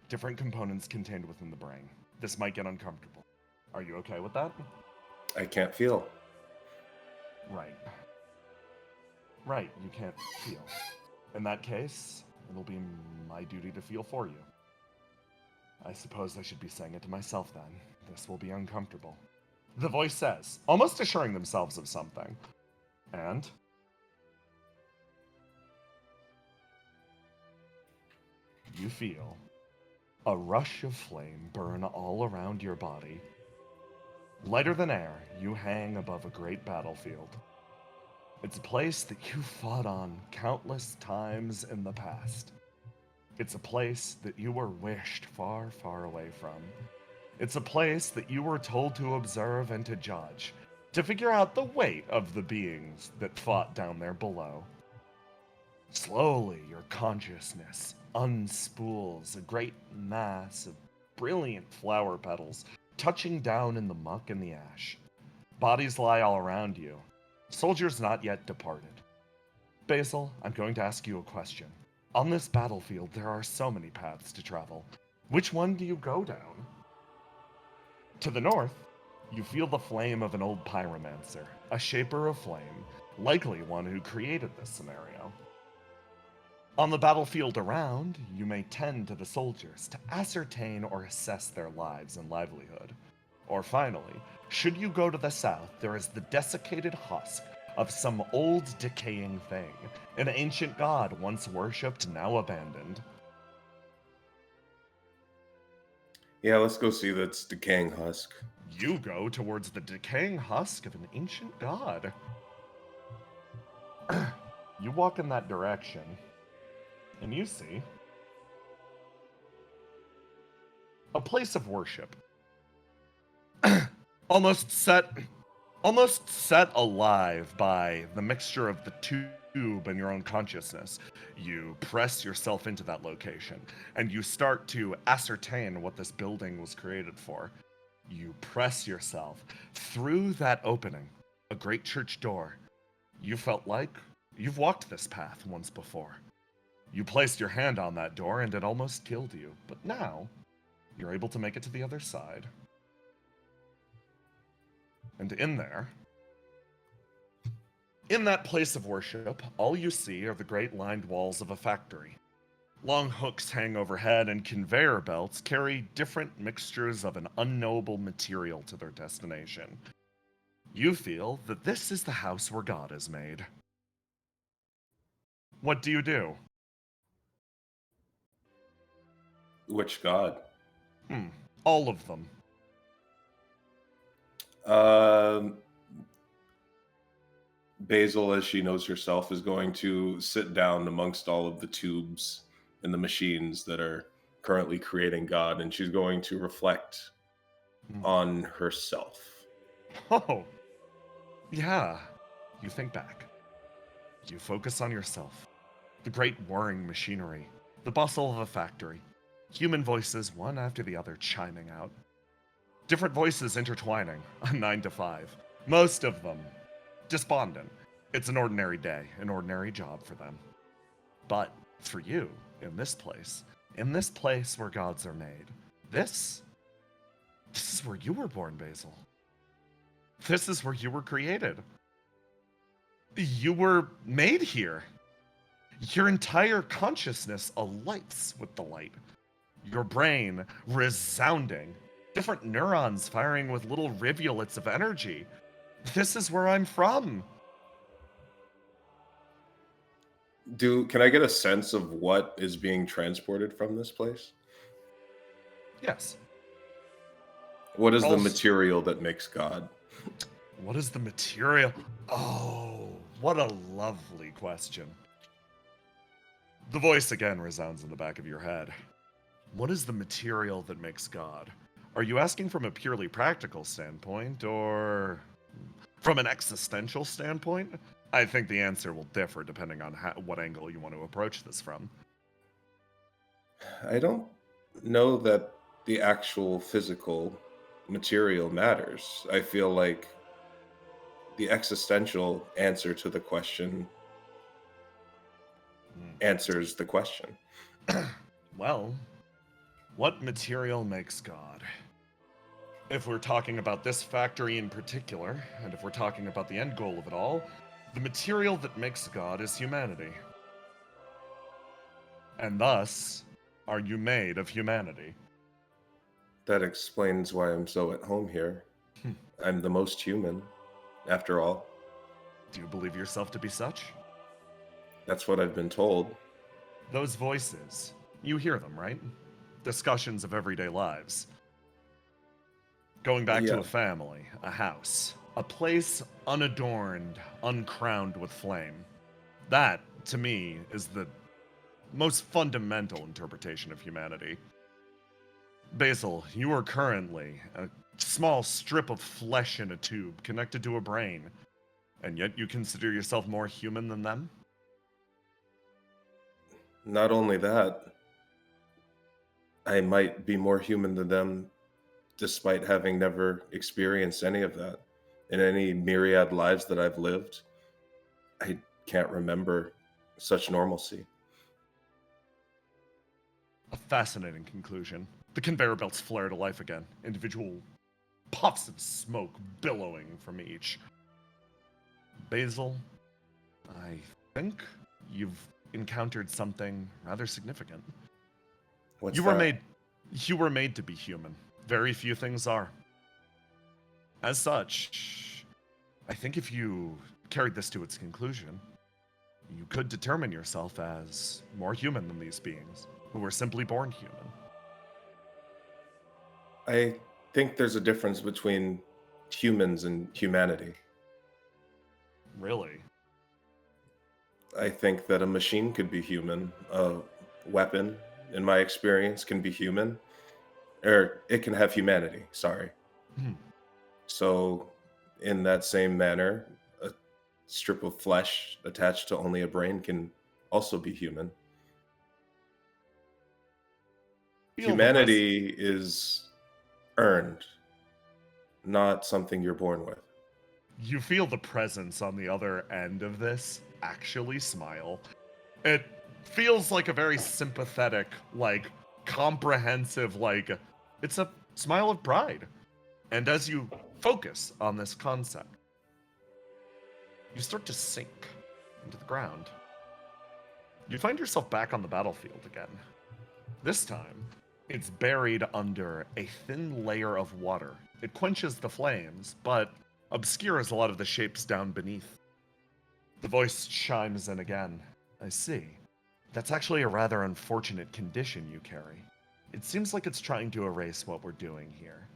different components contained within the brain. This might get uncomfortable. Are you okay with that? I can't feel. Right. Right, you can't feel. In that case, it'll be my duty to feel for you. I suppose I should be saying it to myself then. This will be uncomfortable. The voice says, almost assuring themselves of something. And you feel a rush of flame burn all around your body. Lighter than air, you hang above a great battlefield. It's a place that you fought on countless times in the past. It's a place that you were wished far, far away from. It's a place that you were told to observe and to judge, to figure out the weight of the beings that fought down there below. Slowly, your consciousness unspools a great mass of brilliant flower petals, touching down in the muck and the ash. Bodies lie all around you. Soldiers not yet departed. Basil, I'm going to ask you a question. On this battlefield, there are so many paths to travel. Which one do you go down? To the north, you feel the flame of an old pyromancer, a shaper of flame, likely one who created this scenario. On the battlefield around, you may tend to the soldiers to ascertain or assess their lives and livelihood. Or finally, should you go to the south, there is the desiccated husk of some old decaying thing, an ancient god once worshipped, now abandoned. Yeah, let's go see that decaying husk. You go towards the decaying husk of an ancient god. You walk in that direction, and you see a place of worship. almost set alive by the mixture of the tube and your own consciousness. You press yourself into that location, and you start to ascertain what this building was created for. You press yourself through that opening, a great church door. You felt like you've walked this path once before. You placed your hand on that door and it almost killed you, but now you're able to make it to the other side. And in there, in that place of worship, all you see are the great lined walls of a factory. Long hooks hang overhead, and conveyor belts carry different mixtures of an unknowable material to their destination. You feel that this is the house where God is made. What do you do? Which god? All of them. Basil, as she knows herself, is going to sit down amongst all of the tubes and the machines that are currently creating God, and she's going to reflect on herself. Oh, yeah. You think back. You focus on yourself. The great whirring machinery. The bustle of a factory. Human voices, one after the other, chiming out. Different voices intertwining, a 9 to 5. Most of them despondent. It's an ordinary day, an ordinary job for them. But for you, in this place where gods are made, this is where you were born, Basil. This is where you were created. You were made here. Your entire consciousness alights with the light. Your brain resounding. Different neurons firing with little rivulets of energy. This is where I'm from. Can I get a sense of what is being transported from this place? Yes. What is the material that makes God? What is the material? Oh, what a lovely question. The voice again resounds in the back of your head. What is the material that makes God? Are you asking from a purely practical standpoint, or from an existential standpoint? I think the answer will differ depending on what angle you want to approach this from. I don't know that the actual physical material matters. I feel like the existential answer to the question answers the question. Well, what material makes God? If we're talking about this factory in particular, and if we're talking about the end goal of it all, the material that makes God is humanity. And thus, are you made of humanity? That explains why I'm so at home here. I'm the most human, after all. Do you believe yourself to be such? That's what I've been told. Those voices, you hear them, right? Discussions of everyday lives. Going back to a family, a house, a place unadorned, uncrowned with flame. That, to me, is the most fundamental interpretation of humanity. Basil, you are currently a small strip of flesh in a tube connected to a brain, and yet you consider yourself more human than them? Not only that, I might be more human than them despite having never experienced any of that. In any myriad lives that I've lived, I can't remember such normalcy. A fascinating conclusion. The conveyor belts flare to life again, individual puffs of smoke billowing from each. Basil, I think you've encountered something rather significant. What's You that? were made to be human. Very few things are. As such, I think if you carried this to its conclusion, you could determine yourself as more human than these beings, who were simply born human. I think there's a difference between humans and humanity. Really? I think that a machine could be human. A weapon, in my experience, can be human. Or it can have humanity, sorry. So, in that same manner, a strip of flesh attached to only a brain can also be human. Humanity is earned, not something you're born with. You feel the presence on the other end of this actually smile. It feels like a very sympathetic, like, comprehensive, like, it's a smile of pride. And as you focus on this concept, you start to sink into the ground. You find yourself back on the battlefield again. This time, it's buried under a thin layer of water. It quenches the flames, but obscures a lot of the shapes down beneath. The voice chimes in again. I see. That's actually a rather unfortunate condition you carry. It seems like it's trying to erase what we're doing here.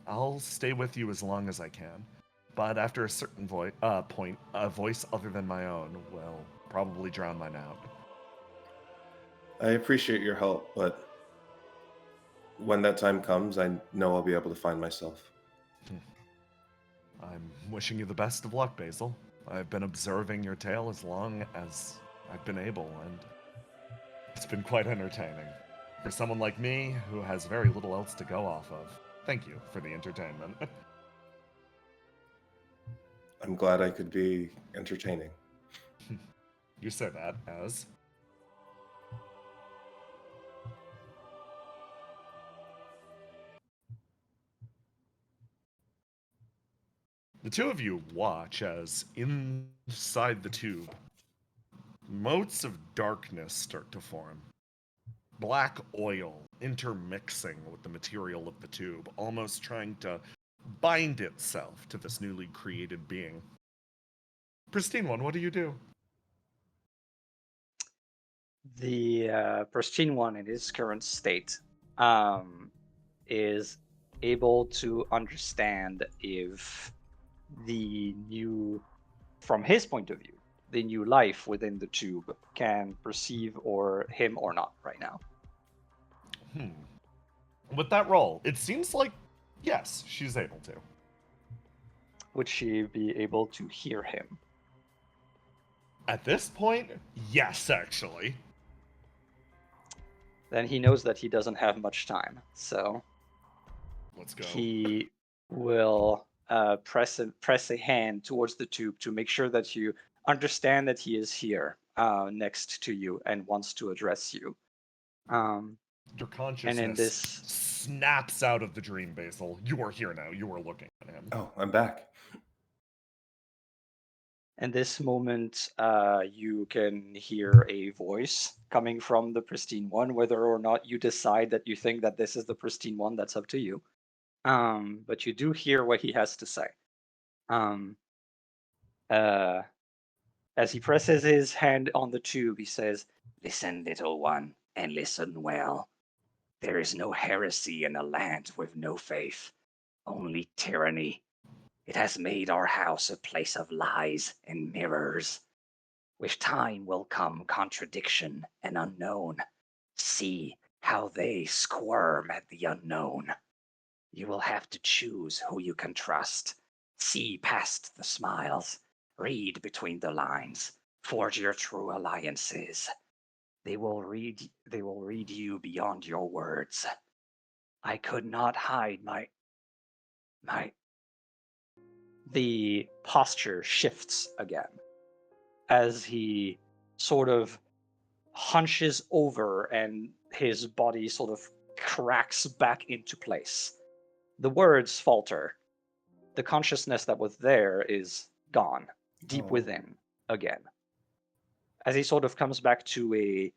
I'll stay with you as long as I can, but after a certain point, a voice other than my own will probably drown mine out. I appreciate your help, but when that time comes, I know I'll be able to find myself. I'm wishing you the best of luck, Basil. I've been observing your tale as long as I've been able, and it's been quite entertaining. For someone like me, who has very little else to go off of, thank you for the entertainment. I'm glad I could be entertaining. You say that as... The two of you watch as inside the tube, motes of darkness start to form. Black oil intermixing with the material of the tube, almost trying to bind itself to this newly created being. Pristine One, what do you do? The Pristine One in his current state is able to understand if the new, from his point of view, the new life within the tube can perceive him or not right now. With that roll, it seems like, yes, she's able to. Would she be able to hear him? At this point, yes, actually. Then he knows that he doesn't have much time, so Let's go. he will press a hand towards the tube to make sure that you understand that he is here next to you and wants to address you. Your consciousness and in this snaps out of the dream, Basil. You are here now. You are looking at him. Oh, I'm back. in this moment, you can hear a voice coming from the Pristine One. Whether or not you decide that you think that this is the Pristine One, that's up to you. But you do hear what he has to say. As he presses his hand on the tube, he says, "Listen, little one, and listen well. There is no heresy in a land with no faith, only tyranny. It has made our house a place of lies and mirrors. With time will come contradiction and unknown. See how they squirm at the unknown. You will have to choose who you can trust. See past the smiles. Read between the lines. Forge your true alliances. They will read you beyond your words. I could not hide my... The posture shifts again as he sort of hunches over and his body sort of cracks back into place. The words falter. The consciousness that was there is gone, deep within again. As he sort of comes back to a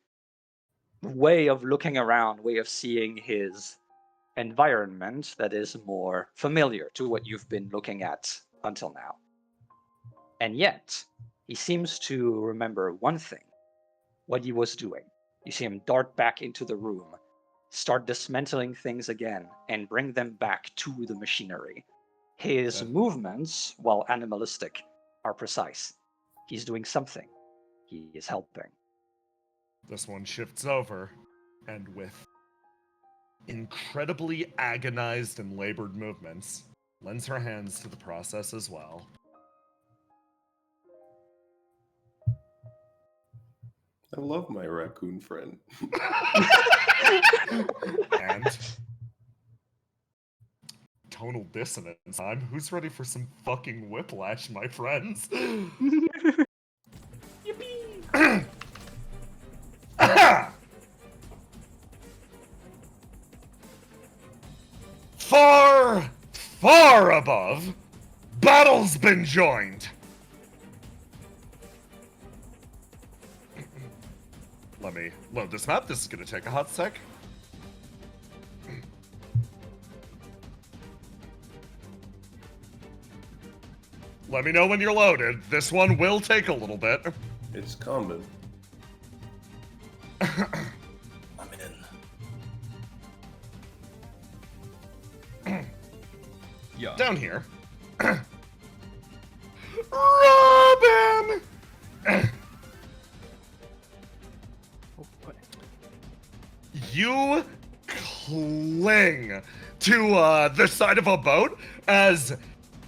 way of looking around, way of seeing his environment that is more familiar to what you've been looking at until now. And yet, he seems to remember one thing, what he was doing. You see him dart back into the room, start dismantling things again, and bring them back to the machinery. His movements, while animalistic, are precise. He's doing something. He is helping. This one shifts over, and with incredibly agonized and labored movements, lends her hands to the process as well. I love my raccoon friend. And tonal dissonance time. Who's ready for some fucking whiplash, my friends? Yippee! Far, far above, battle's been joined. let me load this map. This is gonna take a hot sec. Let me know when you're loaded. This one will take a little bit. It's coming. I'm in. Yeah. Down here. Robin! You cling to the side of a boat as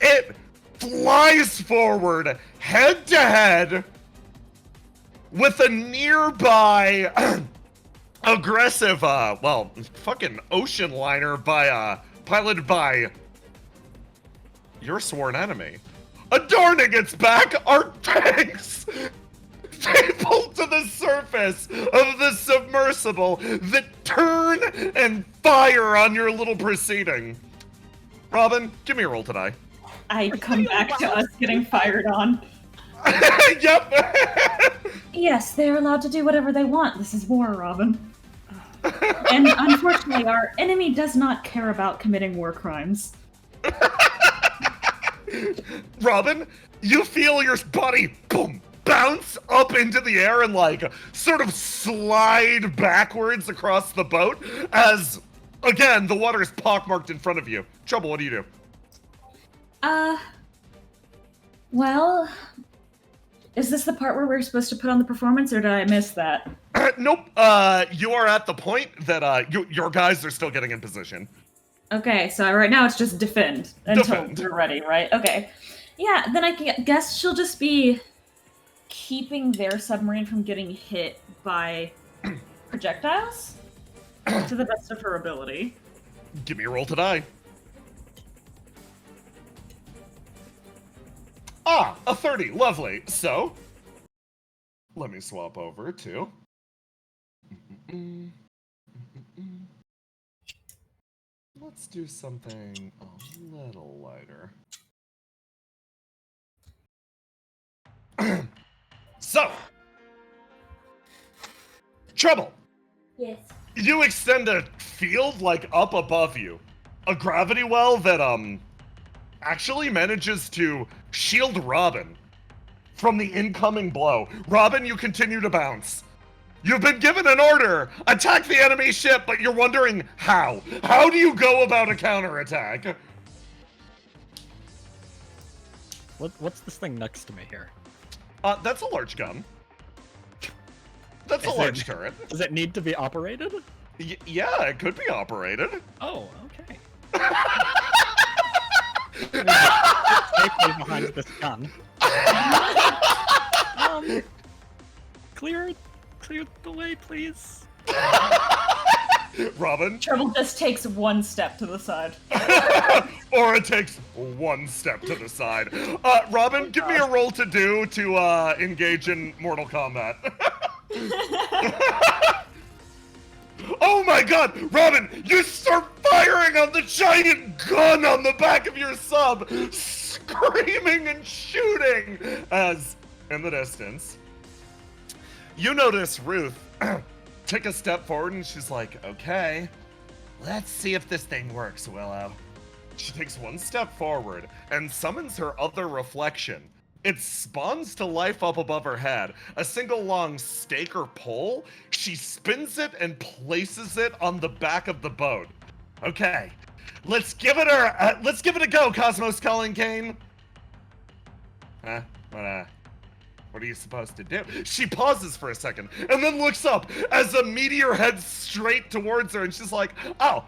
it flies forward head to head with a nearby aggressive, fucking ocean liner piloted by your sworn enemy. Adorning its back are tanks stapled to the surface of the submersible that turn and fire on your little proceeding. Robin, give me a roll today. I come back to us getting fired on. Yep. Yes, they're allowed to do whatever they want. This is war, Robin. And unfortunately, our enemy does not care about committing war crimes. Robin, you feel your body boom bounce up into the air and like sort of slide backwards across the boat as again the water is pockmarked in front of you. Trouble, what do you do? Well, is this the part where we're supposed to put on the performance, or did I miss that? Nope. You are at the point that your guys are still getting in position. Okay, so right now it's just defend until Defend. we're ready, right? Okay. Yeah, then I guess she'll just be keeping their submarine from getting hit by projectiles to the best of her ability. Give me a roll to die. Ah, a 30. Lovely. So, let me swap over to... Let's do something a little lighter. So, Trouble. Yes. You extend a field like up above you. A gravity well that actually manages to shield Robin from the incoming blow. Robin, you continue to bounce. You've been given an order. Attack the enemy ship, but you're wondering how. How do you go about a counterattack? What's this thing next to me here? That's a large gun. That's a Is large it- turret. Does it need to be operated? Yeah, it could be operated. Oh, okay. Safely behind this gun. Clear the way, please. Robin? Trouble just takes one step to the side. Or it takes one step to the side. Robin, give me a roll to do to engage in Mortal Kombat. Oh my god! Robin, you start firing on the giant gun on the back of your sub, screaming and shooting as, in the distance, you notice Ruth take a step forward and she's like, okay, let's see if this thing works, Willow. She takes one step forward and summons her other reflection. It spawns to life up above her head. A single long stake or pole. She spins it and places it on the back of the boat. Okay, let's give it a go, Cosmos Cullen Kane. Huh? What are you supposed to do? She pauses for a second and then looks up as a meteor heads straight towards her and she's like, oh,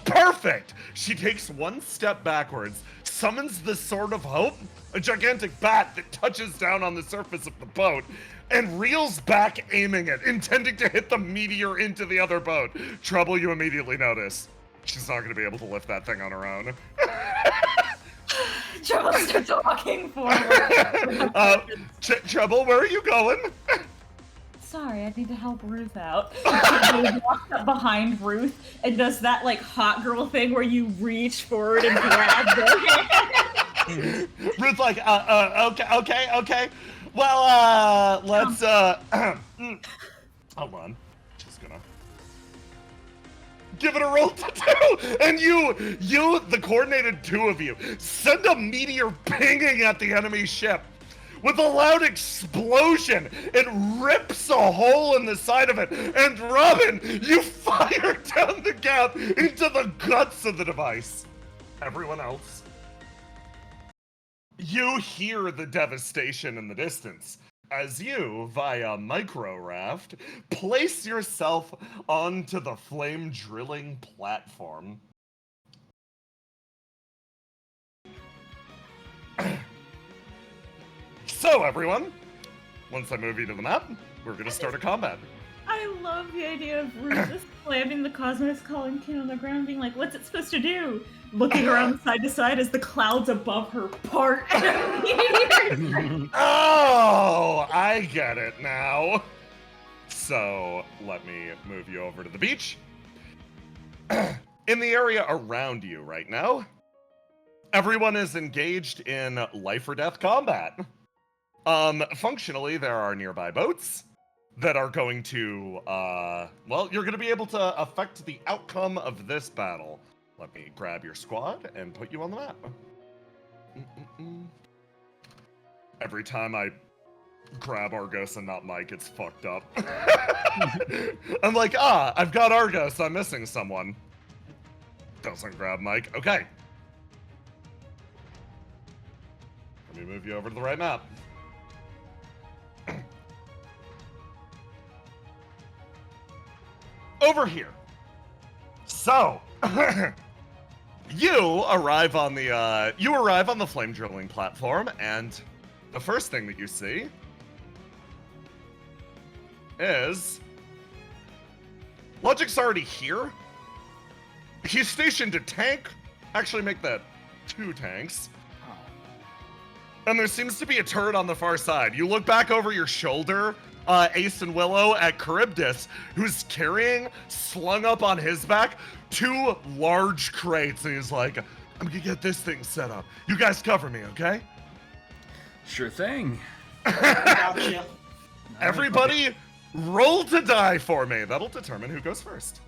perfect! She takes one step backwards, summons the Sword of Hope, a gigantic bat that touches down on the surface of the boat, and reels back aiming it, intending to hit the meteor into the other boat. Trouble, you immediately notice. She's not going to be able to lift that thing on her own. Trouble starts walking forward. Trouble, where are you going? Sorry, I need to help Ruth out. He walks up behind Ruth and does that like hot girl thing where you reach forward and grab their hand. Ruth like, okay. Well, let's Hold on. Just gonna give it a roll to do, and you, the coordinated two of you, send a meteor pinging at the enemy ship. With a loud explosion, it rips a hole in the side of it, and Robin, you fire down the gap into the guts of the device. Everyone else, you hear the devastation in the distance as you, via micro raft, place yourself onto the flame drilling platform. So, everyone, once I move you to the map, we're gonna start a combat. I love the idea of Ruth just slamming the Cosmos calling pin on the ground, being like, what's it supposed to do? Looking around side to side as the clouds above her part. Oh, I get it now. So, let me move you over to the beach. In the area around you right now, everyone is engaged in life or death combat. Functionally, there are nearby boats that are going to, well, you're going to be able to affect the outcome of this battle. Let me grab your squad and put you on the map. Every time I grab Argos and not Mike, it's fucked up. I'm like, I've got Argos, I'm missing someone. Doesn't grab Mike, okay. Let me move you over to the right map. Over here. So, you arrive on the flame drilling platform, and the first thing that you see is Logic's already here. He's stationed a tank. Actually, make that 2 tanks. And there seems to be a turret on the far side. You look back over your shoulder, Ace and Willow, at Charybdis, who's carrying, slung up on his back, 2 large crates, and he's like, I'm gonna get this thing set up. You guys cover me, okay? Sure thing. Gotcha. Everybody, roll to die for me. That'll determine who goes first.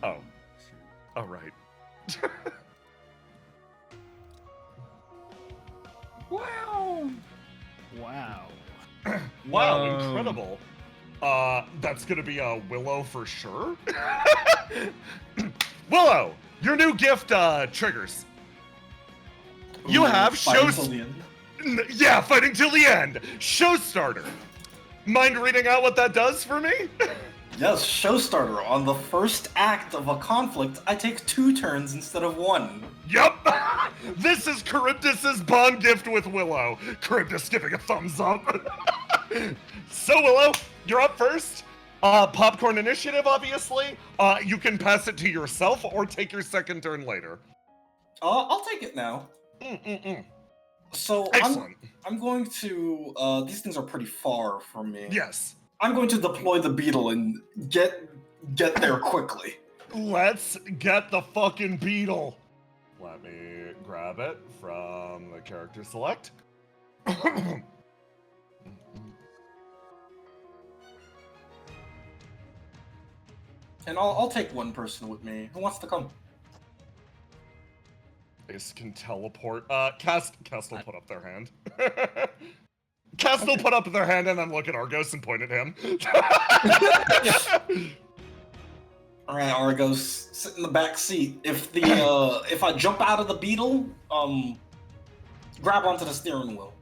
Oh. Oh, right. Wow. Wow. Wow, Whoa. incredible. That's gonna be a Willow for sure. Willow, your new gift triggers. You have Fighting till the end. Yeah, fighting till the end. Showstarter. Mind reading out what that does for me? Yes, Showstarter. On the first act of a conflict, I take 2 turns instead of 1. Yup! This is Charybdis's bond gift with Willow. Charybdis giving a thumbs up. So, Willow, you're up first. Popcorn initiative, obviously. You can pass it to yourself or take your second turn later. I'll take it now. So, Excellent. I'm going to, these things are pretty far from me. Yes. I'm going to deploy the beetle and get there quickly. Let's get the fucking beetle. Let me grab it from the character select. And I'll take 1 person with me. Who wants to come? Ace can teleport. Cast will put up their hand. Cast will put up their hand and then look at Argos and point at him. All right, Argos, sit in the back seat. If the if I jump out of the beetle, grab onto the steering wheel.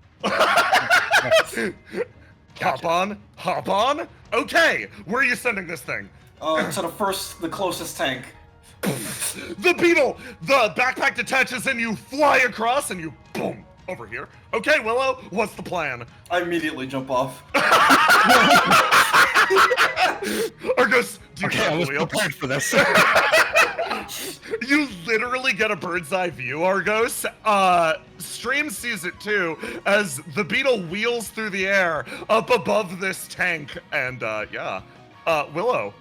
Hop on. Okay, where are you sending this thing? To the closest tank. The beetle, the backpack detaches and you fly across and you boom over here. Okay, Willow, what's the plan? I immediately jump off. Argos, do you Okay, I grab was the wheel? prepared for this. You literally get a bird's eye view, Argos. Stream sees it too, as the beetle wheels through the air up above this tank. And Willow,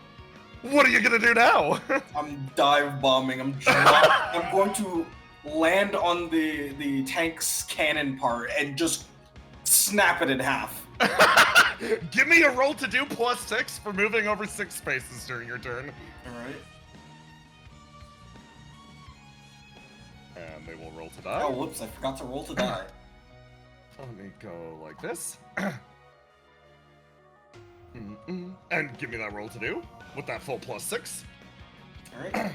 what are you gonna do now? I'm dive bombing. I'm going to land on the tank's cannon part and just snap it in half. Give me a roll to do +6 for moving over 6 spaces during your turn. Alright. And they will roll to die. Oh, whoops, I forgot to roll to die. Let me go like this. And give me that roll to do with that full +6. Alright.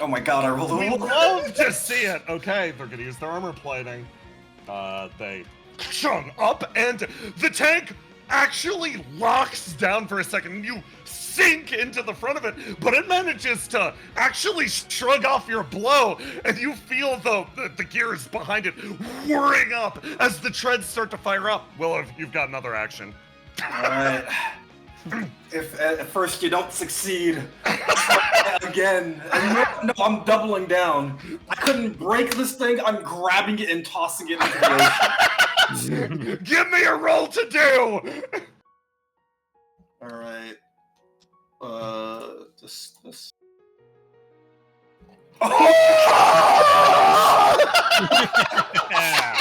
Oh my god, I rolled a We 1. love to see it. Okay, they're gonna use their armor plating. They chung up, and the tank actually locks down for a second. You sink into the front of it, but it manages to actually shrug off your blow, and you feel the gears behind it whirring up as the treads start to fire up. Willow, you've got another action. Alright. If at first you don't succeed, again. No, I'm doubling down. I couldn't break this thing. I'm grabbing it and tossing it into the ocean. Give me a roll to do. All right. This. Oh!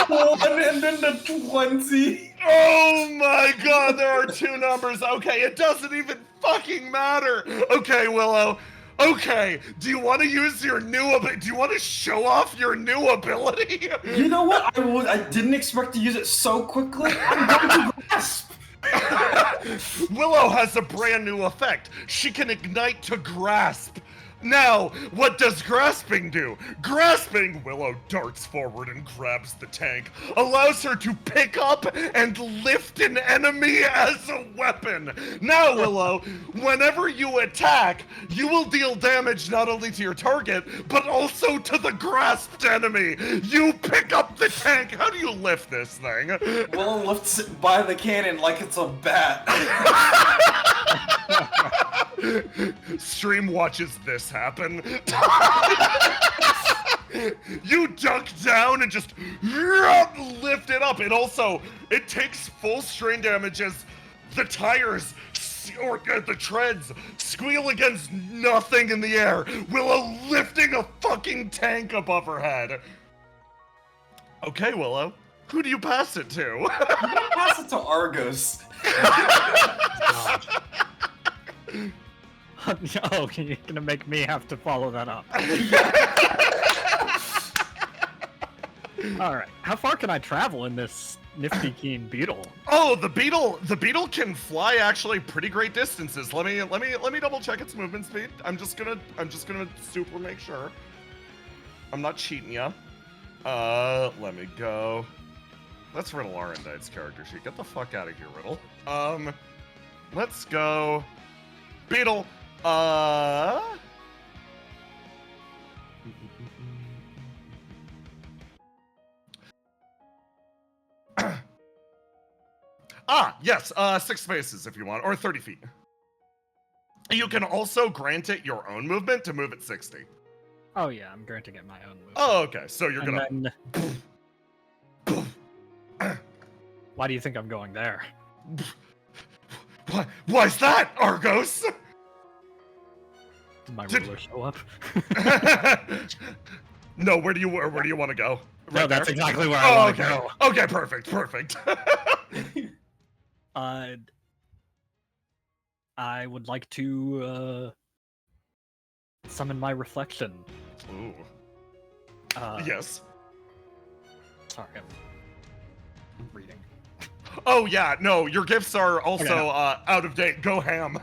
1 and then the 20. Oh my god, there are 2 numbers. Okay, it doesn't even fucking matter. Okay, Willow. Okay, do you want to use your new ability? Do you want to show off your new ability? You know what? I didn't expect to use it so quickly. I'm going to grasp. Willow has a brand new effect. She can ignite to grasp. Now, what does grasping do? Grasping, Willow darts forward and grabs the tank, allows her to pick up and lift an enemy as a weapon. Now, Willow, whenever you attack, you will deal damage not only to your target, but also to the grasped enemy. You pick up the tank. How do you lift this thing? Willow lifts it by the cannon like it's a bat. Stream watches this happen. You duck down and just lift it up. It takes full strain damage as the tires or the treads squeal against nothing in the air. Willow lifting a fucking tank above her head. Okay, Willow, who do you pass it to? I'm gonna pass it to Argos. Oh, you're gonna make me have to follow that up. Alright, how far can I travel in this nifty keen beetle? Oh, the beetle can fly actually pretty great distances. Let me double check its movement speed. I'm just gonna super make sure. I'm not cheating ya. Let me go. Let's riddle Arendide's character sheet. Get the fuck out of here, Riddle. Let's go. Beetle. Yes, 6 spaces if you want, or 30 feet. You can also grant it your own movement to move at 60. Oh yeah, I'm granting it my own movement. Oh, okay, so you're And gonna... then... Why do you think I'm going there? Why's that, Argos? Did my ruler show up? No, where do you want to go? No, that's exactly where I want to go. Okay, perfect. I would like to summon my reflection. Ooh. Yes. Sorry, I'm reading. Oh yeah, no, your gifts are also out of date. Go ham.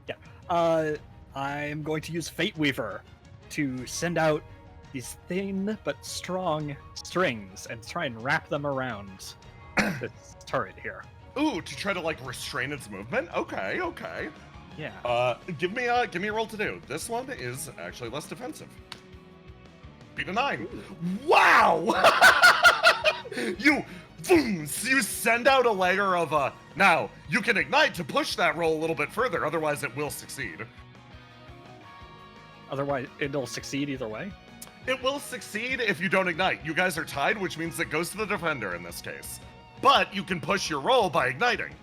Yeah. I am going to use Fate Weaver to send out these thin but strong strings and try and wrap them around this turret here. Ooh, to try to like restrain its movement. Okay. Yeah. Give me a roll to do. This one is actually less defensive. Beat a 9. Ooh. Wow! You send out a layer of now you can ignite to push that roll a little bit further. Otherwise, it will succeed. Otherwise, it'll succeed either way. It will succeed if you don't ignite. You guys are tied, which means it goes to the defender in this case. But you can push your roll by igniting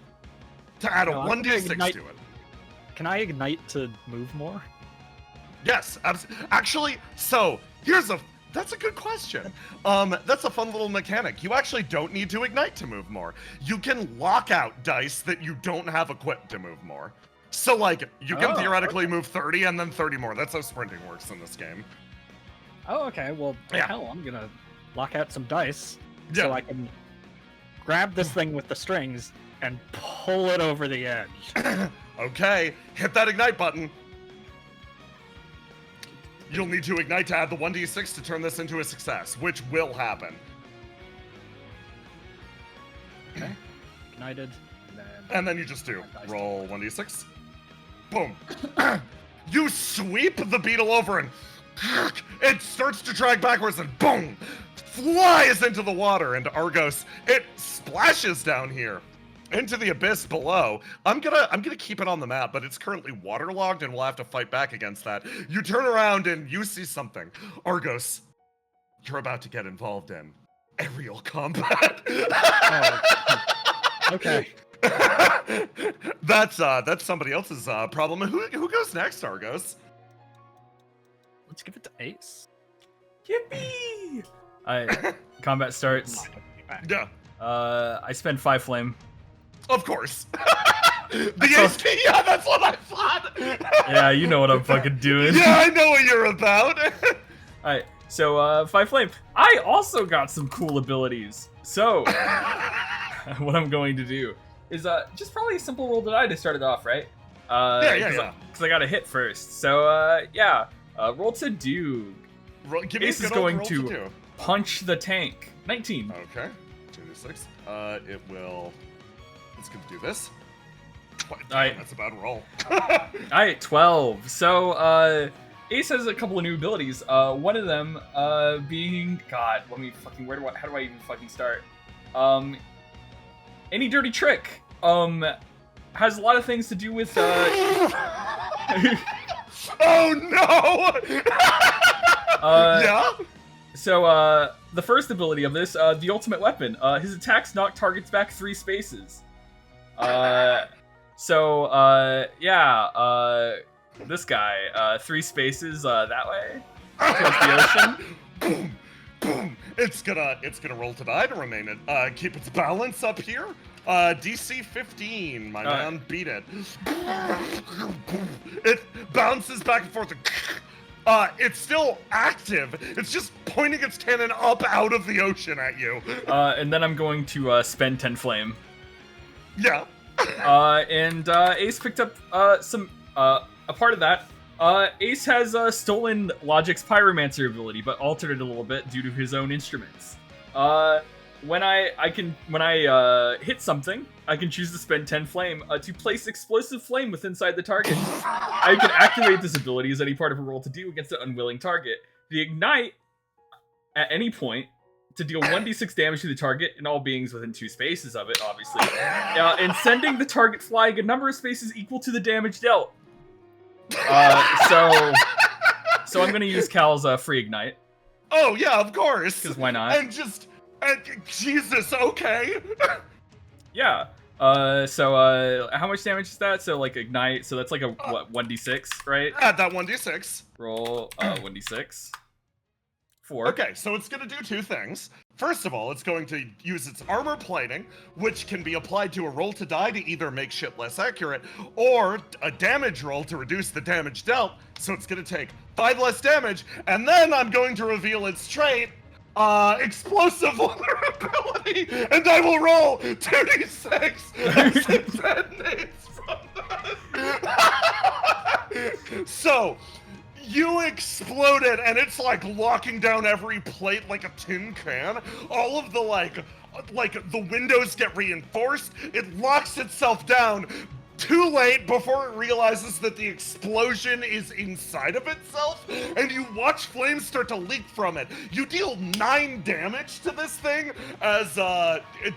to add a 1d6 to it. Can I ignite to move more? Yes, actually. So here's That's a good question. That's a fun little mechanic. You actually don't need to ignite to move more. You can lock out dice that you don't have equipped to move more. So, like, you can theoretically move 30 and then 30 more. That's how sprinting works in this game. Oh, okay. Well, Yeah. hell, I'm gonna lock out some dice Yeah. so I can grab this thing with the strings and pull it over the edge. Okay, hit that ignite button. You'll need to ignite to add the 1d6 to turn this into a success, which will happen. Okay. Ignited. And then you just do roll 1d6. Boom. You sweep the beetle over and it starts to drag backwards and boom! Flies into the water, and Argos, it splashes down here into the abyss below. I'm gonna keep it on the map, but it's currently waterlogged and we'll have to fight back against that. You turn around and you see something. Argos, you're about to get involved in aerial combat. Okay. That's somebody else's problem. Who goes next, Argos? Let's give it to Ace. Yippee! Combat starts. Yeah, I spend 5 flame. of course. The HP, yeah, that's what I thought. Yeah, you know what I'm fucking doing. Yeah, I know what you're about. Alright, so 5 flame. I also got some cool abilities. So, what I'm going to do is just probably a simple roll to die to start it off, right? Yeah. Because I got a hit first. So, roll to do. Give me Ace a is good old going roll to do. punch the tank. 19. Okay, 2d6. It will. It's gonna do this. Alright. That's a bad roll. Alright, 12. So, Ace has a couple of new abilities. One of them being, God, how do I even fucking start? Any dirty trick. Has a lot of things to do with Oh no! Yeah. So, the first ability of this, the ultimate weapon. His attacks knock targets back 3 spaces. This guy, 3 spaces that way towards the ocean. Boom, boom. It's gonna roll to die to remain it. Keep its balance up here. DC 15, my man, beat it. It bounces back and forth. It's still active. It's just pointing its cannon up out of the ocean at you. And then I'm going to spend 10 flame. Yeah. And Ace picked up a part of that. Ace has stolen Logic's Pyromancer ability, but altered it a little bit due to his own instruments. When I hit something, I can choose to spend 10 flame to place explosive flame within inside the target. I can activate this ability as any part of a roll to do against an unwilling target. The ignite at any point to deal 1d6 damage to the target and all beings within 2 spaces of it, obviously. And sending the target flying a number of spaces equal to the damage dealt. So I'm gonna use Cal's free ignite. Oh yeah, of course. Because why not? And Jesus, okay. Yeah. So how much damage is that? So like ignite. So that's like a what 1d6, right? Add that 1d6. Roll 1d6. 4. Okay, so it's going to do 2 things. First of all, it's going to use its armor plating, which can be applied to a roll to die to either make shit less accurate, or a damage roll to reduce the damage dealt. So it's going to take 5 less damage, and then I'm going to reveal its trait, explosive vulnerability, and I will roll 2d6 as it detonates from that. So, you exploded, and it's like locking down every plate like a tin can. All of the like the windows get reinforced. It locks itself down. Too late before it realizes that the explosion is inside of itself, and you watch flames start to leak from it. You deal 9 damage to this thing as,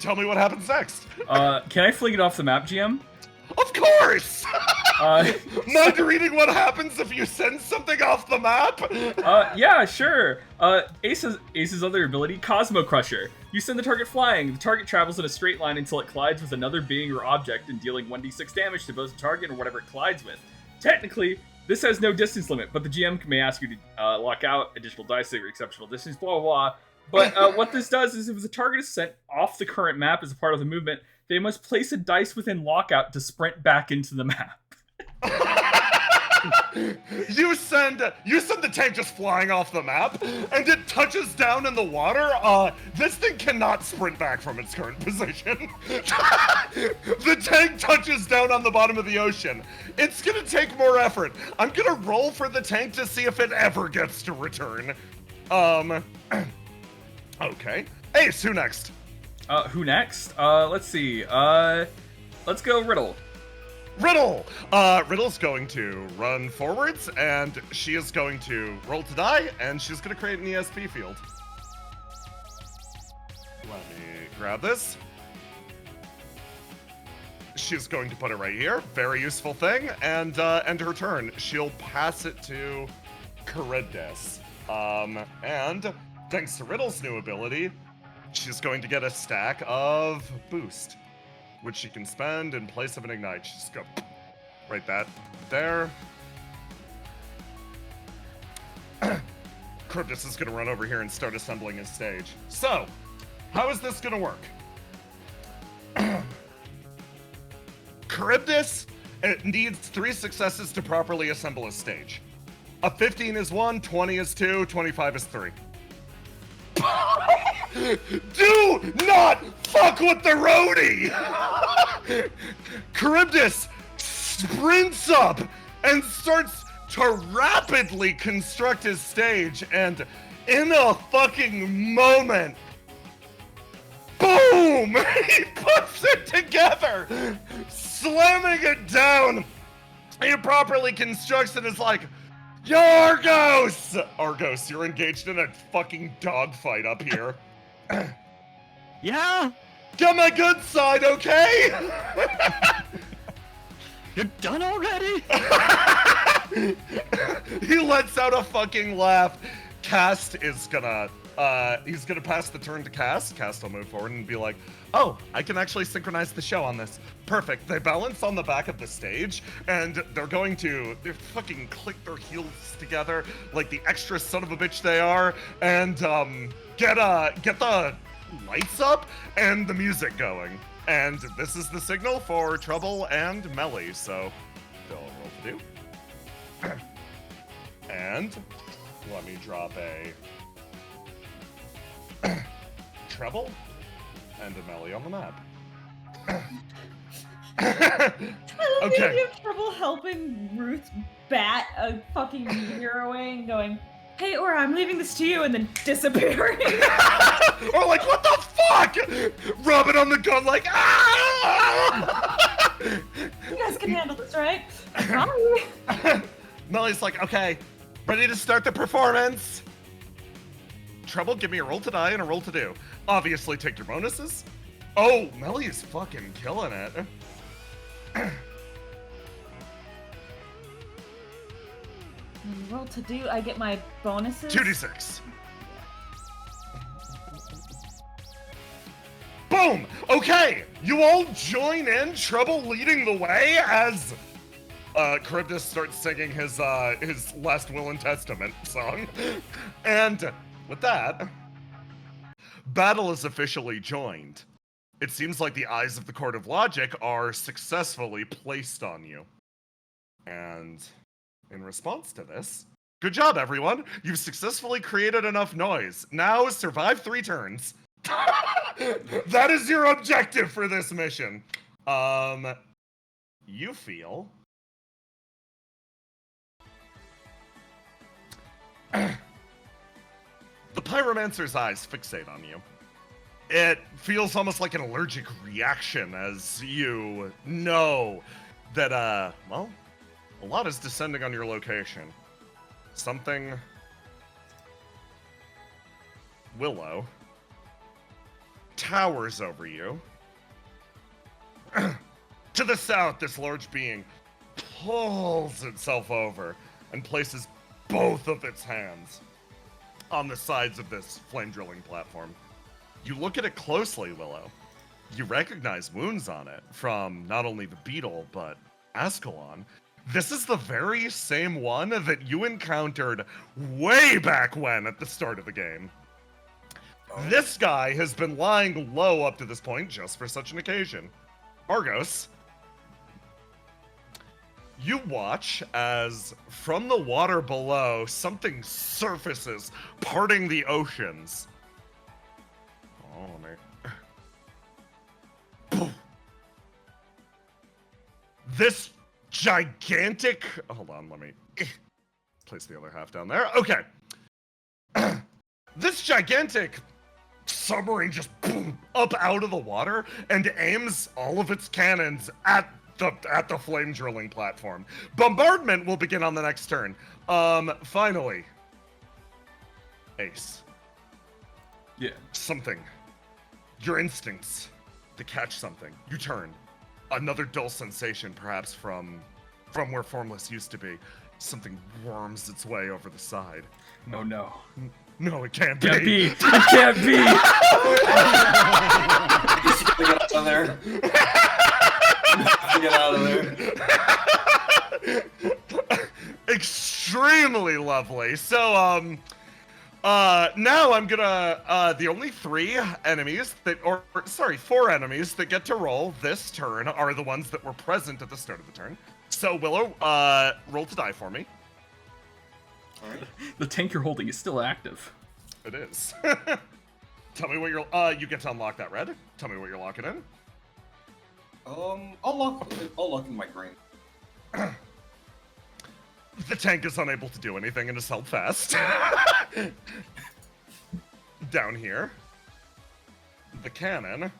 tell me what happens next. Can I fling it off the map, GM? Of course! Mind So- reading what happens if you send something off the map? Yeah, sure. Ace's other ability, Cosmo Crusher. You send the target flying. The target travels in a straight line until it collides with another being or object and dealing 1d6 damage to both the target or whatever it collides with. Technically, This has no distance limit, but the GM may ask you to lock out additional dice at your exceptional distance, blah, blah, blah. But what this does is if the target is sent off the current map as a part of the movement, they must place a dice within lockout to sprint back into the map. You send the tank just flying off the map, and it touches down in the water. This thing cannot sprint back from its current position. The tank touches down on the bottom of the ocean. It's gonna take more effort. I'm gonna roll for the tank to see if it ever gets to return. Okay. Ace, who next? Who next? Let's see. Let's go Riddle. Riddle! Riddle's going to run forwards, and she is going to roll to die, and she's going to create an ESP field. Let me grab this. She's going to put it right here. Very useful thing. And end her turn. She'll pass it to Charybdis. And thanks to Riddle's new ability, she's going to get a stack of boost, which she can spend in place of an ignite. She's go right that there. Charybdis is gonna run over here and start assembling his stage. So, how is this gonna work? Charybdis, it needs 3 successes to properly assemble a stage. A 15 is 1, 20 is 2, 25 is 3. Do not fuck with the roadie! Charybdis sprints up and starts to rapidly construct his stage, and in a fucking moment, boom! He puts it together, slamming it down. He properly constructs it. Is like, yo, Argos! Argos, you're engaged in a fucking dogfight up here. Yeah? Get my good side, okay? You're done already? He lets out a fucking laugh. Cast is gonna, he's gonna pass the turn to Cast. Cast will move forward and be like, oh, I can actually synchronize the show on this. Perfect. They balance on the back of the stage, and they're fucking click their heels together like the extra son of a bitch they are, and get the lights up and the music going. And this is the signal for Trouble and Melly, so they'll roll to do. And let me drop a Treble and a Melly on the map. I love the Okay. idea of Trouble helping Ruth bat a fucking meteor away and going, hey, Aura, I'm leaving this to you, and then disappearing. Or like, what the fuck? Rubbing on the gun like, ah! You guys can handle this, right? Bye. Melly's like, okay, ready to start the performance? Trouble, give me a roll to die and a roll to do. Obviously, take your bonuses. Oh, Melly is fucking killing it. Roll to do, I get my bonuses. 2d6. Boom! Okay, you all join in, Trouble leading the way as Charybdis starts singing his Last Will and Testament song. And with that, battle is officially joined. It seems like the eyes of the Court of Logic are successfully placed on you. And in response to this, good job, everyone. You've successfully created enough noise. Now survive 3 turns. That is your objective for this mission. You feel the pyromancer's eyes fixate on you. It feels almost like an allergic reaction as you know that, well, a lot is descending on your location. Something Willow towers over you. To the south, this large being pulls itself over and places both of its hands on the sides of this flame drilling platform. You look at it closely, Willow. You recognize wounds on it from not only the beetle, but Ascalon. This is the very same one that you encountered way back when at the start of the game. This guy has been lying low up to this point just for such an occasion. Argos, you watch as from the water below, something surfaces, parting the oceans. Oh, man. This gigantic... Hold on, let me place the other half down there. Okay. This gigantic submarine just boom, up out of the water and aims all of its cannons at the flame drilling platform. Bombardment will begin on the next turn. Finally. Ace. Yeah. Something. Your instincts to catch something. You turn. Another dull sensation, perhaps from where Formless used to be. Something worms its way over the side. Oh no. No, it can't be. Can't be. It can't be. Just gotta get out of there. Get out of there. Extremely lovely. So, now I'm gonna, the only 4 enemies that get to roll this turn are the ones that were present at the start of the turn. So, Willow, roll to die for me. Alright. The tank you're holding is still active. It is. Tell me what you're, you get to unlock that red. Tell me what you're locking in. I'll lock in my green. The tank is unable to do anything and is held fast. Down here, the cannon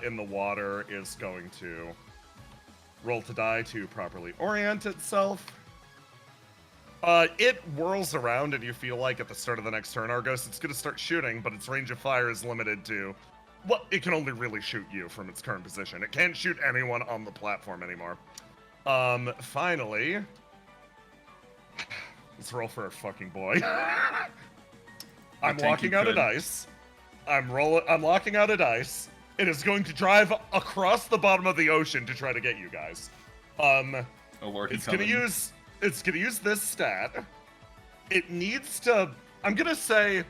in the water is going to roll to die to properly orient itself. It whirls around and you feel like at the start of the next turn, Argos, it's going to start shooting, but its range of fire is limited to... Well, it can only really shoot you from its current position. It can't shoot anyone on the platform anymore. Finally... Let's roll for a fucking boy. I'm locking out a dice. I'm locking out a dice. It is going to drive across the bottom of the ocean to try to get you guys. Oh Lord, it's gonna use this stat. It needs to, I'm gonna say,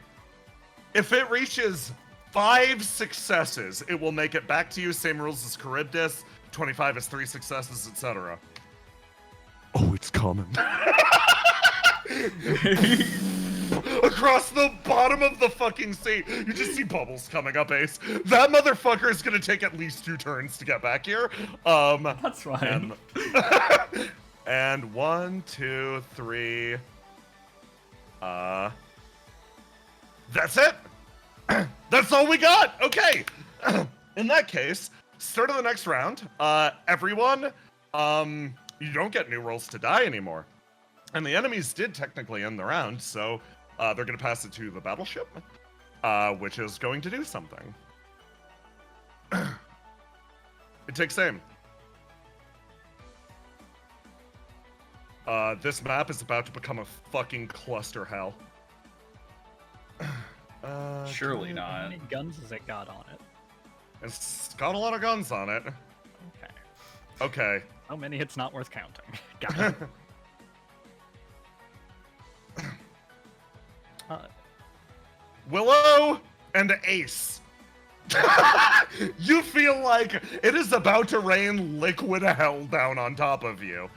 if it reaches 5 successes, it will make it back to you. Same rules as Charybdis. 25 is 3 successes, etc. Oh, it's coming. Across the bottom of the fucking sea. You just see bubbles coming up, Ace. That motherfucker is gonna take at least 2 turns to get back here. That's fine. And 1, 2, 3. That's it. That's all we got. Okay. In that case, start of the next round. Everyone, you don't get new rolls to die anymore. And the enemies did technically end the round, so they're going to pass it to the battleship, which is going to do something. It takes aim. This map is about to become a fucking cluster hell. Surely How not. many guns has it got on it? It's got a lot of guns on it. Okay. Okay. How many it's not worth counting. Got it. Willow and Ace. You feel like it is about to rain liquid hell down on top of you.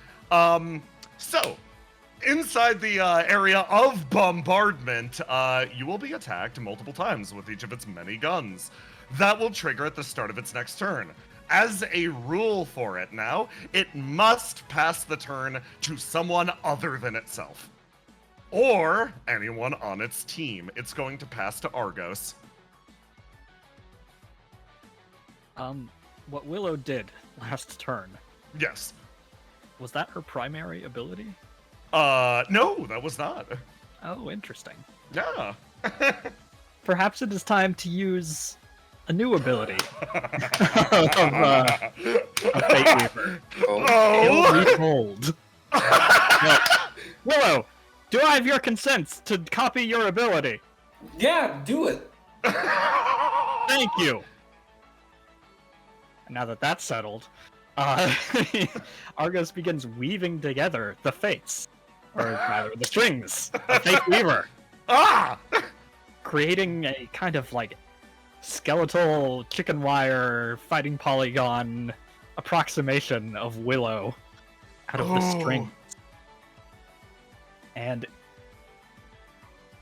So, inside the area of bombardment, you will be attacked multiple times with each of its many guns. That will trigger at the start of its next turn. As a rule for it now, it must pass the turn to someone other than itself. Or anyone on its team. It's going to pass to Argos. What Willow did last turn, Yes. was that her primary ability? No, that was not. Oh, interesting. Yeah. Perhaps it is time to use a new ability of Fate Weaver. Oh! Behold. No. Willow, do I have your consent to copy your ability? Yeah, do it. Thank you. And now that that's settled, Argos begins weaving together the fates, or rather the strings of Fate Weaver, Ah! creating a kind of like skeletal chicken wire fighting polygon approximation of Willow out of the Oh. string. And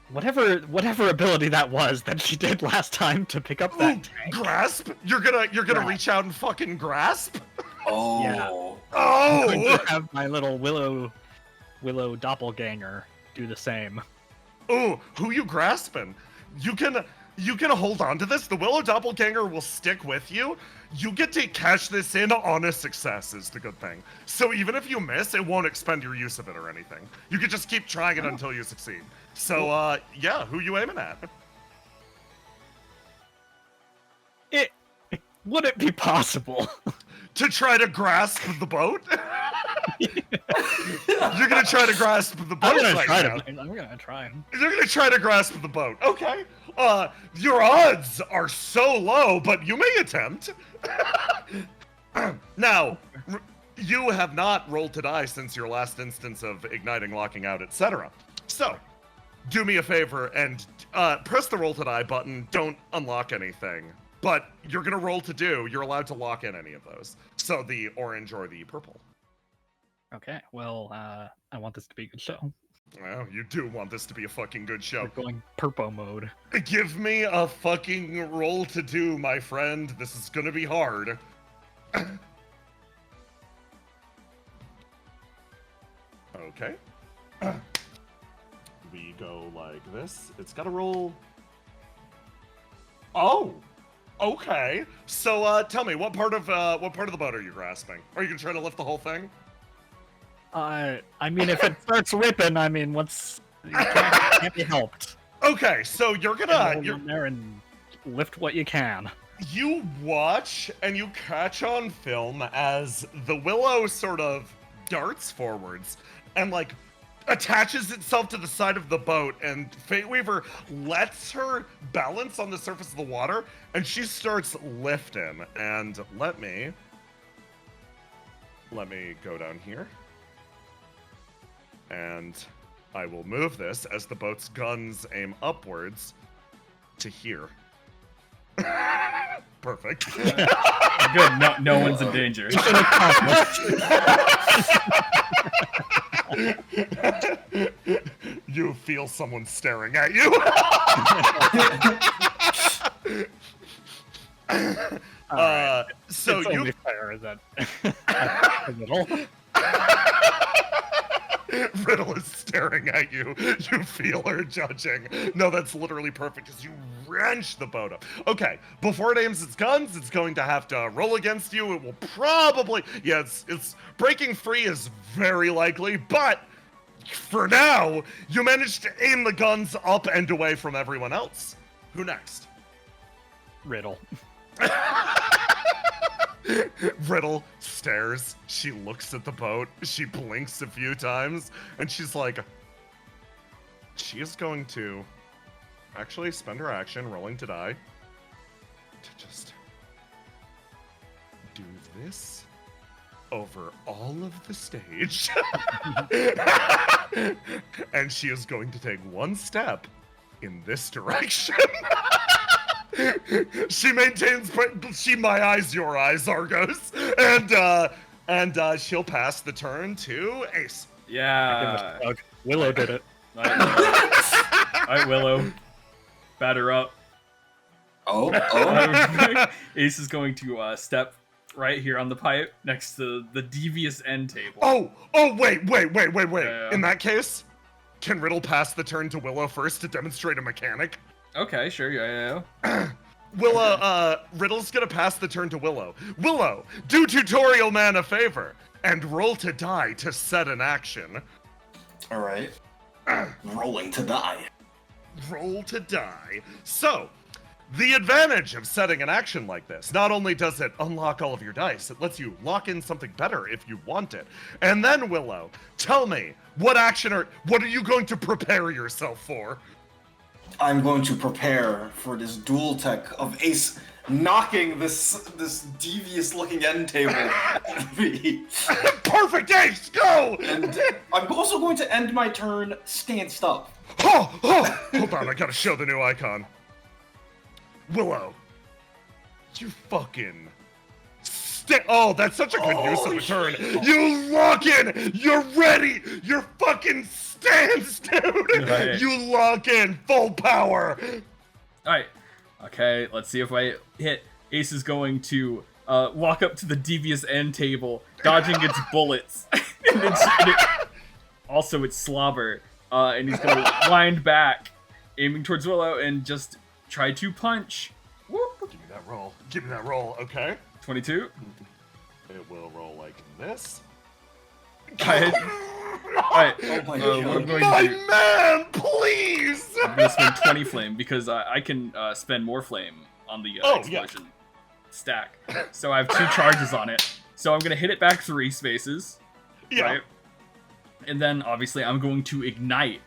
whatever ability that was that she did last time to pick up that Ooh, tank. grasp? You're gonna Grasp. reach out and fucking grasp? Oh. Yeah. Oh! I'm going to have my little Willow doppelganger do the same. Ooh, who you grasping? You can hold on to this. The Willow Doppelganger will stick with you. You get to cash this in on a success is the good thing. So even if you miss, it won't expend your use of it or anything. You can just keep trying it until you succeed. So yeah, who you aiming at? Would it be possible? To try to grasp the boat? You're gonna try to grasp the boat right now. I'm gonna try. You're gonna try to grasp the boat. Okay. Your odds are so low, but you may attempt. Now, you have not rolled to die since your last instance of igniting, locking out, etc. So, do me a favor and press the roll to die button. Don't unlock anything. But you're gonna roll to do. You're allowed to lock in any of those. So the orange or the purple. Okay, well, I want this to be a good show. Well, you do want this to be a fucking good show. We're going purpo mode. Give me a fucking roll to do, my friend. This is gonna be hard. Okay. We go like this. It's gotta roll. Oh! Okay. So tell me, what part of the boat are you grasping? Are you gonna try to lift the whole thing? I mean, if it starts ripping, I mean, can't be helped. Okay, so you're gonna You're there and lift what you can. You watch and you catch on film as the willow sort of darts forwards and like attaches itself to the side of the boat, and Fateweaver lets her balance on the surface of the water, and she starts lifting. And let me go down here. And I will move this as the boat's guns aim upwards to here. Perfect. Good. No one's in danger. You feel someone staring at you. So it's you only fair that a little. Riddle is staring at you. You feel her judging. No, that's literally perfect as you wrench the boat up. Okay, before it aims its guns, it's going to have to roll against you. It will probably, yeah, it's breaking free is very likely, but for now, you managed to aim the guns up and away from everyone else. Who next? Riddle. Riddle stares. She looks at the boat. She blinks a few times, and she's like, she is going to actually spend her action rolling to die to just do this over all of the stage. And she is going to take one step in this direction. She maintains, my eyes, your eyes, Argos, and she'll pass the turn to Ace. Yeah. Willow did it. All right, Willow. Batter up. Oh. Ace is going to step right here on the pipe next to the devious end table. Oh, wait. Yeah. In that case, can Riddle pass the turn to Willow first to demonstrate a mechanic? Okay, sure, yeah. Riddle's gonna pass the turn to Willow. Willow, do Tutorial Man a favor and roll to die to set an action. All right. Rolling to die. Roll to die. So, the advantage of setting an action like this, not only does it unlock all of your dice, it lets you lock in something better if you want it. And then, Willow, tell me, what are you going to prepare yourself for? I'm going to prepare for this dual tech of Ace knocking this devious-looking end table at me. Perfect, Ace, go! And I'm also going to end my turn stanced up. Oh, hold on, I gotta show the new icon. Willow, you fucking... Oh, that's such a good use of a turn. You lock in, you're ready, you're fucking stance, dude. Right. You lock in, full power. Alright. Okay, let's see if I hit. Ace is going to walk up to the devious end table, dodging its bullets. Also, its slobber. And he's going to wind back, aiming towards Willow, and just try to punch. Whoop. Give me that roll. Give me that roll, okay? 22. It will roll like this. Alright. Oh my What God. I'm going My to do, man, please! I'm going to spend 20 flame because I can spend more flame on the explosion stack. So I have 2 charges on it. So I'm going to hit it back 3 spaces. Yeah. Right? And then obviously I'm going to ignite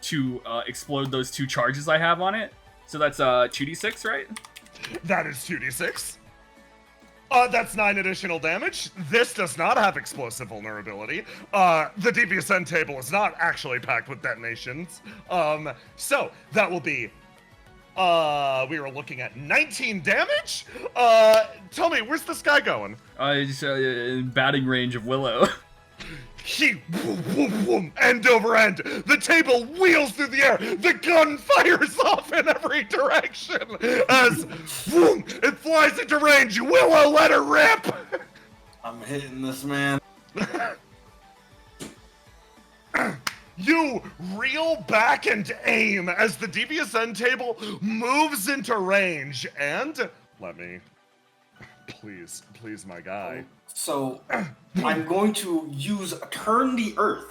to explode those 2 charges I have on it. So that's 2d6, right? That is 2d6. That's 9 additional damage. This does not have explosive vulnerability. The devious end table is not actually packed with detonations. So that will be, we were looking at 19 damage? Tell me, where's this guy going? It's in batting range of Willow. He, whoom, whoom, whoom, end over end. The table wheels through the air. The gun fires off in every direction as, whoom, it flies into range. Willow, let her rip. I'm hitting this man. You reel back and aim as the devious end table moves into range. And let me, please, my guy. So, I'm going to use Turn the Earth.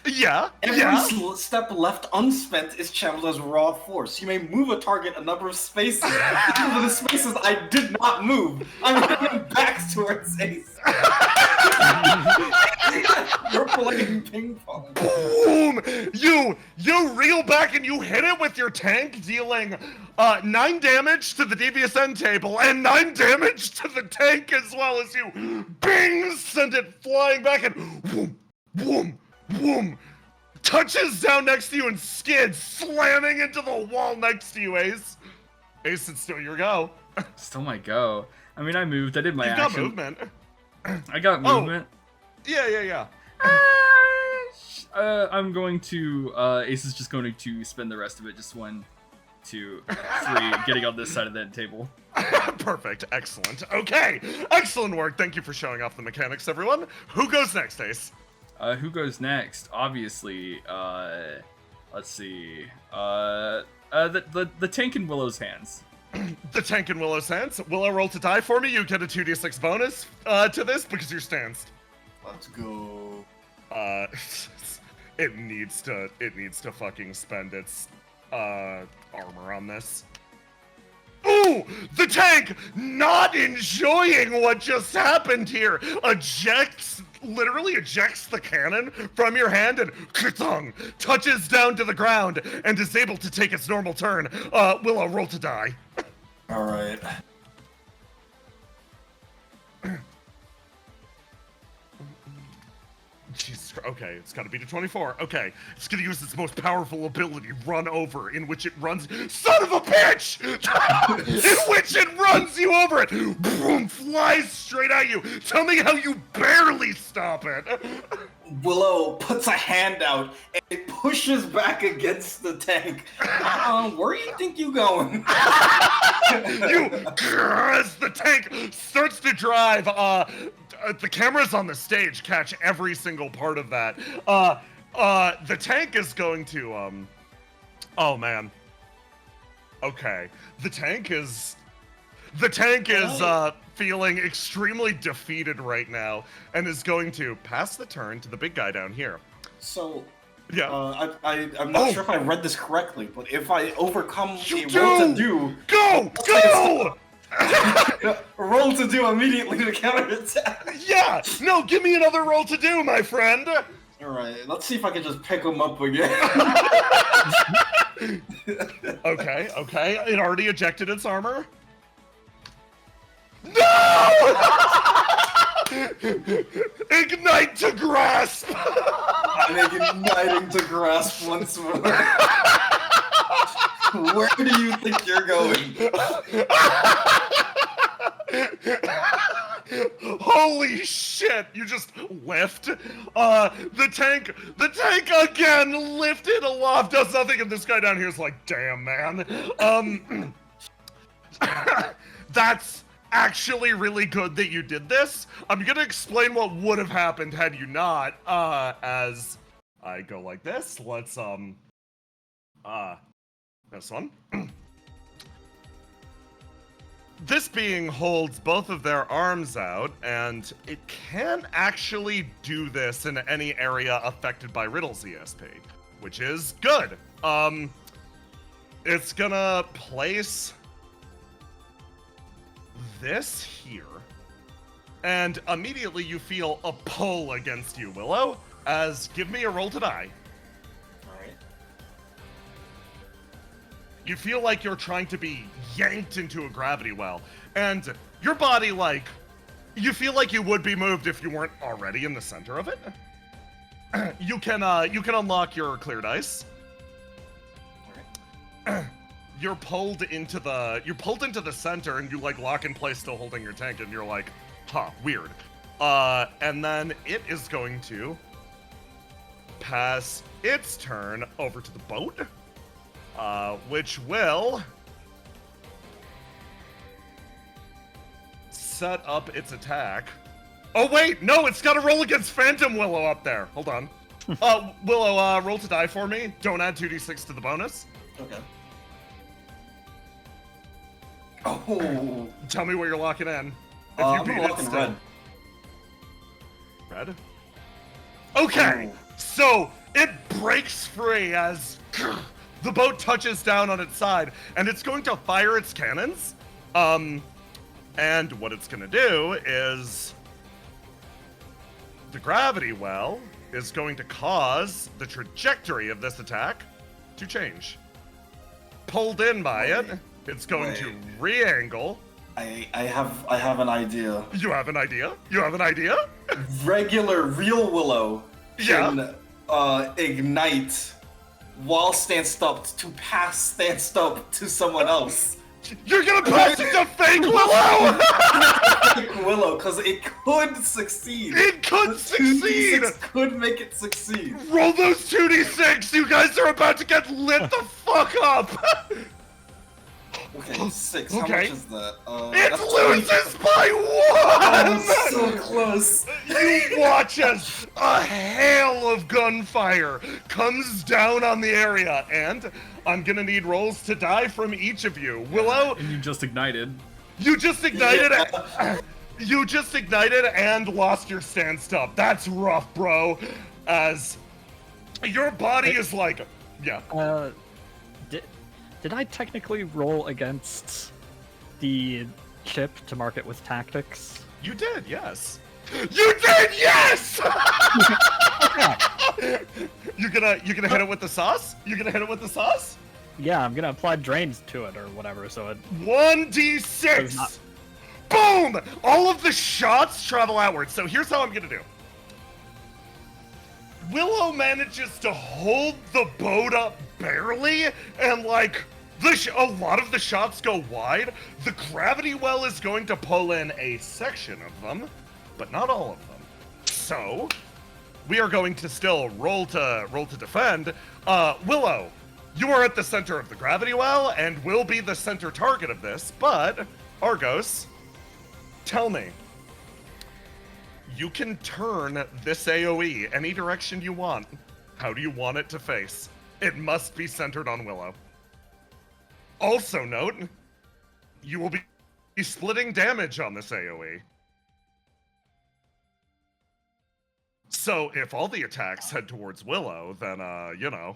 Yeah, Every step left unspent is channeled as raw force. You may move a target a number of spaces. For the spaces I did not move, I'm heading back towards Ace. You're playing ping pong. Boom! You reel back and you hit it with your tank, dealing 9 damage to the devious end table and 9 damage to the tank, as well as you bing send it flying back and whoom, whoom, whoom, touches down next to you and skids, slamming into the wall next to you, Ace. Ace, it's still your go. Still my go. I mean, I moved. I did my You action. got movement. I got movement. Yeah. I'm going to. Ace is just going to spend the rest of it just 1, 2, 3, getting on this side of the table. Perfect. Excellent. Okay. Excellent work. Thank you for showing off the mechanics, everyone. Who goes next, Ace? Who goes next? Obviously, let's see. The tank in Willow's hands. The tank in Willow's hands. Willow, roll to die for me. You get a 2d6 bonus to this because you're stanced. Let's go. It needs to fucking spend its armor on this. Ooh, the tank, not enjoying what just happened here, literally ejects the cannon from your hand and ka-tung, touches down to the ground and is able to take its normal turn. Willow, roll to die. All right. Jesus, okay, it's gotta be to 24. Okay, it's gonna use its most powerful ability, Run Over, in which it runs. Son of a bitch! In which it runs you over it! Boom, flies straight at you! Tell me how you barely stop it! Willow puts a hand out and it pushes back against the tank. Where do you think you going? As the tank starts to drive, the cameras on the stage catch every single part of that. The tank is going to, oh man. Okay. The tank is feeling extremely defeated right now and is going to pass the turn to the big guy down here. So, yeah. I'm not sure if I read this correctly, but if I overcome You the roll to do! do, Go! roll to do immediately to counterattack. Yeah! No, give me another roll to do, my friend! All right, let's see if I can just pick him up again. Okay, okay. It already ejected its armor. No! Ignite to grasp! I'm igniting to grasp once more. Where do you think you're going? Holy shit! You just lift. The tank again lifted aloft, does nothing, and this guy down here is like, damn, man. That's actually really good that you did this. I'm gonna explain what would have happened had you not, as I go like this. Let's, this one. This being holds both of their arms out, and it can actually do this in any area affected by Riddle's ESP, which is good. It's gonna place this here, and immediately you feel a pull against you, Willow, as give me a roll to die. Alright. You feel like you're trying to be yanked into a gravity well, and your body, like, you feel like you would be moved if you weren't already in the center of it. You can unlock your clear dice. Alright. You're pulled into the center, and you like lock in place, still holding your tank, and you're like, huh, weird. And then it is going to pass its turn over to the boat, which will set up its attack. Oh wait, no, it's got to roll against Phantom Willow up there. Hold on. Willow, roll to die for me. Don't add 2d6 to the bonus. Okay. Oh. Tell me what you're locking in. If I'm locking red. Red? Okay, so it breaks free as the boat touches down on its side, and it's going to fire its cannons. And what it's gonna do is the gravity well is going to cause the trajectory of this attack to change. Pulled in by it, it's going to re-angle. I have an idea. You have an idea? You have an idea? Regular real Willow can ignite while stanced up to pass stanced up to someone else. You're gonna pass it to fake Willow! Fake Willow, because it could succeed. It could succeed! 2d6 could make it succeed. Roll those 2d6! You guys are about to get lit the fuck up! Okay, 6. How Okay. much is that? It that's loses 20. by Oh, 1! so close. You watch as a hail of gunfire comes down on the area, and I'm gonna need rolls to die from each of you. Willow, And you just ignited. you just ignited Yeah. You just ignited and lost your stand up. That's rough, bro. As your body is like, yeah. Did I technically roll against the ship to mark it with tactics? You did, yes. You did, yes! You gonna hit it with the sauce? You gonna hit it with the sauce? Yeah, I'm gonna apply drains to it or whatever, so it... 1d6! Boom! All of the shots travel outward. So here's how I'm gonna do. Willow manages to hold the boat up barely, and like, a lot of the shots go wide. The gravity well is going to pull in a section of them, but not all of them. So, we are going to still roll to defend. Willow, you are at the center of the gravity well and will be the center target of this, but Argos, tell me. You can turn this AoE any direction you want. How do you want it to face? It must be centered on Willow. Also note, you will be splitting damage on this AoE. So if all the attacks head towards Willow, then, you know.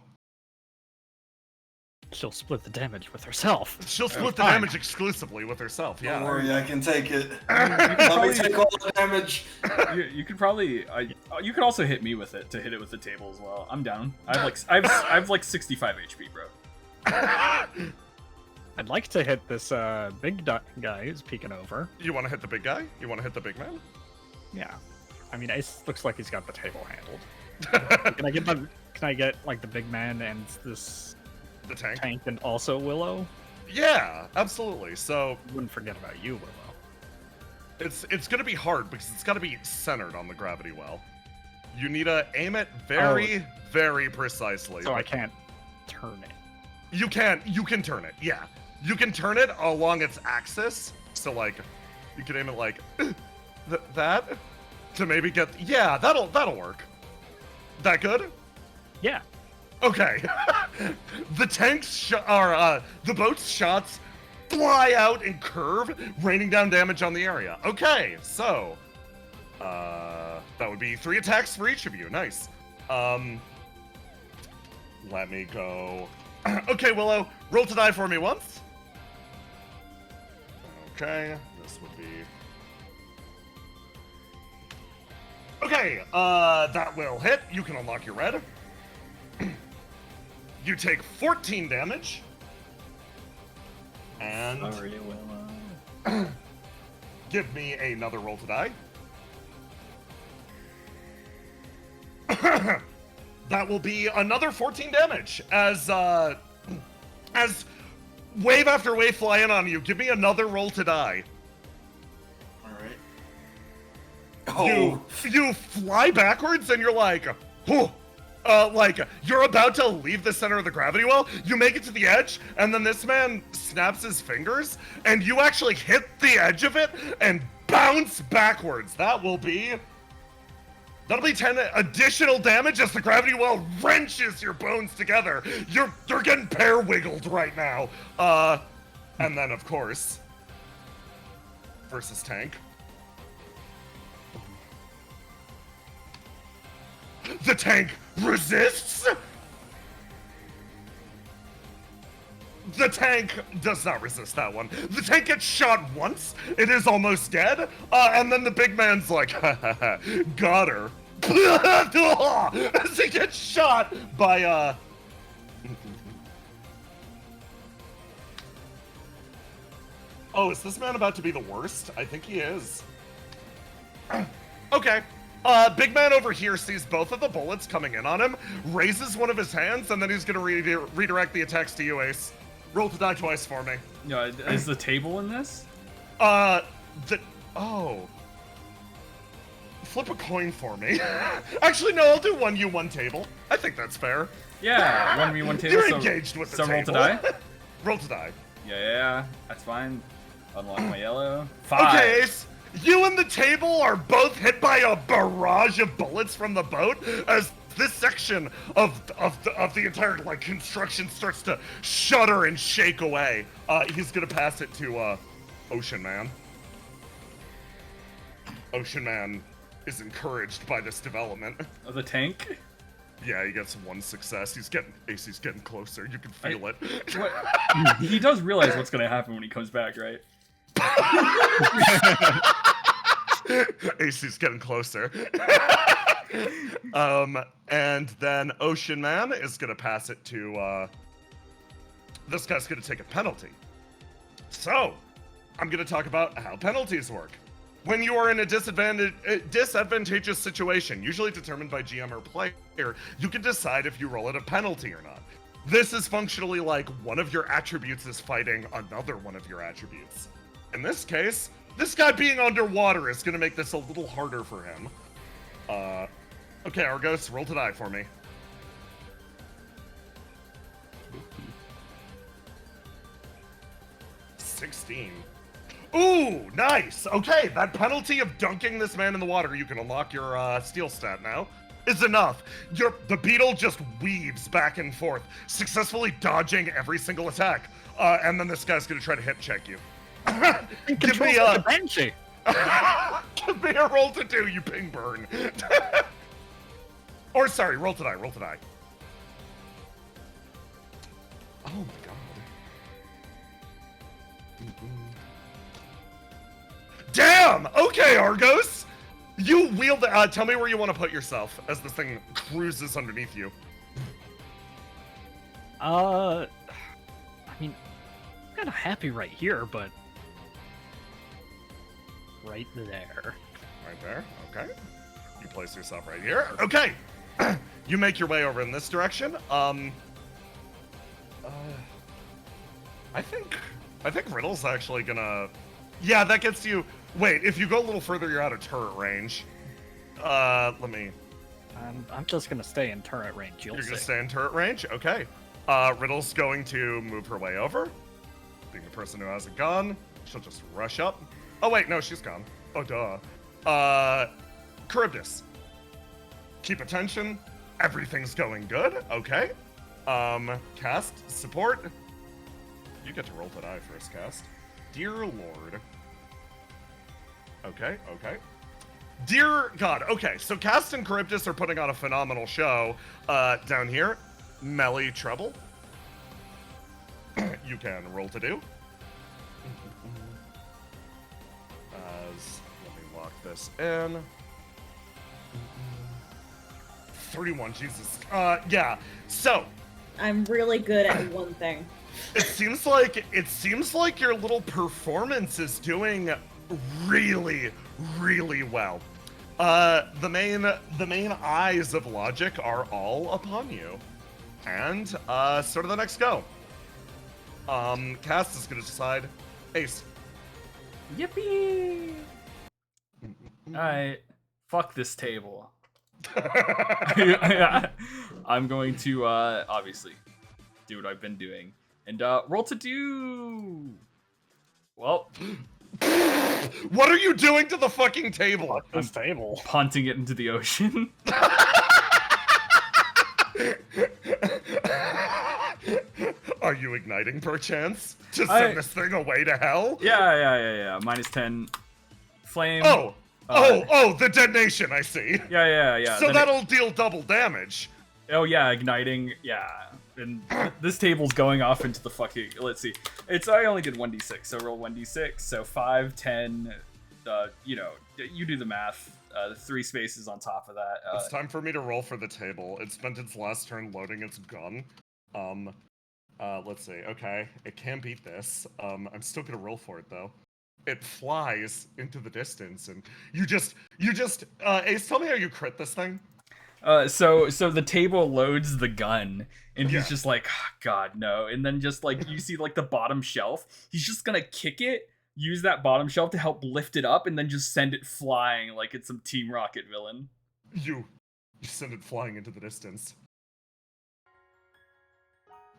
She'll split the damage with herself. She'll split the damage exclusively with herself, yeah. Don't worry, I can take it. Let me take all the damage. You could probably. You could also hit me with it to hit it with the table as well. I'm down. I have like 65 HP, bro. I'd like to hit this big guy who's peeking over. You want to hit the big guy? You want to hit the big man? Yeah. I mean, it looks like he's got the table handled. Can I get like the big man and this The tank? tank and also Willow? Yeah, absolutely. So Wouldn't forget about you, Willow. it's gonna be hard because it's gotta be centered on the gravity well. You need to aim it very, very precisely. So I can't turn it. You can turn it, yeah. You can turn it along its axis. So like, you can aim it like that to maybe get. Yeah, that'll work. That good? Yeah. Okay. The boat's shots fly out and curve, raining down damage on the area. Okay, so that would be 3 attacks for each of you. Nice. Let me go. Okay, Willow, roll to die for me once. Okay, this would be. Okay, that will hit. You can unlock your red. You take 14 damage. And Sorry, Willow. give me another roll to die. That will be another 14 damage as wave after wave fly in on you. Give me another roll to die. All right. You fly backwards and you're like, whew. Like you're about to leave the center of the gravity well. You make it to the edge, and then this man snaps his fingers, and you actually hit the edge of it and bounce backwards. That'll be 10 additional damage as the gravity well wrenches your bones together. You're getting pear wiggled right now. And then of course, versus tank. The tank resists. The tank does not resist that one. The tank gets shot once. It is almost dead. And then the big man's like, got her. As he gets shot by, Oh, is this man about to be the worst? I think he is. Okay. Big man over here sees both of the bullets coming in on him, raises one of his hands, and then he's gonna redirect the attacks to you, Ace. Roll to die twice for me. Yeah, is the table in this? Flip a coin for me. Actually, no, I'll do 1U, 1 table. I think that's fair. Yeah, 1v1 table. You're so, engaged with the so table. roll to die? Roll to die. Yeah, that's fine. Unlock my yellow. 5. Okay, Ace. You and the table are both hit by a barrage of bullets from the boat as this section of the entire like construction starts to shudder and shake away. He's gonna pass it to Ocean Man. Ocean Man is encouraged by this development. Of the tank? Yeah, he gets 1 success. He's getting closer. You can feel it. What? He does realize what's gonna happen when he comes back, right? AC's getting closer. And then Ocean Man is gonna pass it to this guy's gonna take a penalty. So I'm gonna talk about how penalties work. When you are in a disadvantageous situation, usually determined by GM or player, you can decide if you roll at a penalty or not. This is functionally like one of your attributes is fighting another one of your attributes. In this case, this guy being underwater is going to make this a little harder for him. Okay, Argos, roll to die for me. $16. Ooh, nice. Okay, that penalty of dunking this man in the water, you can unlock your steel stat now, is enough. The beetle just weaves back and forth, successfully dodging every single attack. And then this guy's going to try to hip check you. Give me a banshee. Give me a roll to do, you ping burn. Or sorry, roll to die, roll to die. Oh my god. Damn! Okay, Argos! You wield the, tell me where you want to put yourself as this thing cruises underneath you. I mean, I'm kind of happy right here, but right there. Right there. Okay. You place yourself right here. Okay. You make your way over in this direction. I think Riddle's actually gonna. Yeah, that gets you. Wait, if you go a little further, you're out of turret range. Let me. I'm just gonna stay in turret range. You're gonna stay in turret range? Okay. Riddle's going to move her way over. Being the person who has a gun, she'll just rush up. Oh wait, no, she's gone. Oh duh. Charybdis. Keep attention. Everything's going good. Okay. Cast support. You get to roll to die first, cast. Dear Lord. Okay. Dear God. Okay, so Cast and Charybdis are putting on a phenomenal show. Down here, Melly Treble. You can roll to do. Let me lock this in. 31, Jesus. Yeah. So, I'm really good at one thing. it seems like your little performance is doing really, really well. The main eyes of logic are all upon you. And sort of the next go. Cass is gonna decide. Ace. Yippee! Alright. Fuck this table. I'm going to obviously do what I've been doing. And roll to do. Well, what are you doing to the fucking table? This table. Punting it into the ocean. Are you igniting perchance to send this thing away to hell? Yeah. Minus 10 flame. Oh, the detonation, I see. Yeah. So Then that'll deal double damage. Oh yeah, igniting. Yeah. And this table's going off into the fucking. Let's see. I only did 1d6, so roll 1d6. So 5, 10. You do the math. 3 spaces on top of that. It's time for me to roll for the table. It spent its last turn loading its gun. Let's see. Okay, it can beat this. I'm still gonna roll for it though. It flies into the distance, and you just Ace, tell me how you crit this thing. So the table loads the gun, and he's just like, oh, God, no. And then just like you see like the bottom shelf, he's just gonna kick it, use that bottom shelf to help lift it up, and then just send it flying like it's some Team Rocket villain. You send it flying into the distance.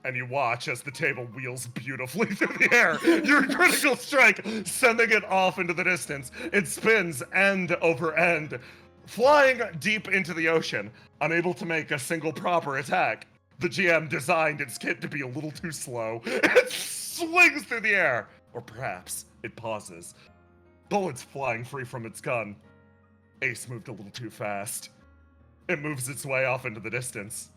And you watch as the table wheels beautifully through the air. Your critical strike, sending it off into the distance. It spins end over end, flying deep into the ocean, unable to make a single proper attack. The GM designed its kit to be a little too slow. It swings through the air. Or perhaps it pauses. Bullets flying free from its gun. Ace moved a little too fast. It moves its way off into the distance.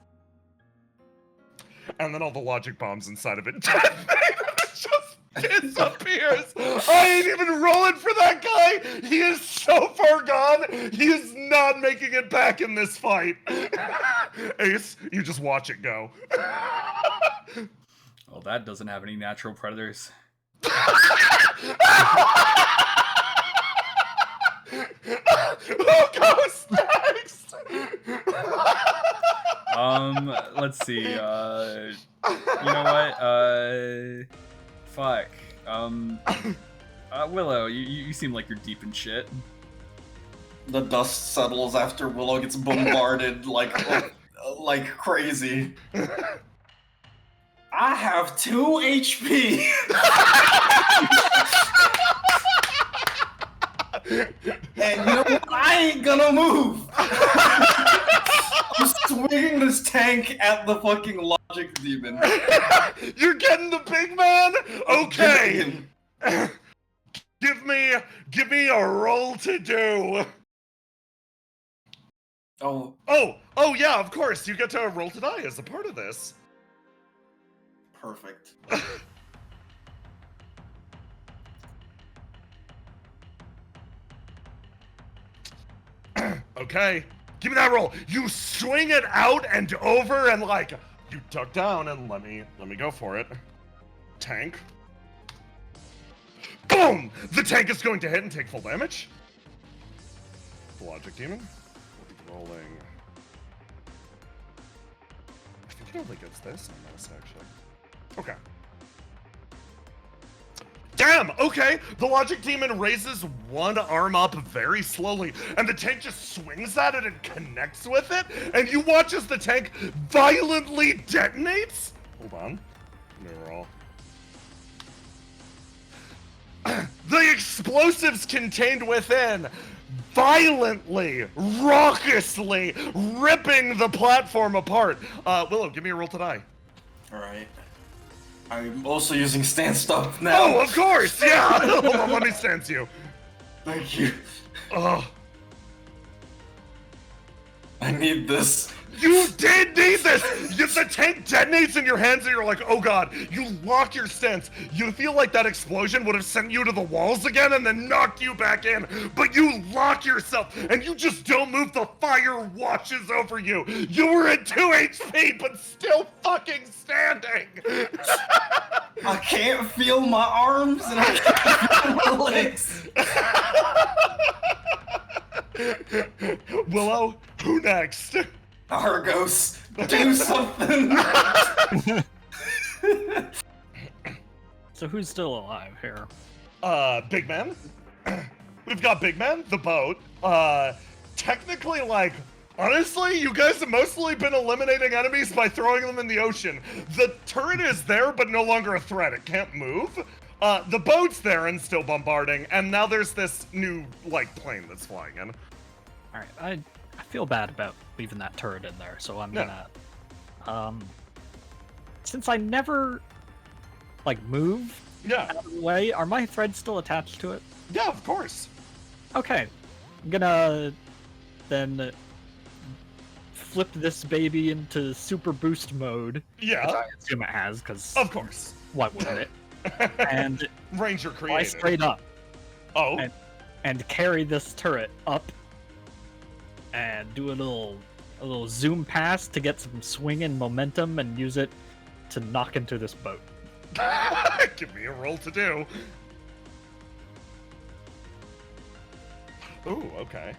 And then all the logic bombs inside of it just disappears. I ain't even rolling for that guy. He is so far gone. He is not making it back in this fight. Ace, you just watch it go. Well, that doesn't have any natural predators. Who goes next? Let's see. You know what? Fuck. Willow, you seem like you're deep in shit. The dust settles after Willow gets bombarded like crazy. I have 2 HP. And you know what? I ain't gonna move. I'm swinging this tank at the fucking logic demon. You're getting the big man? Okay. Give me a roll to do. Oh yeah, of course. You get to roll to die as a part of this. Perfect. Okay, give me that roll. You swing it out and over, and like you duck down, and let me go for it. tank. Boom! The tank is going to hit and take full damage. The logic demon will be rolling. I think it only gets this on this, actually. Okay. Damn, okay. The logic demon raises one arm up very slowly, and the tank just swings at it and connects with it, and you watch as the tank violently detonates. Hold on. Let me roll. The explosives contained within violently, raucously ripping the platform apart. Willow, give me a roll to die. Alright. I'm also using stance stuff now. Oh, of course, yeah! Hold on, let me stance you. Thank you. Oh. I need this. You did need this! The tank detonates in your hands and you're like, oh god. You lock your stance. You feel like that explosion would have sent you to the walls again and then knocked you back in. But you lock yourself and you just don't move. The fire washes over you. You were at 2 HP but still fucking standing. I can't feel my arms and I can't feel my legs. Willow, who next? Argos, do something! So who's still alive here? Big Man. We've got Big Man, the boat. Technically, like, honestly, you guys have mostly been eliminating enemies by throwing them in the ocean. The turret is there, but no longer a threat. It can't move. The boat's there and still bombarding, and now there's this new, like, plane that's flying in. Alright, I feel bad about leaving that turret in there, so I'm gonna... Since I never, like, move out of the way, are my threads still attached to it? Yeah, of course. Okay. I'm gonna then flip this baby into super boost mode. Yeah. Which I assume it has, because... Of course. Why wouldn't it? And Ranger fly created. straight up. Oh. And carry this turret up and do a little zoom pass to get some swing and momentum and use it to knock into this boat. Give me a roll to do. Ooh, okay.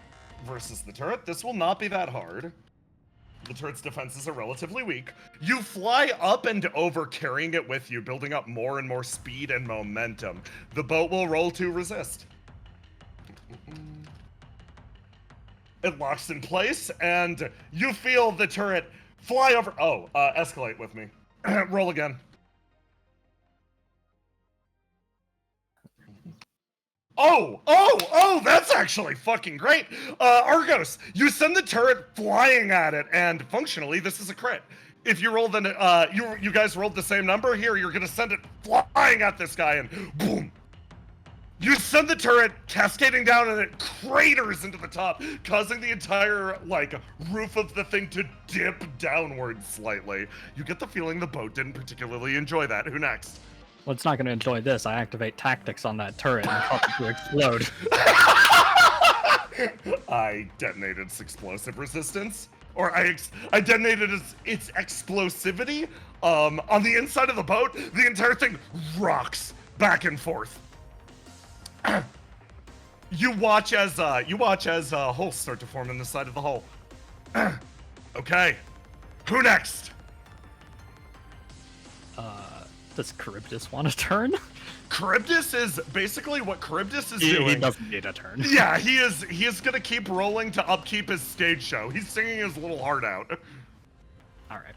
Versus the turret, this will not be that hard. The turret's defenses are relatively weak. You fly up and over, carrying it with you, building up more and more speed and momentum. The boat will roll to resist. It locks in place, and you feel the turret fly over. Oh, escalate with me. Roll again. Oh, that's actually fucking great. Argos, you send the turret flying at it, and functionally, this is a crit. If you roll the, you guys rolled the same number here, you're gonna send it flying at this guy, and boom. You send the turret cascading down and it craters into the top, causing the entire, like, roof of the thing to dip downwards slightly. You get the feeling the boat didn't particularly enjoy that. Who next? Well, it's not going to enjoy this. I activate tactics on that turret and cause it to explode. I detonated its explosive resistance. Or I detonated its explosivity. On the inside of the boat, the entire thing rocks back and forth. You watch as holes start to form in the side of the hull. Okay, who next? Does Charybdis want a turn? Charybdis is basically what Charybdis is He doing. doesn't need a turn. Yeah, he is gonna keep rolling to upkeep his stage show. He's singing his little heart out. All right.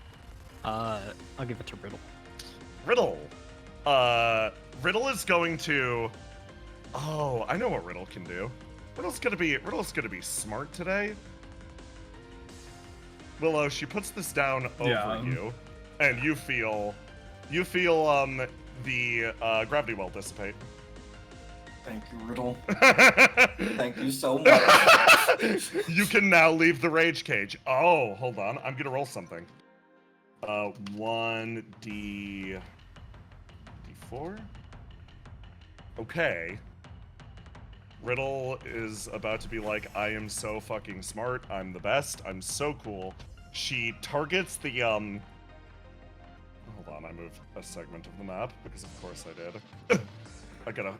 I'll give it to Riddle. Riddle is going to. Oh, I know what Riddle can do. Riddle's gonna be smart today. Willow, she puts this down over you, and you feel the gravity well dissipate. Thank you, Riddle. Thank you so much. You can now leave the rage cage. Oh, hold on. I'm gonna roll something. 1d4. Okay. Riddle is about to be like, I am so fucking smart. I'm the best. I'm so cool. She targets the Hold on, I remove a segment of the map, because of course I did. I gotta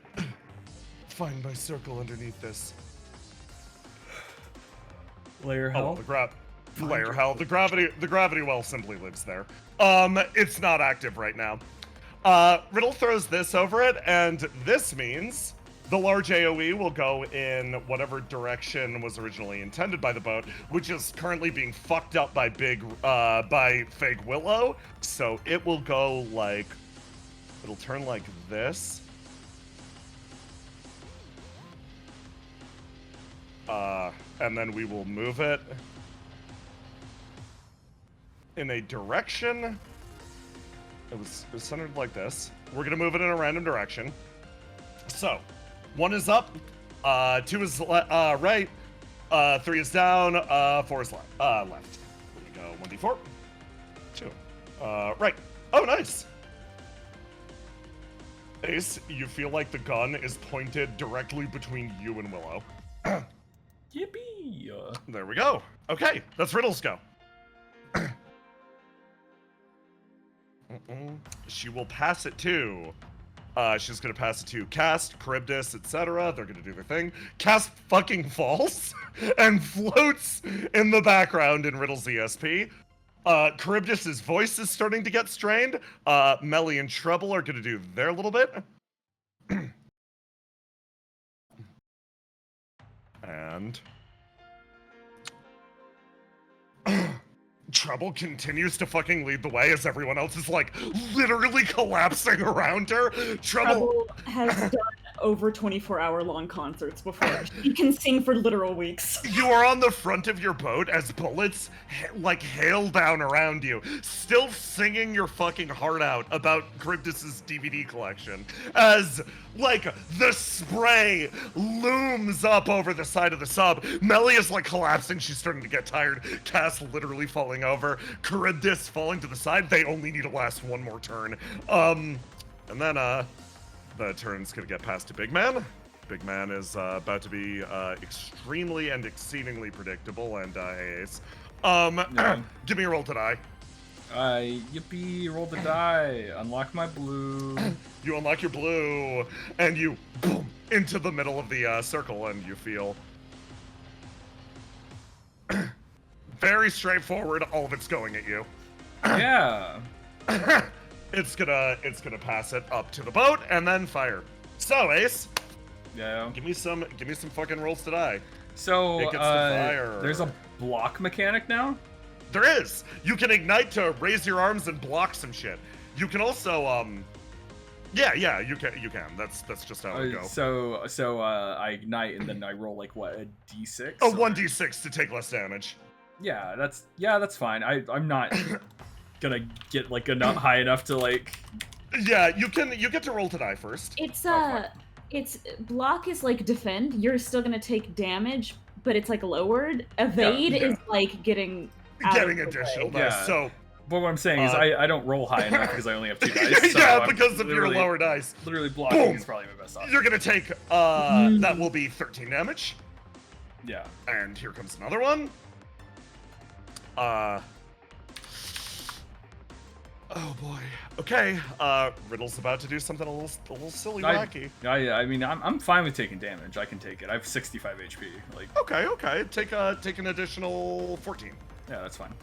find my circle underneath this. Layer hell. Layer hell. The gravity well simply lives there. It's not active right now. Riddle throws this over it, and this means the large AoE will go in whatever direction was originally intended by the boat, which is currently being fucked up by Fake Willow. So it will go like, it'll turn like this. And then we will move it in a direction. It was centered like this. We're gonna move it in a random direction. So, 1 is up, 2 is right, 3 is down, 4 is left. We go 1d4, 2, right. Oh, nice. Ace, you feel like the gun is pointed directly between you and Willow. Yippee! There we go. Okay, that's Riddle's go. She will pass it to. She's gonna pass it to Cast, Charybdis, etc. They're gonna do their thing. Cast fucking falls and floats in the background in Riddle's ESP. Charybdis' voice is starting to get strained. Melly and Treble are gonna do their little bit. And Treble continues to fucking lead the way as everyone else is like literally collapsing around her. Treble has done over 24-hour-long concerts before. He can sing for literal weeks. You are on the front of your boat as bullets like hail down around you, still singing your fucking heart out about Charybdis' DVD collection, as like the spray looms up over the side of the sub. Melly is like collapsing, she's starting to get tired. Cass literally falling over, Charybdis falling to the side. They only need to last one more turn. And then the turn's gonna get passed to Big Man. Big Man is about to be extremely and exceedingly predictable, and hey, Ace. Give me a roll to die. Yippee, roll the die. Unlock my blue. You unlock your blue, and you boom into the middle of the circle, and you feel very straightforward. All of it's going at you. Yeah. It's gonna pass it up to the boat and then fire. So Ace, yeah, give me some fucking rolls to die. So it gets to fire. There's a block mechanic now. There is. You can ignite to raise your arms and block some shit. You can also yeah, you can. That's just how it goes. So I ignite and then I roll like what, a d6? Oh, 1d6 to take less damage. Yeah, that's fine. I'm not gonna get like enough high enough to like. Yeah, you get to roll to die first. It's block is like defend. You're still gonna take damage, but it's like lowered. Evade is like getting additional dice. Yeah. So. But what I'm saying is I don't roll high enough because I only have 2 dice. So yeah, because of your lower dice. Literally blocking is probably my best option. You're gonna take that will be 13 damage. Yeah. And here comes another one. Oh boy. Okay. Riddle's about to do something a little silly, wacky. I mean, I'm fine with taking damage. I can take it. I have 65 HP. Like. Okay. Take an additional 14. Yeah, that's fine.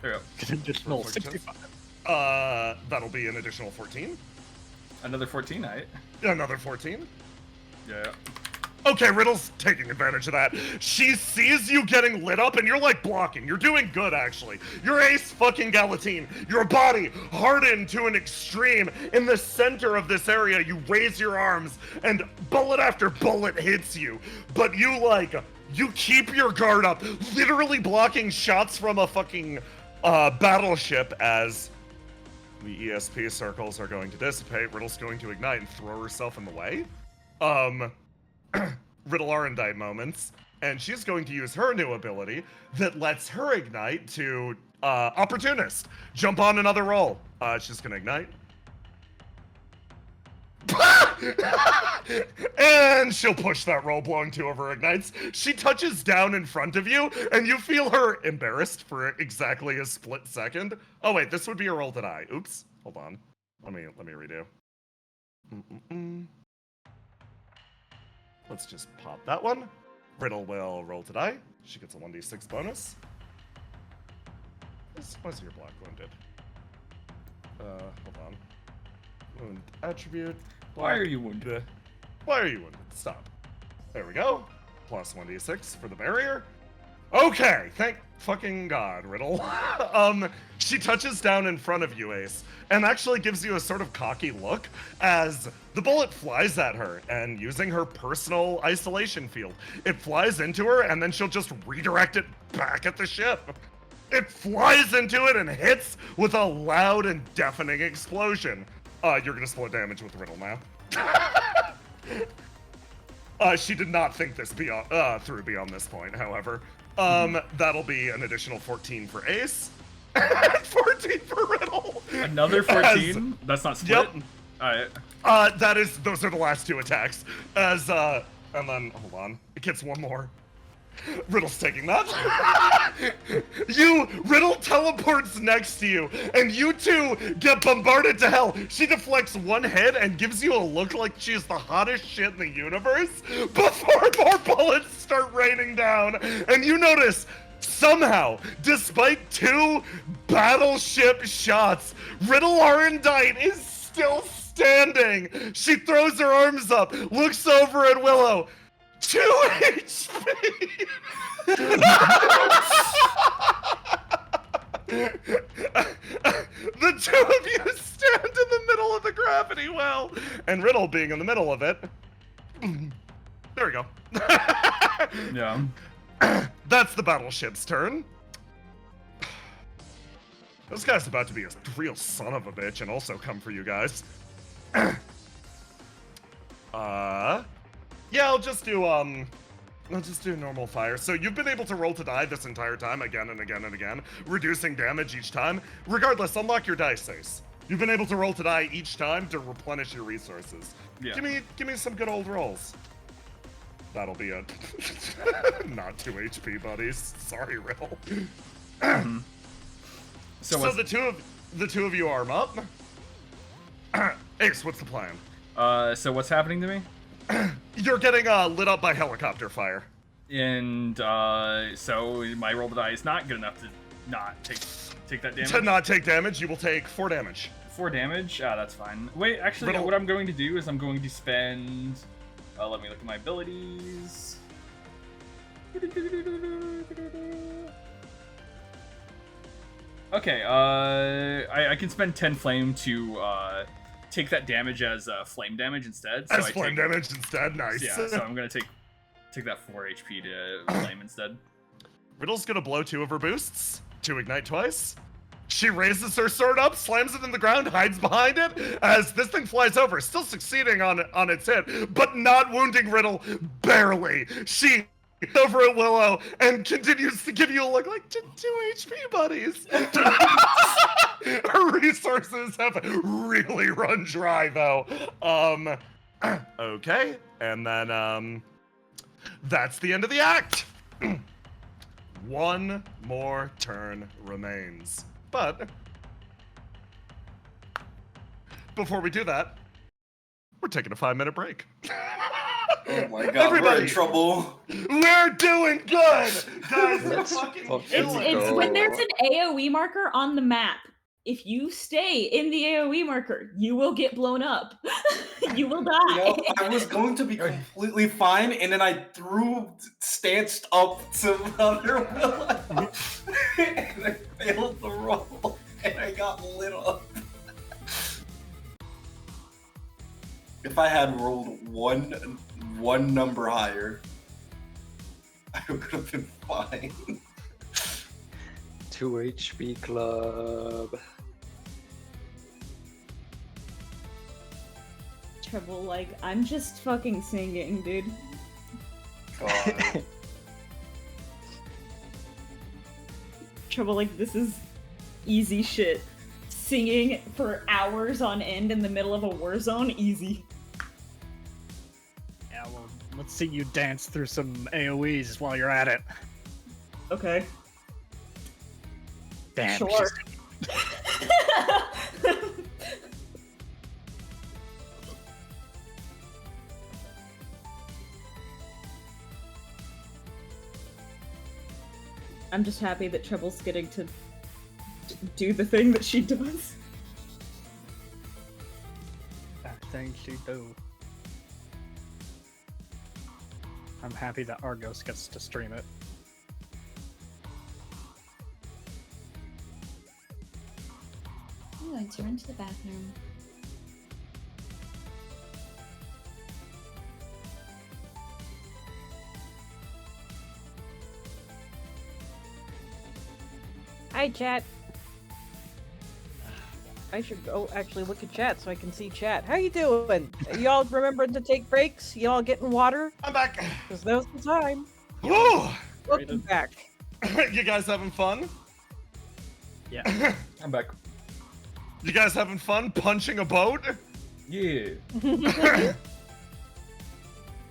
There we go. An additional 65. That'll be an additional 14. Another 14, Another 14. Yeah. Okay, Riddle's taking advantage of that. She sees you getting lit up, and you're like blocking. You're doing good, actually. You're Ace fucking Galatine. Your body hardened to an extreme. In the center of this area, you raise your arms, and bullet after bullet hits you. But you keep your guard up, literally blocking shots from a fucking battleship as the ESP circles are going to dissipate. Riddle's going to ignite and throw herself in the way. Riddle Arendite moments, and she's going to use her new ability that lets her ignite to Opportunist. Jump on another roll. She's gonna ignite. And she'll push that roll, blowing 2 of her ignites. She touches down in front of you, and you feel her embarrassed for exactly a split second. Oh wait, this would be a roll to die. Oops, hold on. Let me redo. Let's just pop that one. Riddle will roll to die. She gets a 1d6 bonus. Why's your black wounded? Hold on. Wound attribute. Why are you wounded? Why are you wounded? Stop. There we go. Plus 1d6 for the barrier. Okay, thank fucking God, Riddle. She touches down in front of you, Ace, and actually gives you a sort of cocky look as the bullet flies at her, and using her personal isolation field, it flies into her, and then she'll just redirect it back at the ship. It flies into it and hits with a loud and deafening explosion. You're gonna split damage with Riddle now. She did not think this through beyond this point, however. That'll be an additional 14 for Ace, and 14 for Riddle. Another 14? That's not split? Yep. Alright. Those are the last 2 attacks. And then, hold on, it gets one more. Riddle's taking that. Riddle teleports next to you, and you two get bombarded to hell. She deflects one hit and gives you a look like she's the hottest shit in the universe before more bullets start raining down. And you notice, somehow, despite 2 battleship shots, Riddle Arendite is still standing. She throws her arms up, looks over at Willow. 2 HP! The 2 of you stand in the middle of the gravity well, and Riddle being in the middle of it. There we go. Yeah. That's the battleship's turn. This guy's about to be a real son of a bitch and also come for you guys. Yeah, I'll just do normal fire. So you've been able to roll to die this entire time, again and again and again, reducing damage each time. Regardless, unlock your dice, Ace. You've been able to roll to die each time to replenish your resources. Yeah. Give me some good old rolls. That'll be a not 2 HP, buddies. Sorry, Riddle. Mm-hmm. So the two of you arm up. Ace, what's the plan? So what's happening to me? You're getting lit up by helicopter fire. And so my roll to die is not good enough to not take that damage? To not take damage, you will take 4 damage. 4 damage? That's fine. Wait, actually, what I'm going to do is I'm going to spend... let me look at my abilities. Okay, I can spend 10 flame to take that damage as flame damage instead. So flame damage instead, nice. Yeah, so I'm gonna take that 4 HP to flame instead. Riddle's gonna blow 2 of her boosts to ignite twice. She raises her sword up, slams it in the ground, hides behind it, as this thing flies over, still succeeding on its hit, but not wounding Riddle, barely. She over at Willow and continues to give you a look like 2 HP, buddies. Her resources have really run dry, though. Okay, and then that's the end of the act. 1 more turn remains. But before we do that, we're taking a 5-minute break. Oh my God, Everybody, we're in trouble. We're doing good, guys. We're fucking It's when there's an AOE marker on the map. If you stay in the AOE marker, you will get blown up. You will die. You know, I was going to be completely fine, and then I stanced up to other Willow, and I failed the roll, and I got lit up. If I had rolled one number higher, I would have been fine. 2 HP club. Trouble, like, I'm just fucking singing, dude. God. Trouble, like, this is easy shit. Singing for hours on end in the middle of a war zone, easy. Yeah, well, let's see you dance through some AoEs while you're at it. Okay. Damn. Sure. I'm just happy that Treble's getting to do the thing that she does. That thing she do. I'm happy that Argos gets to stream it. I'm going to run to the bathroom. Hi, chat. I should go actually look at chat so I can see chat. How you doing? Y'all remembering to take breaks? Y'all getting water? I'm back. Because now's the time. Woo! Welcome back. You guys having fun? Yeah. I'm back. You guys having fun punching a boat? Yeah.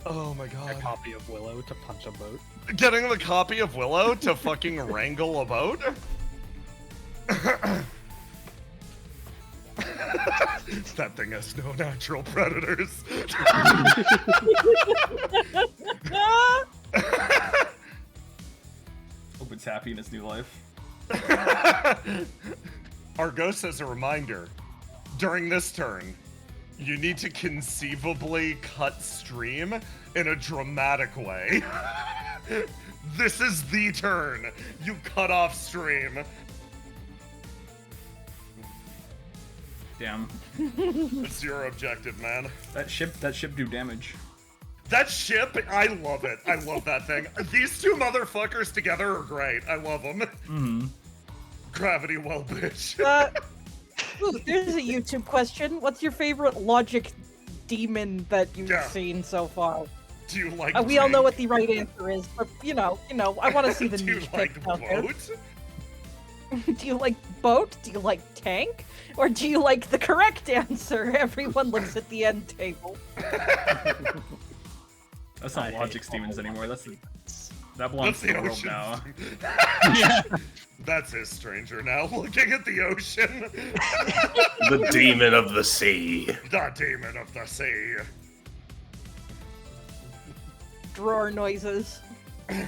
Oh my god. A copy of Willow to punch a boat. Getting the copy of Willow to fucking wrangle a boat? That thing has no natural predators. Hope it's happy in its new life. Argos, as a reminder, during this turn, you need to conceivably cut stream in a dramatic way. This is the turn. You cut off stream. Damn. It's your objective, man. That ship do damage. That ship, I love it. I love that thing. These two motherfuckers together are great. I love them. Mm-hmm. Gravity well, bitch. Ooh, there's a YouTube question. What's your favorite logic demon that you've seen so far? Do you like we all know what the right answer is, but you know, I want to see the Do you niche like picks out there. boat? Do you like boat? Do you like tank? Or do you like the correct answer? Everyone looks at the end table. That's not Logic's demons anymore. That belongs to the world ocean. now. Yeah. That's his stranger now, looking at the ocean. The demon of the sea. The demon of the sea. Drawer noises. Mm-hmm.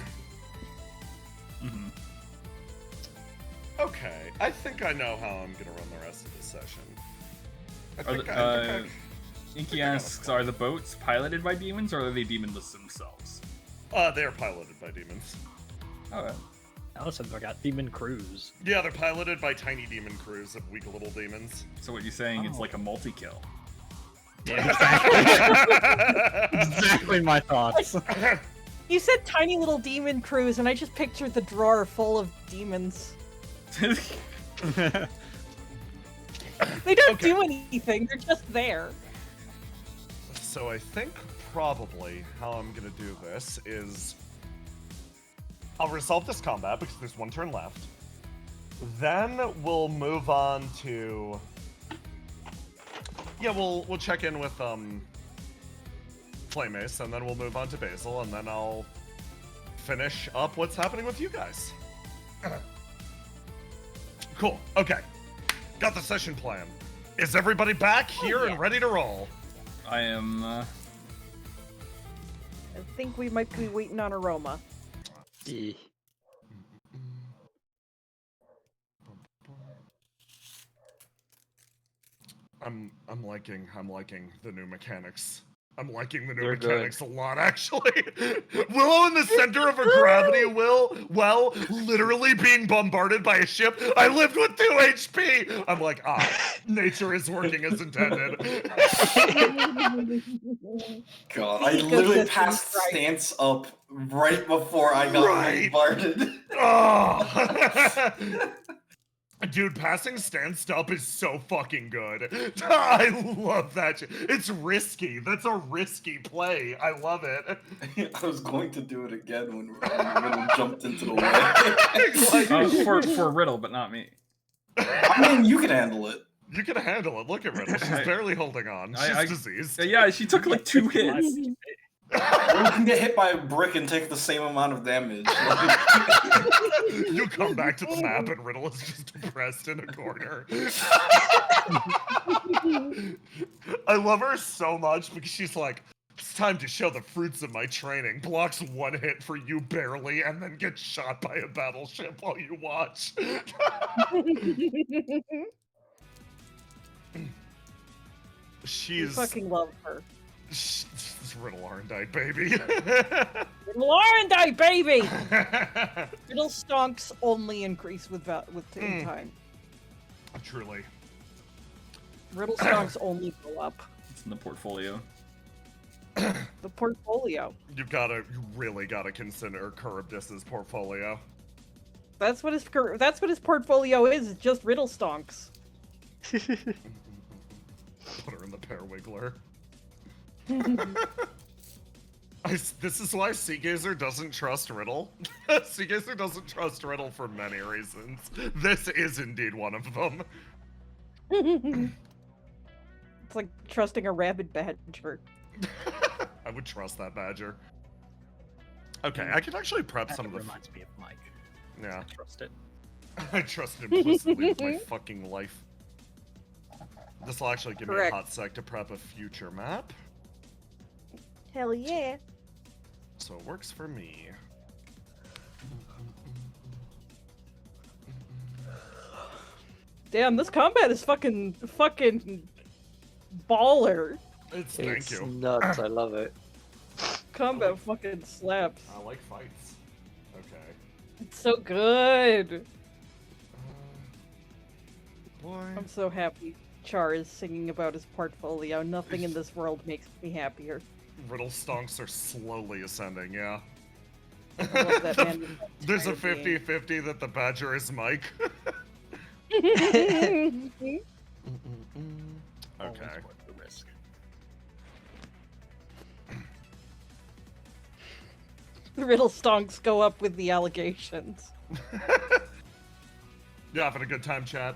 Okay, I think I know how I'm gonna run the rest of this session. Inky asks, are the boats piloted by demons, or are they demonless themselves? They're piloted by demons. Alright. Allison, I got demon crews. Yeah, they're piloted by tiny demon crews of weak little demons. So what you're saying, it's like a multi-kill. Yeah, exactly. Exactly my thoughts. You said tiny little demon crews, and I just pictured the drawer full of demons. They don't do anything, they're just there. So I think probably how I'm gonna do this is I'll resolve this combat because there's one turn left. Then we'll move on to we'll check in with Flame Ace, and then we'll move on to Basil, and then I'll finish up what's happening with you guys. Cool. Okay. Got the session plan. Is everybody back here and ready to roll? I am. I think we might be waiting on Aroma. I'm liking the new mechanics. I'm liking the new They're mechanics a lot, actually. Willow in the center of a gravity well, literally being bombarded by a ship. I lived with 2 HP. I'm like, nature is working as intended. God, I literally passed stance up right before I got bombarded. Oh. Dude, passing stanced up is so fucking good. I love that shit. It's risky. That's a risky play. I love it. I was going to do it again when Riddle jumped into the way. For Riddle, but not me. I mean, you can handle it. You can handle it. Look at Riddle. She's barely holding on. She's diseased. Yeah, she took like 2 hits. Riddle can get hit by a brick and take the same amount of damage. You come back to the map and Riddle is just depressed in a corner. I love her so much because she's like, it's time to show the fruits of my training. Blocks one hit for you barely and then gets shot by a battleship while you watch. She's... I fucking love her. She's Riddle Arndite, baby. Riddle Arndite, baby! Riddle stonks only increase with in time. Truly. Riddle stonks only go up. It's in the portfolio. The portfolio. You really gotta consider Charybdis's portfolio. That's what his portfolio is. It's just riddle stonks. Put her in the Parawiggler. This is why Seagazer doesn't trust Riddle. Seagazer doesn't trust Riddle for many reasons. This is indeed one of them. It's like trusting a rabid badger. I would trust that badger. Okay, I could actually prep some of the... reminds me of Mike. Yeah. I trust it. I trust it implicitly with my fucking life. This will actually give me a hot sec to prep a future map. Hell yeah. So it works for me. Damn, this combat is fucking baller. Thank you. Nuts. I love it. Combat fucking slaps. I like fights. Okay. It's so good. Boy. I'm so happy Char is singing about his portfolio. Nothing in this world makes me happier. Riddle stonks are slowly ascending, yeah. I love that man. There's a 50-50 that the badger is Mike. Okay. Okay. The risk. The riddle stonks go up with the allegations. You having a good time, chat?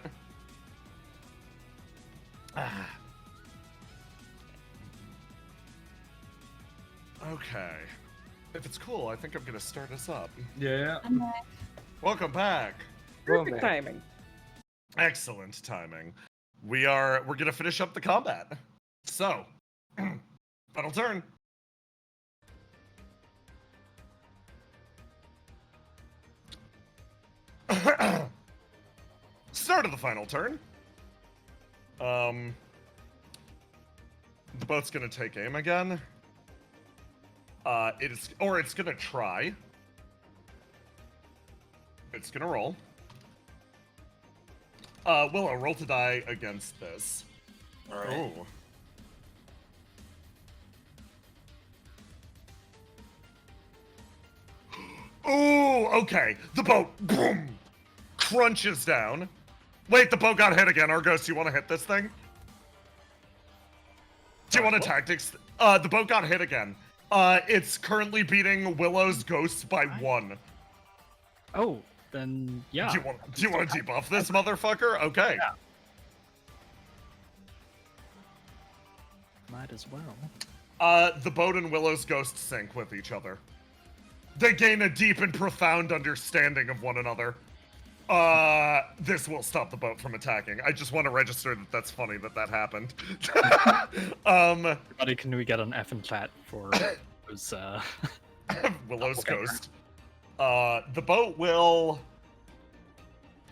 Okay. If it's cool, I think I'm gonna start us up. Yeah. I'm back. Welcome back. Perfect timing. Excellent timing. We're gonna finish up the combat. So, final turn. Start of the final turn. The boat's gonna take aim again. It's gonna try. It's gonna roll. Willow, roll to die against this. Alright. Oh, okay. The boat, boom, crunches down. Wait, the boat got hit again. Argos, do you want to hit this thing? Do you want to tactics? The boat got hit again. It's currently beating Willow's ghost by 1. Oh, then yeah. Do you want to debuff this motherfucker? Okay. Yeah. Might as well. The boat and Willow's ghost sync with each other. They gain a deep and profound understanding of one another. This will stop the boat from attacking. I just want to register that that's funny that happened. Everybody, can we get an F in chat for those, Willow's ghost. The boat will...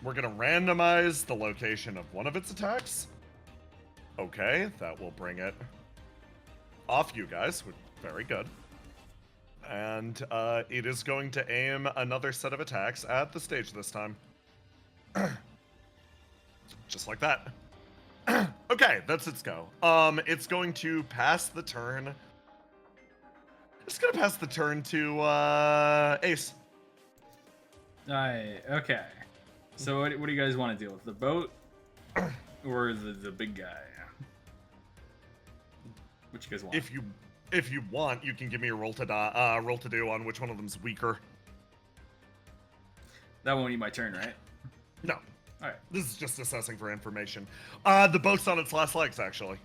We're gonna randomize the location of one of its attacks. Okay, that will bring it off you guys. Very good. And it is going to aim another set of attacks at the stage this time. Just like that. Okay, that's its go. It's going to pass the turn. It's gonna pass the turn to Ace. Okay. So what do you guys want to deal with? The boat or the big guy? What you guys want? If you want, you can give me a roll to do on which one of them's weaker. That won't be my turn, right? No. All right. This is just assessing for information. The boat's on its last legs, actually.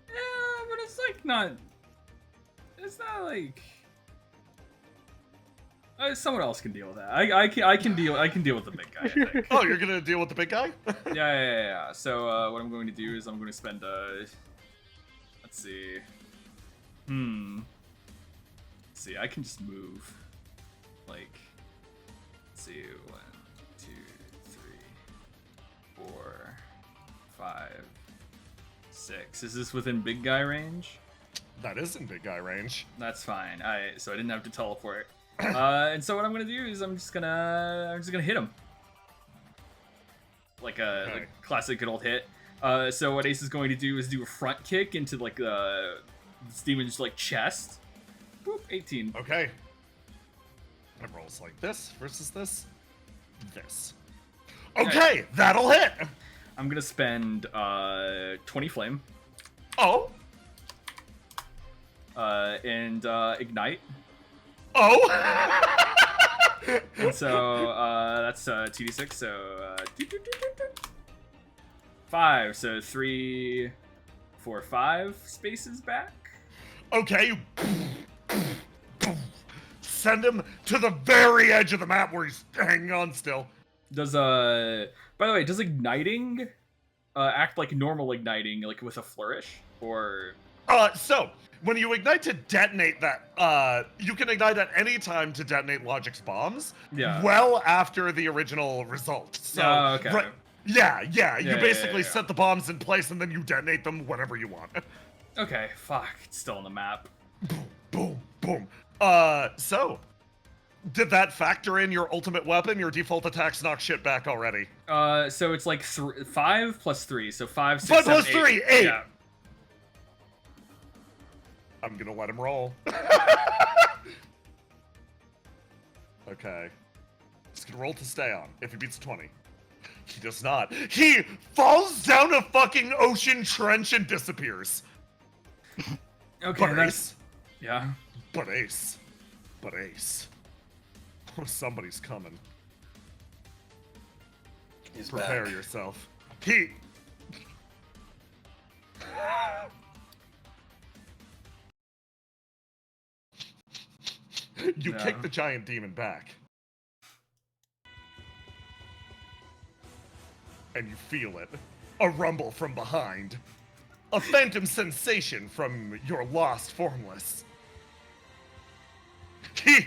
Yeah, but it's like not. It's not like someone else can deal with that. I can deal with the big guy. I think. Oh, you're gonna deal with the big guy? Yeah. So what I'm going to do is I'm going to spend let's see. Let's see. I can just move. Like, let's see. 1, 2, 3, 4, 5, 6. Is this within big guy range? That is in big guy range. That's fine. So I didn't have to teleport. And so what I'm gonna do is I'm just gonna hit him. Like a classic good old hit. So what Ace is going to do is do a front kick into like this demon's like chest. Boop, 18. Okay. It rolls like this versus this. This. Okay, that'll hit. I'm gonna spend 20 flame. Oh. And ignite. Oh. And so that's 2d6. So 5. So 3, 4, 5 spaces back. Okay. Send him to the very edge of the map where he's hanging on still. Does by the way, does igniting act like normal igniting, like with a flourish, or? So when you ignite to detonate that, you can ignite at any time to detonate Logic's bombs. Yeah. Well after the original result. So. Okay. Yeah. You basically yeah. set the bombs in place and then you detonate them whenever you want. Okay. Fuck. It's still on the map. Boom. So. Did that factor in your ultimate weapon? Your default attacks knock shit back already. So it's like 5 plus 3, so 5, 6, 5 7, plus 3, 8. Yeah. I'm gonna let him roll. Okay. He's gonna roll to stay on if he beats 20. He does not. He falls down a fucking ocean trench and disappears. Okay, But that's... Ace. Yeah. But Ace. Oh, somebody's coming. He's Prepare back. yourself. You kick the giant demon back. And you feel it. A rumble from behind. A phantom sensation from your lost formless. He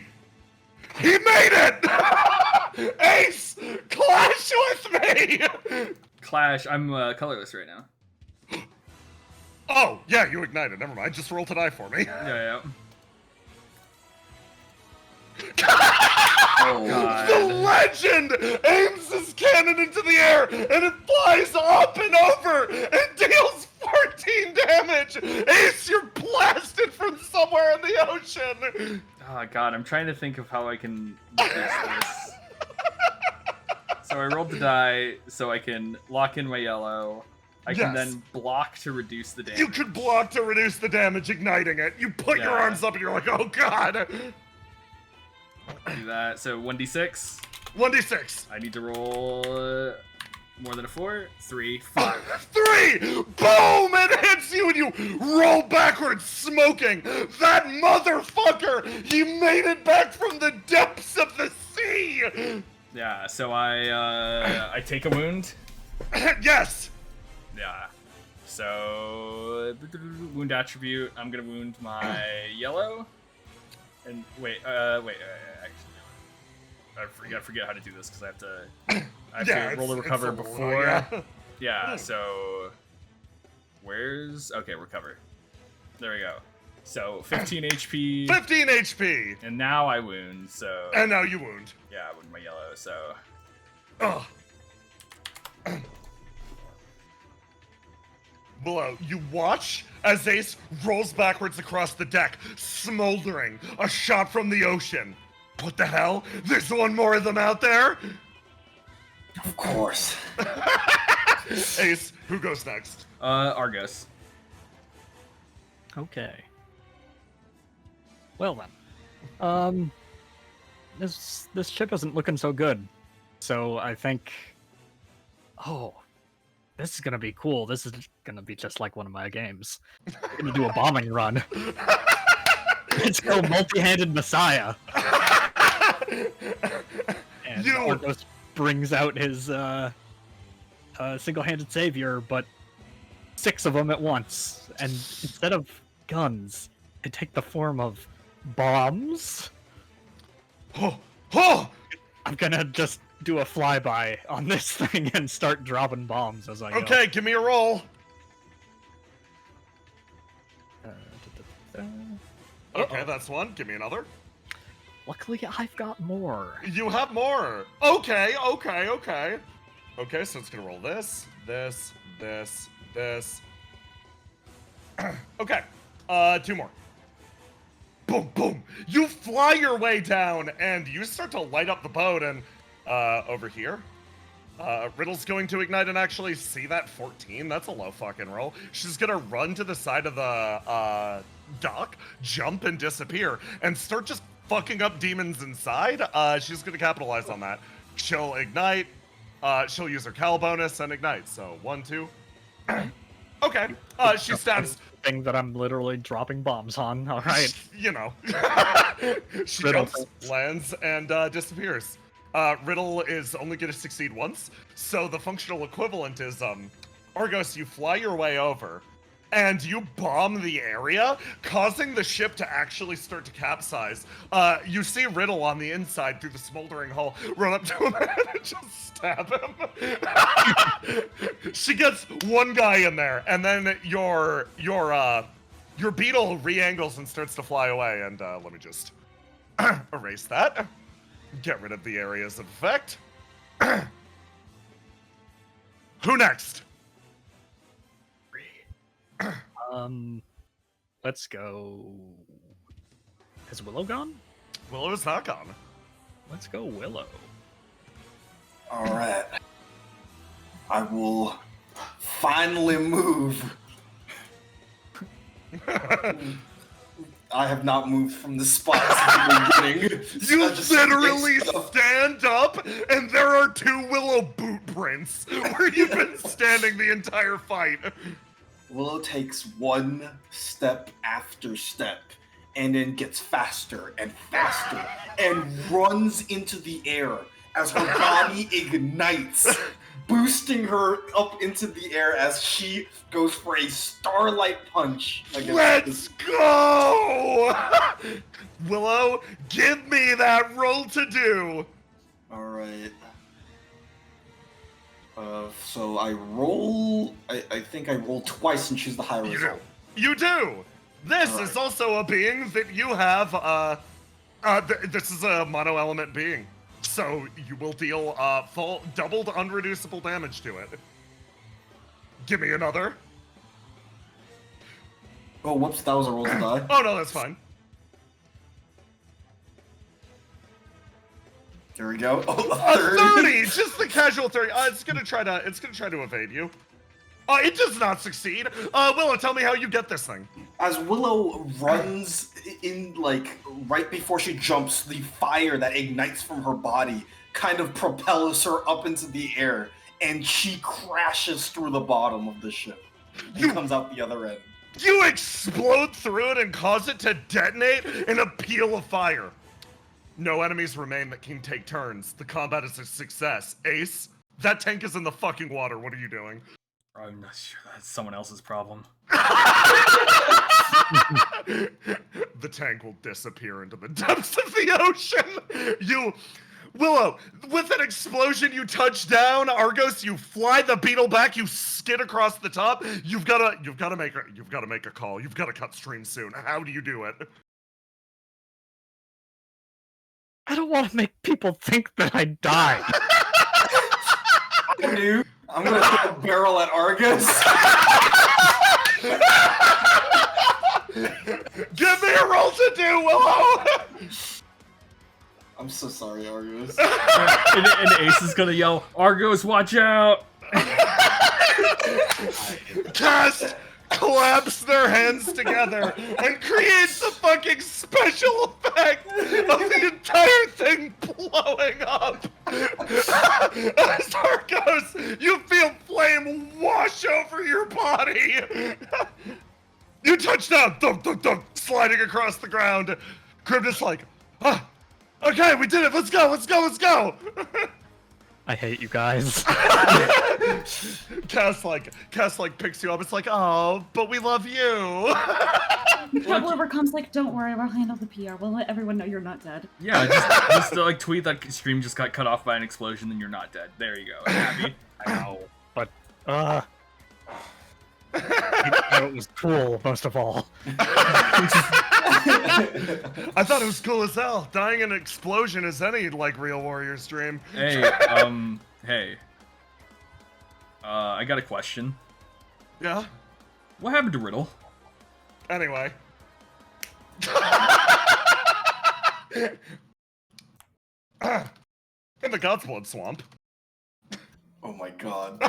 made it! Ace! Clash with me! Clash. I'm colorless right now. Oh, yeah, you ignited. Never mind. Just roll to die for me. Yeah. Oh, God. The legend aims his cannon into the air and it flies up and over and deals 14 damage. Ace, you're blasted from somewhere in the ocean. Oh god, I'm trying to think of how I can fix this. So I rolled the die so I can lock in my yellow. I can then block to reduce the damage. You could block to reduce the damage, igniting it. You put your arms up and you're like, oh god. Do that. So 1d6. 1d6. I need to roll more than a 4. 3, 5. 3! Boom! It hits you and you roll backwards, smoking. That motherfucker! He made it back from the depths of the sea! Yeah, so I take a wound. Yes! Yeah. So wound attribute. I'm gonna wound my yellow. And wait, actually, I forget how to do this because I have to roll to recover before. Yeah. So where's recover? There we go. So 15 HP. 15 HP. And now I wound. So. And now you wound. Yeah, I wound my yellow. So. Ugh. Below, you watch as Ace rolls backwards across the deck, smoldering, a shot from the ocean. What the hell? There's one more of them out there? Of course. Ace, who goes next? Argus. Okay. Well then. This ship isn't looking so good. So I think... Oh, this is gonna be cool. This is gonna be just like one of my games. I'm gonna do a bombing run. Let's go multi-handed Messiah. And Argos brings out his single-handed savior, but 6 of them at once. And instead of guns, they take the form of bombs. I'm gonna just do a flyby on this thing and start dropping bombs as I go. Okay, give me a roll. Okay, that's one. Give me another. Luckily, I've got more. You have more. Okay. Okay, so it's gonna roll this. Okay, 2 more. Boom, boom. You fly your way down, and you start to light up the boat, and over here, Riddle's going to ignite and actually see that 14. That's a low fucking roll. She's gonna run to the side of the dock, jump and disappear, and start just fucking up demons inside. She's gonna capitalize on that. She'll ignite. She'll use her Cal bonus and ignite. So 1, 2. Okay. She stabs. Thing that I'm literally dropping bombs on. All right. You know. She jumps, lands, and disappears. Riddle is only going to succeed once, so the functional equivalent is, Argos, you fly your way over, and you bomb the area, causing the ship to actually start to capsize. You see Riddle on the inside through the smoldering hull run up to him and just stab him. She gets one guy in there, and then your beetle re-angles and starts to fly away, and let me just erase that. Get rid of the areas of effect. Who next? Let's go. Has Willow gone? Willow is not gone. Let's go Willow. All right. I will finally move. I have not moved from the spot since the beginning. You literally stand up, and there are 2 Willow boot prints where you've been standing the entire fight. Willow takes one step after step, and then gets faster and faster, and runs into the air as her body ignites, boosting her up into the air as she goes for a starlight punch. Let's go! Willow, give me that roll to do. All right. So I roll. I think I roll twice and choose the high result. You do. This is also a being that you have. This is a mono element being. So you will deal full doubled unreducible damage to it. Give me another. Oh, whoops, that was a roll to die. Oh no, that's fine. There we go. Oh, a 30, just the casual 30. It's gonna try to evade you. It does not succeed. Willow, tell me how you get this thing. As Willow runs in, like, right before she jumps, the fire that ignites from her body kind of propels her up into the air, and she crashes through the bottom of the ship and comes out the other end. You explode through it and cause it to detonate in a peal of fire. No enemies remain that can take turns. The combat is a success. Ace, that tank is in the fucking water. What are you doing? I'm not sure. That's someone else's problem. The tank will disappear into the depths of the ocean. Willow, with an explosion, you touch down. Argos, you fly the beetle back. You skid across the top. You've got to make a call. You've got to cut stream soon. How do you do it? I don't want to make people think that I died. Dude, I'm gonna throw a barrel at Argus. Give me a roll to do, Willow. I'm so sorry, Argus. and Ace is gonna yell, "Argos, watch out!" Cast claps their hands together and creates a fucking special effect of the entire thing blowing up. As Argos, you feel flame wash over your body. You touchdown! Thunk, thunk, thunk, sliding across the ground. Cryptus like, okay, we did it. Let's go, let's go, let's go. I hate you guys. Cass like picks you up. It's like, oh, but we love you. Trouble overcomes like, don't worry, we'll handle the PR. We'll let everyone know you're not dead. Yeah, just like tweet that stream just got cut off by an explosion, and you're not dead. There you go. Happy. I know, but it was cool most of all. I thought it was cool as hell. Dying in an explosion is any like real warrior's dream. Hey, hey. I got a question. Yeah. What happened to Riddle? Anyway. In the Godsblood swamp. Oh my god.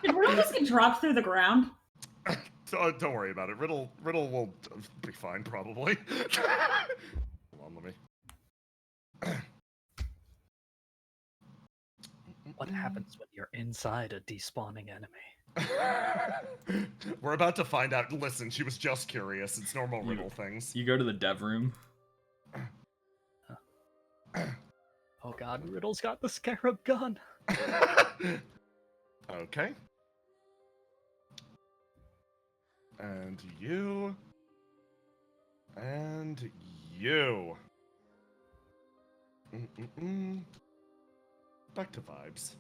Did Riddle just get dropped through the ground? Don't worry about it. Riddle will be fine, probably. Hold on, let me. What happens when you're inside a despawning enemy? We're about to find out. Listen, she was just curious. It's normal Riddle things. You go to the dev room. Oh god, Riddle's got the scarab gun. Okay. And you. And you. Back to vibes.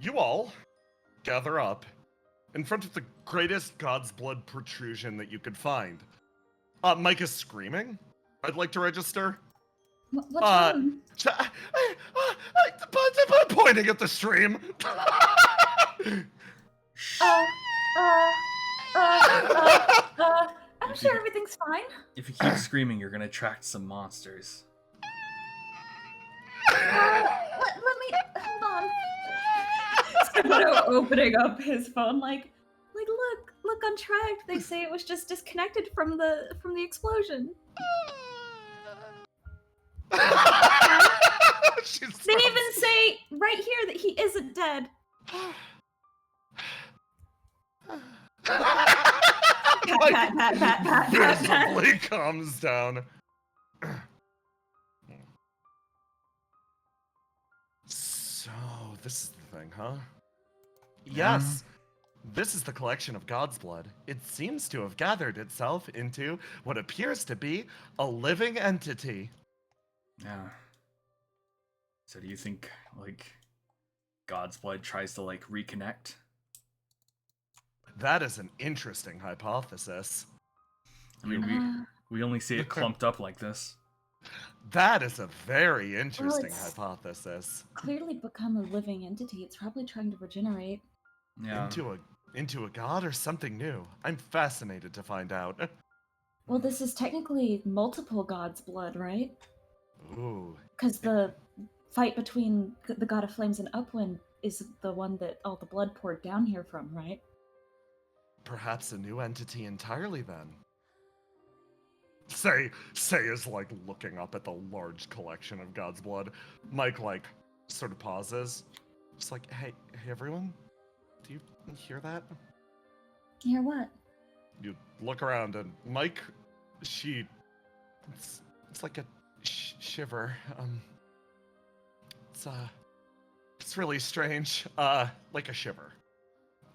You all gather up in front of the greatest God's blood protrusion that you could find. Mike is screaming. I'd like to register. What's wrong? I'm pointing at the stream. I'm sure everything's fine. If you keep screaming, you're gonna attract some monsters. Let me hold on. Stefano opening up his phone, like look on track. They say it was just disconnected from the explosion. They even say right here that he isn't dead. Pat. Visibly calms down. So, this is the thing, huh? Yes. This is the collection of God's blood. It seems to have gathered itself into what appears to be a living entity. Yeah. So do you think, like, God's blood tries to, like, reconnect? That is an interesting hypothesis. I mean, we only see it clumped up like this. That is a very interesting hypothesis. Clearly become a living entity. It's probably trying to regenerate. Yeah. Into a god or something new. I'm fascinated to find out. Well, this is technically multiple gods' blood, right? Ooh. Because the fight between the god of flames and Upwind is the one that all the blood poured down here from, right? Perhaps a new entity entirely then. Say is like looking up at the large collection of God's blood. Mike like sort of pauses. Just like, hey everyone, do you hear that? Hear what? You look around and Mike, it's like a shiver. It's really strange. Like a shiver.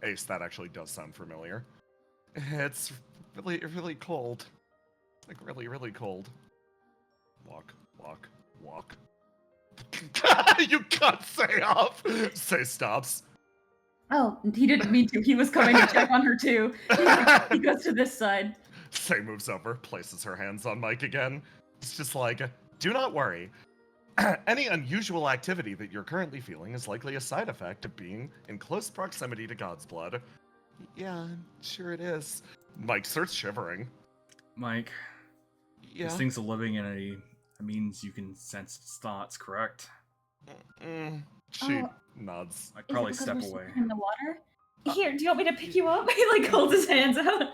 Ace, that actually does sound familiar. It's really cold. Like really cold. Walk. You can't say off. Say stops. Oh, he didn't mean to. He was coming to check on her too. He goes to this side. Say moves over, places her hands on Mike again. It's just like, do not worry. Any unusual activity that you're currently feeling is likely a side effect of being in close proximity to God's blood. Yeah, sure it is. Mike starts shivering. Mike, yeah? This thing's a living entity. That means you can sense its thoughts, correct? She nods. I'd probably step away. In the water? Here, do you want me to pick you up? He like holds his hands out.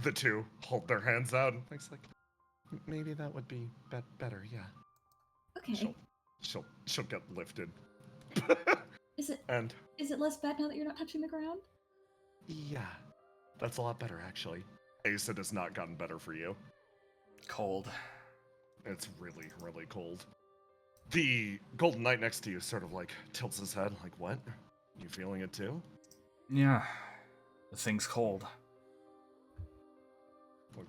The two hold their hands out, and Mike's like, maybe that would be better, yeah. Okay. She'll get lifted. Is And it less bad now that you're not touching the ground? yeah, that's a lot better, actually. Ace, it has not gotten better for you. Cold. It's really, really cold. The Golden Knight next to you sort of like tilts his head, like, what? You feeling it too? Yeah. The thing's cold.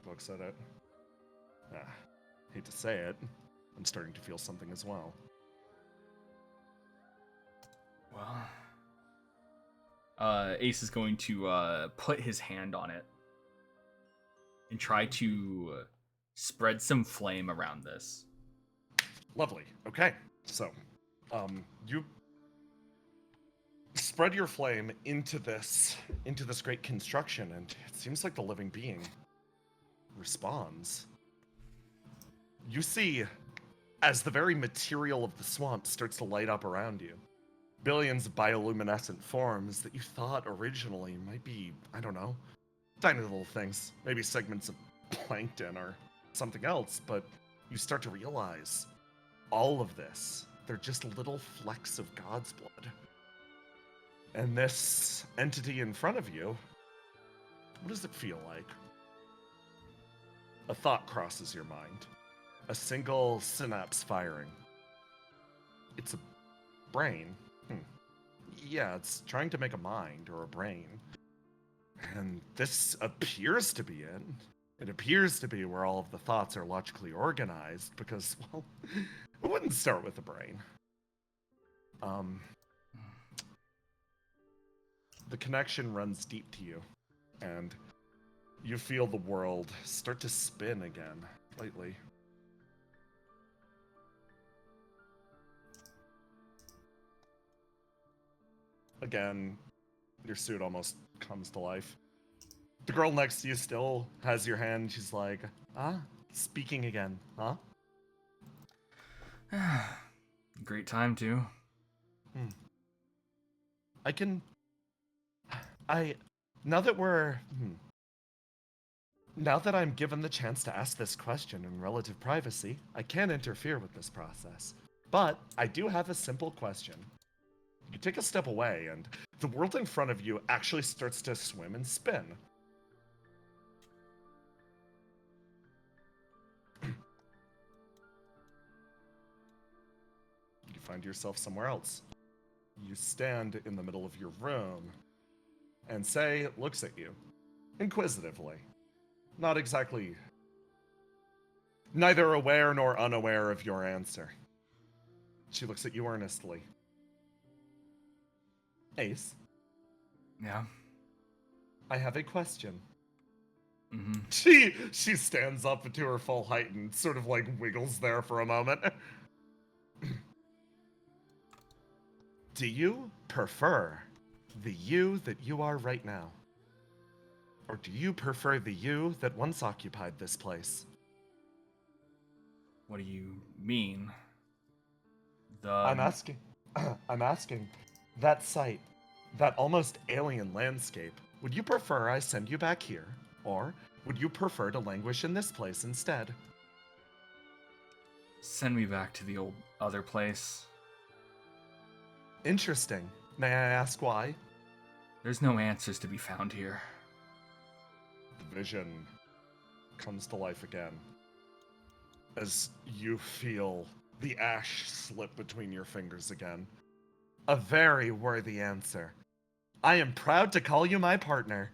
Looks at it. Hate to say it, I'm starting to feel something as well. Well, Ace is going to put his hand on it and try to spread some flame around this. Lovely. Okay. So, you spread your flame into this great construction, and it seems like the living being responds. You see, as the very material of the swamp starts to light up around you, billions of bioluminescent forms that you thought originally might be, I don't know, tiny little things, maybe segments of plankton or something else, but you start to realize all of this, they're just little flecks of God's blood. And this entity in front of you, what does it feel like? A thought crosses your mind. A single synapse firing. It's a brain. Yeah, it's trying to make a mind or a brain. And this appears to be it. It appears to be where all of the thoughts are logically organized because, well, it wouldn't start with the brain. The connection runs deep to you, and you feel the world start to spin again, lately. Again, your suit almost comes to life. The girl next to you still has your hand. She's like, speaking again, huh? Great time, too. Now that I'm given the chance to ask this question in relative privacy, I can't interfere with this process. But I do have a simple question. You take a step away, and the world in front of you actually starts to swim and spin. You find yourself somewhere else. You stand in the middle of your room, and Say looks at you, inquisitively. Not exactly... neither aware nor unaware of your answer. She looks at you earnestly. Ace? Yeah? I have a question. Mm-hmm. She stands up to her full height and sort of like wiggles there for a moment. Do you prefer the you that you are right now? Or do you prefer the you that once occupied this place? What do you mean? I'm asking, that sight, that almost alien landscape, would you prefer I send you back here? Or would you prefer to languish in this place instead? Send me back to the old other place. Interesting. May I ask why? There's no answers to be found here. The vision comes to life again as you feel the ash slip between your fingers again. A very worthy answer. I am proud to call you my partner.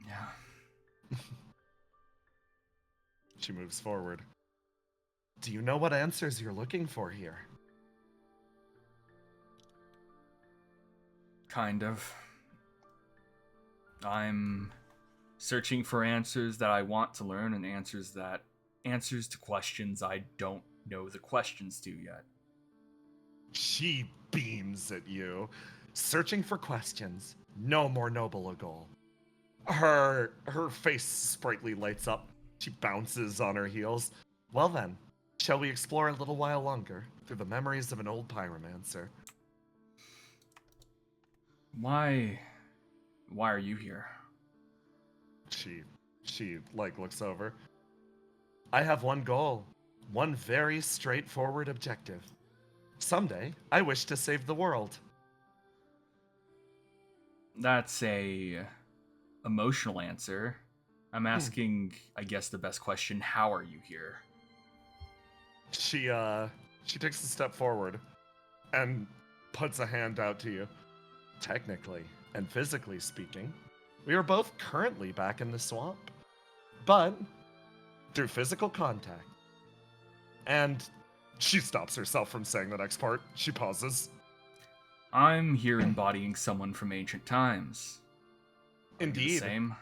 Yeah. She moves forward. Do you know what answers you're looking for here? Kind of. I'm searching for answers that I want to learn and answers to questions I don't know the questions to yet. She beams at you, searching for questions. No more noble a goal. Her face sprightly lights up. She bounces on her heels. Well then, shall we explore a little while longer through the memories of an old pyromancer? Why are you here? She looks over. I have one goal, one very straightforward objective. Someday, I wish to save the world. That's a emotional answer. I'm asking, I guess, the best question, how are you here? She takes a step forward and puts a hand out to you. Technically and physically speaking, we are both currently back in the swamp. But through physical contact. And she stops herself from saying the next part. She pauses. I'm here embodying someone from ancient times. Indeed. The same.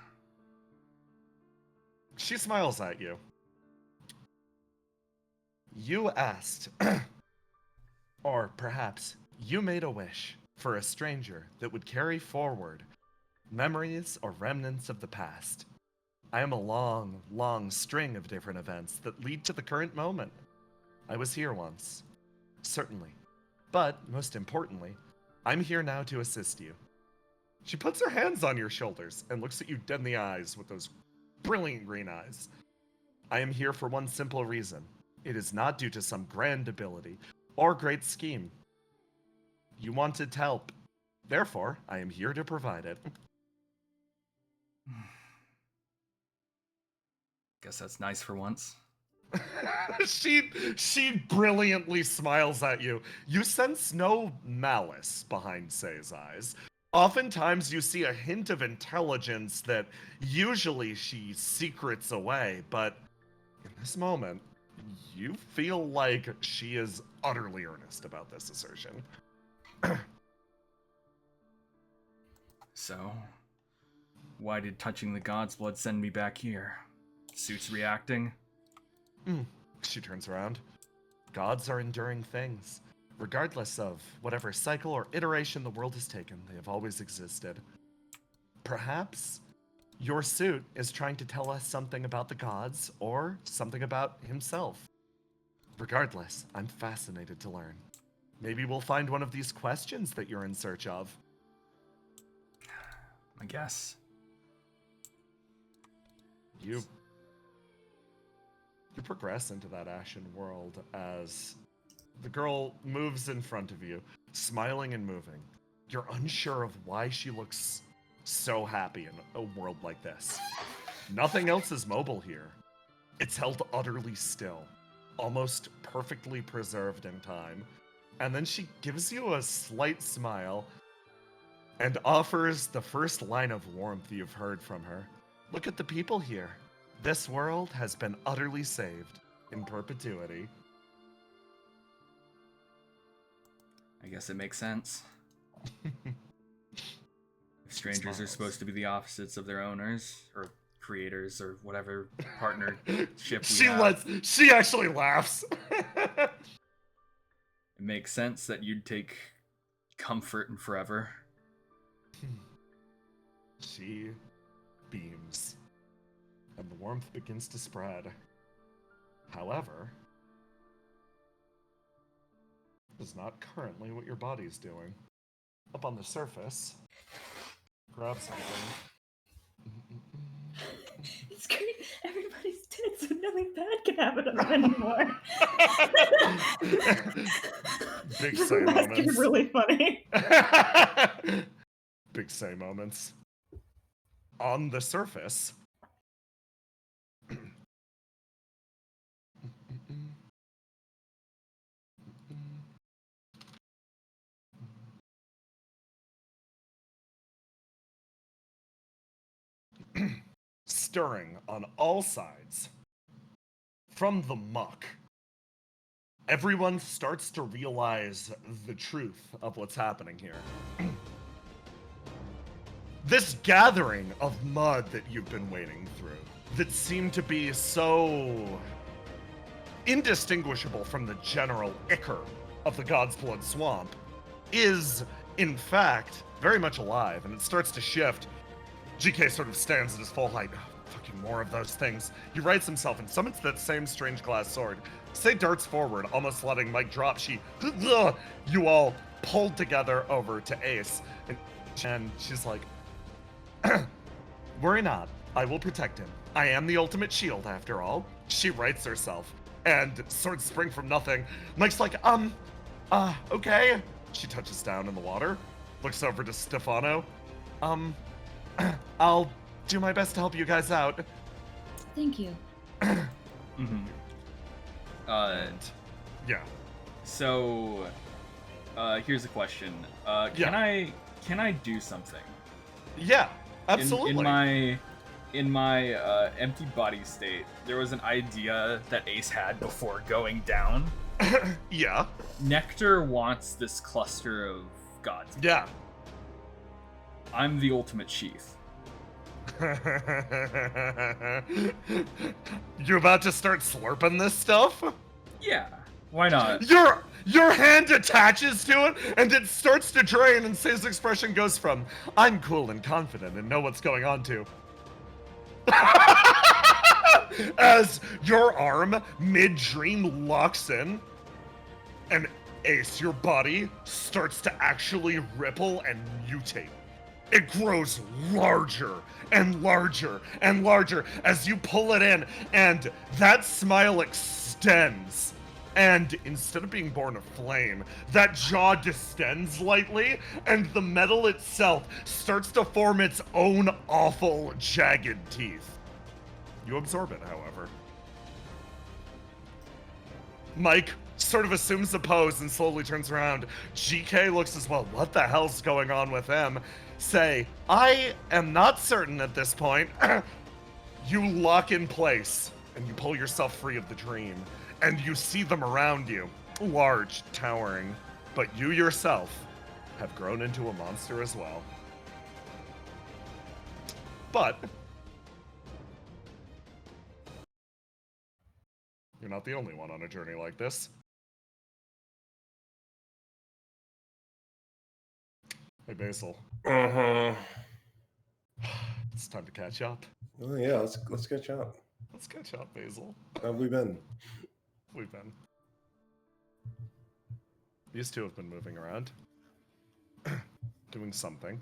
She smiles at you. You asked, or perhaps you made a wish for a stranger that would carry forward memories or remnants of the past. I am a long, long string of different events that lead to the current moment. I was here once, certainly. But, most importantly, I'm here now to assist you. She puts her hands on your shoulders and looks at you dead in the eyes with those brilliant green eyes. I am here for one simple reason. It is not due to some grand ability or great scheme. You wanted help. Therefore, I am here to provide it. Guess that's nice for once. She brilliantly smiles at you. You sense no malice behind Say's eyes. Oftentimes you see a hint of intelligence that usually she secrets away, but in this moment, you feel like she is utterly earnest about this assertion. So, why did touching the god's blood send me back here? Suit's reacting? She turns around. Gods are enduring things. Regardless of whatever cycle or iteration the world has taken, they have always existed. Perhaps your suit is trying to tell us something about the gods or something about himself. Regardless, I'm fascinated to learn. Maybe we'll find one of these questions that you're in search of. I guess. You progress into that ashen world as the girl moves in front of you, smiling and moving. You're unsure of why she looks so happy in a world like this. Nothing else is mobile here. It's held utterly still, almost perfectly preserved in time. And then she gives you a slight smile and offers the first line of warmth you've heard from her. Look at the people here. This world has been utterly saved in perpetuity. I guess it makes sense. If strangers are supposed to be the opposites of their owners, or creators, or whatever partnership we have. She actually laughs. It makes sense that you'd take comfort in forever. She beams, and the warmth begins to spread. However, is not currently what your body's doing. Up on the surface, grab something. It's great. Everybody's dead, so nothing bad can happen to them anymore. Big say moments. That's really funny. Big say moments. On the surface, stirring on all sides from the muck, everyone starts to realize the truth of what's happening here. This gathering of mud that you've been wading through, that seemed to be so indistinguishable from the general ichor of the God's Blood Swamp, is, in fact, very much alive, and it starts to shift. GK sort of stands at his full height. Fucking more of those things. He rights himself and summons that same strange glass sword. Say darts forward, almost letting Mike drop. You all pulled together over to Ace. And And she's like, worry not, I will protect him. I am the ultimate shield, after all. She rights herself, and swords spring from nothing. Mike's like, okay. She touches down in the water, looks over to Stefano. I'll do my best to help you guys out. Thank you. Mm-hmm. Yeah. So, here's a question. Can I do something? Yeah, absolutely. In my empty body state, there was an idea that Ace had before going down. Yeah. Nectar wants this cluster of gods. Yeah. I'm the ultimate sheath. You about to start slurping this stuff? Yeah. Why not? Your hand attaches to it, and it starts to drain, and Say's expression goes from, I'm cool and confident and know what's going on, to as your arm, mid-dream, locks in, and Ace, your body starts to actually ripple and mutate. It grows larger and larger and larger as you pull it in, and that smile extends. And instead of being born of flame, that jaw distends lightly, and the metal itself starts to form its own awful, jagged teeth. You absorb it, however. Mike sort of assumes the pose and slowly turns around. GK looks as well. What the hell's going on with him? Say, I am not certain at this point. You lock in place, and you pull yourself free of the dream. And you see them around you, large, towering, but you yourself have grown into a monster as well. But you're not the only one on a journey like this. Hey, Basil. It's time to catch up. Oh yeah, let's catch up. Let's catch up, Basil. How have we been? We've been. These two have been moving around. Doing something.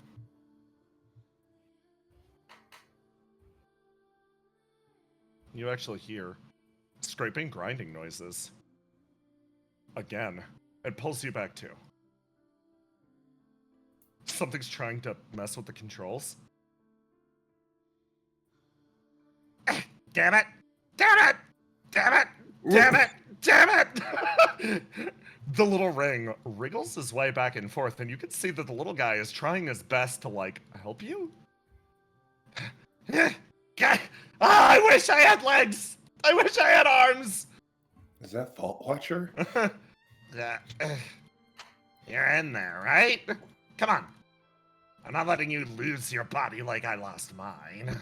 You actually hear scraping, grinding noises. Again. It pulls you back too. Something's trying to mess with the controls. Damn it! Damn it! Damn it! Damn it! Damn it! The little ring wriggles his way back and forth, and you can see that the little guy is trying his best to, like, help you? I wish I had legs! I wish I had arms! Is that Fault Watcher? You're in there, right? Come on. I'm not letting you lose your body like I lost mine.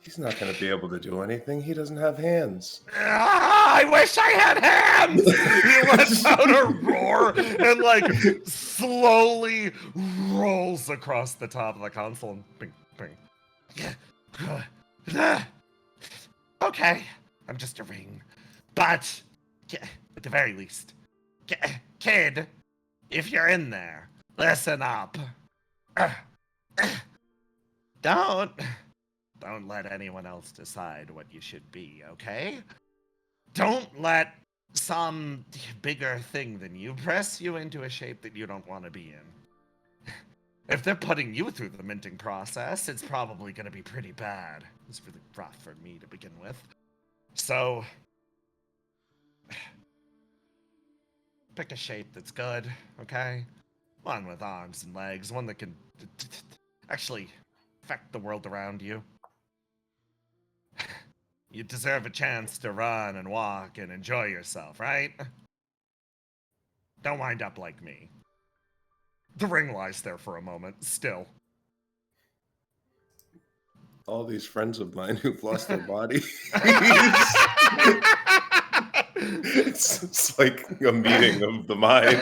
He's not going to be able to do anything. He doesn't have hands. I wish I had hands! He lets out a roar and, like, slowly rolls across the top of the console and bing, bing. Okay, I'm just a ring. But, at the very least, kid, if you're in there, listen up. Don't let anyone else decide what you should be, okay? Don't let some bigger thing than you press you into a shape that you don't want to be in. If they're putting you through the minting process, it's probably going to be pretty bad. It's really rough for me to begin with. So, pick a shape that's good, okay? One with arms and legs, one that can actually affect the world around you. You deserve a chance to run and walk and enjoy yourself, right? Don't wind up like me. The ring lies there for a moment, still. All these friends of mine who've lost their body. It's like a meeting of the minds.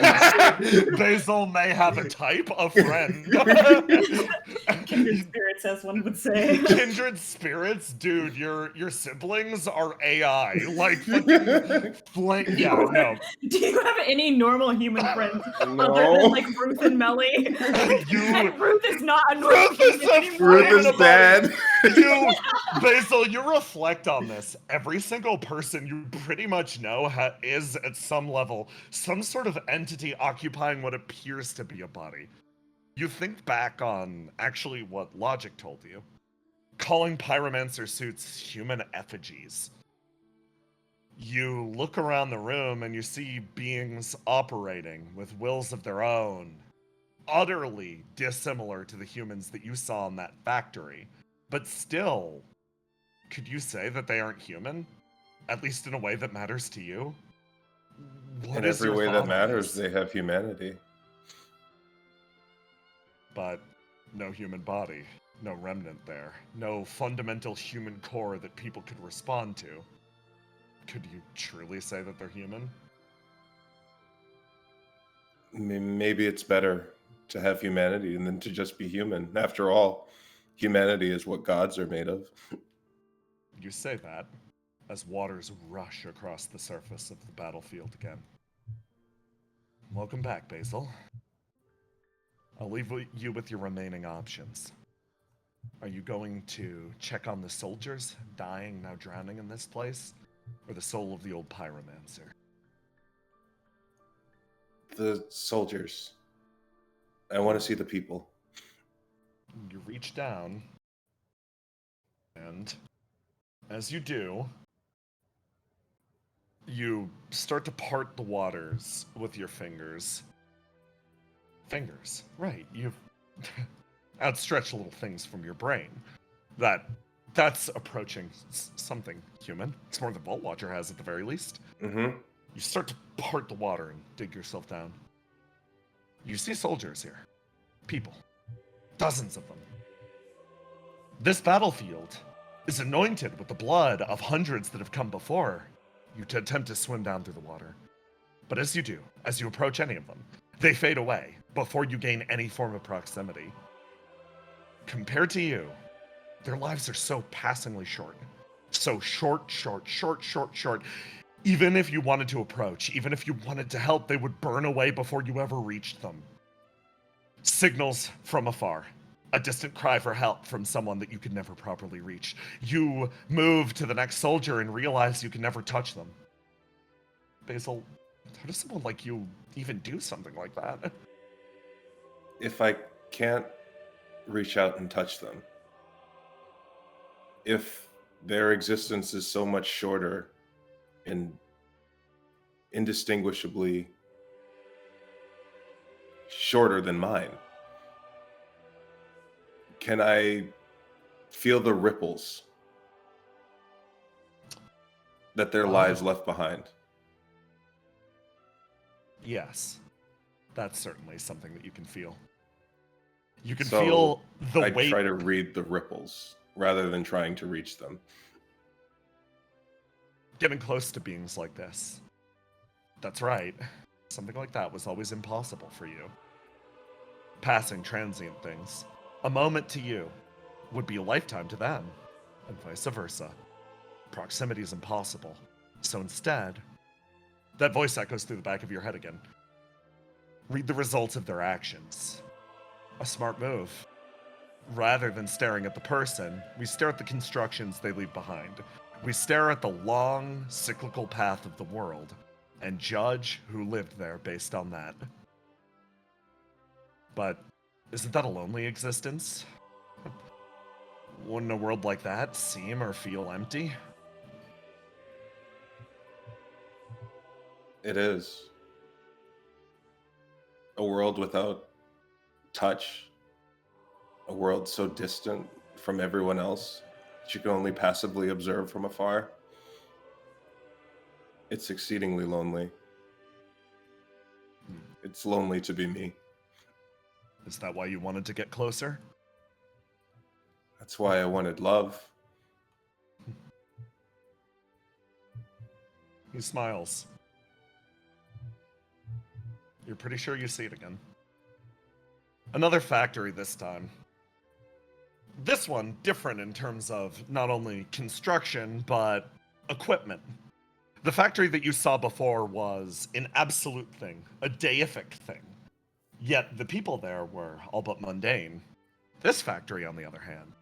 Basil may have a type of friend. Kindred spirits, as one would say. Kindred spirits, dude. Your siblings are AI. Like fucking yeah, no. Do you have any normal human friends No. other than like Ruth and Melly? You Ruth is not a normal Ruth is human anymore. Ruth is bad. you, Basil, you reflect on this. Every single person you pretty much know is at some level some sort of entity occupying what appears to be a body. You think back on actually what logic told you. Calling pyromancer suits human effigies. You look around the room and you see beings operating with wills of their own, utterly dissimilar to the humans that you saw in that factory. But still, could you say that they aren't human? At least in a way that matters to you? In every way that matters, they have humanity. But no human body, no remnant there, no fundamental human core that people could respond to. Could you truly say that they're human? Maybe it's better to have humanity than to just be human. After all, humanity is what gods are made of. You say that as waters rush across the surface of the battlefield again. Welcome back, Basil. I'll leave you with your remaining options. Are you going to check on the soldiers dying, now drowning in this place? Or the soul of the old pyromancer? The soldiers. I want to see the people. You reach down, and as you do, you start to part the waters with your fingers. Fingers, right. You've outstretched little things from your brain. That's approaching something human. It's more than Vault Watcher has at the very least. Mm-hmm. You start to part the water and dig yourself down. You see soldiers here. People. Dozens of them. This battlefield is anointed with the blood of hundreds that have come before you to attempt to swim down through the water. But as you do, as you approach any of them, they fade away before you gain any form of proximity. Compared to you, their lives are so passingly short. So short. Even if you wanted to approach, even if you wanted to help, they would burn away before you ever reached them. Signals from afar. A distant cry for help from someone that you could never properly reach. You move to the next soldier and realize you can never touch them. Basil, how does someone like you even do something like that? If I can't reach out and touch them, if their existence is so much shorter and indistinguishably shorter than mine, can I feel the ripples that their lives left behind? Yes. That's certainly something that you can feel. You can So feel the I weight. try to read the ripples rather than trying to reach them. Getting close to beings like this. That's right. Something like that was always impossible for you. Passing transient things. A moment to you would be a lifetime to them, and vice versa. Proximity is impossible. So instead, that voice echoes through the back of your head again. Read the results of their actions. A smart move. Rather than staring at the person, we stare at the constructions they leave behind. We stare at the long, cyclical path of the world and judge who lived there based on that. But isn't that a lonely existence? Wouldn't a world like that seem or feel empty? It is. A world without touch. A world so distant from everyone else that you can only passively observe from afar. It's exceedingly lonely. It's lonely to be me. Is that why you wanted to get closer? That's why I wanted love. He smiles. You're pretty sure you see it again. Another factory this time. This one, different in terms of not only construction, but equipment. The factory that you saw before was an absolute thing, a deific thing. Yet the people there were all but mundane. This factory, on the other hand,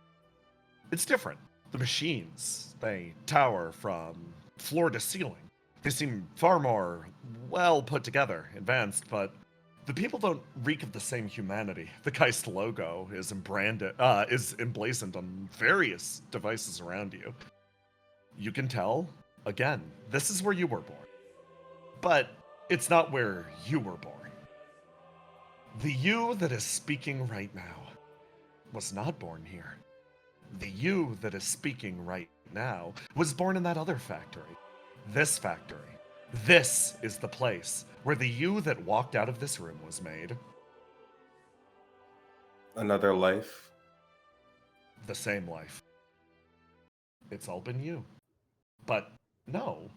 it's different. The machines, they tower from floor to ceiling. They seem far more well put together, advanced, but the people don't reek of the same humanity. The Geist logo is emblazoned on various devices around you. You can tell, again, this is where you were born. But it's not where you were born. The you that is speaking right now was not born here. The you that is speaking right now was born in that other factory. This factory. This is the place where the you that walked out of this room was made. Another life. The same life. It's all been you. But no.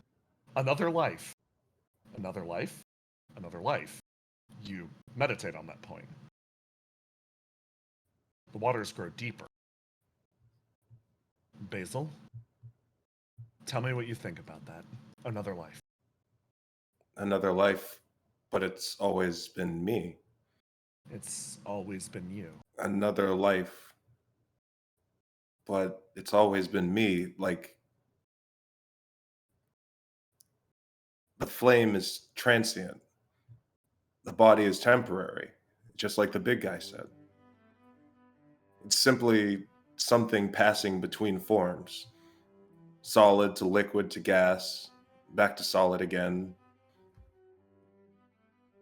Another life. Another life. Another life. You meditate on that point. The waters grow deeper. Basil, tell me what you think about that. Another life. Another life, but it's always been me. It's always been you. Another life, but it's always been me. Like, the flame is transient. The body is temporary, just like the big guy said. It's simply something passing between forms. Solid to liquid to gas, back to solid again.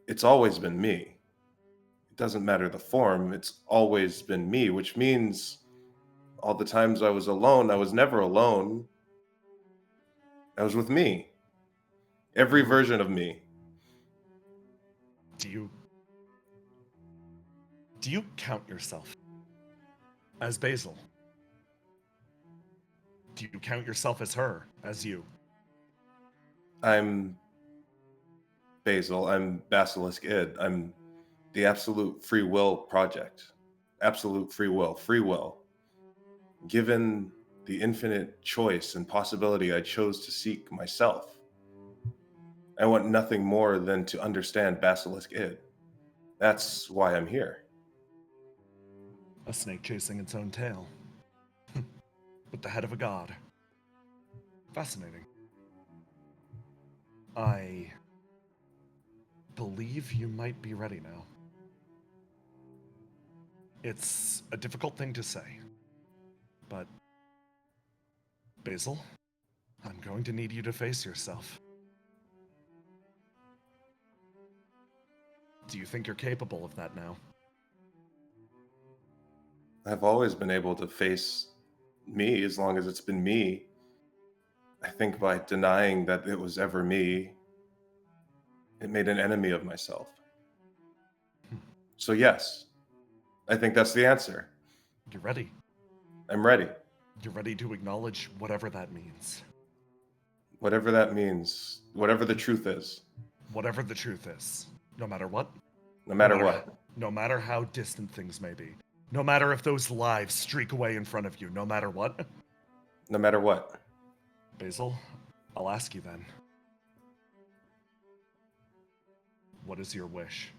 It's always been me. It doesn't matter the form, it's always been me, which means all the times I was alone, I was never alone. I was with me. Every version of me. Do you count yourself as Basil? Do you count yourself as her, as you? I'm Basil. I'm Basilisk Id. I'm the absolute free will project. Absolute free will. Free will. Given the infinite choice and possibility, I chose to seek myself. I want nothing more than to understand Basilisk Id. That's why I'm here. A snake chasing its own tail. With the head of a god. Fascinating. I believe you might be ready now. It's a difficult thing to say, but Basil, I'm going to need you to face yourself. Do you think you're capable of that now? I've always been able to face me as long as it's been me. I think by denying that it was ever me, it made an enemy of myself. So yes, I think that's the answer. You're ready. I'm ready. You're ready to acknowledge whatever that means. Whatever that means, whatever the truth is. Whatever the truth is. No matter what. No matter what. No matter how distant things may be. No matter if those lives streak away in front of you. No matter what. No matter what. Basil, I'll ask you then. What is your wish?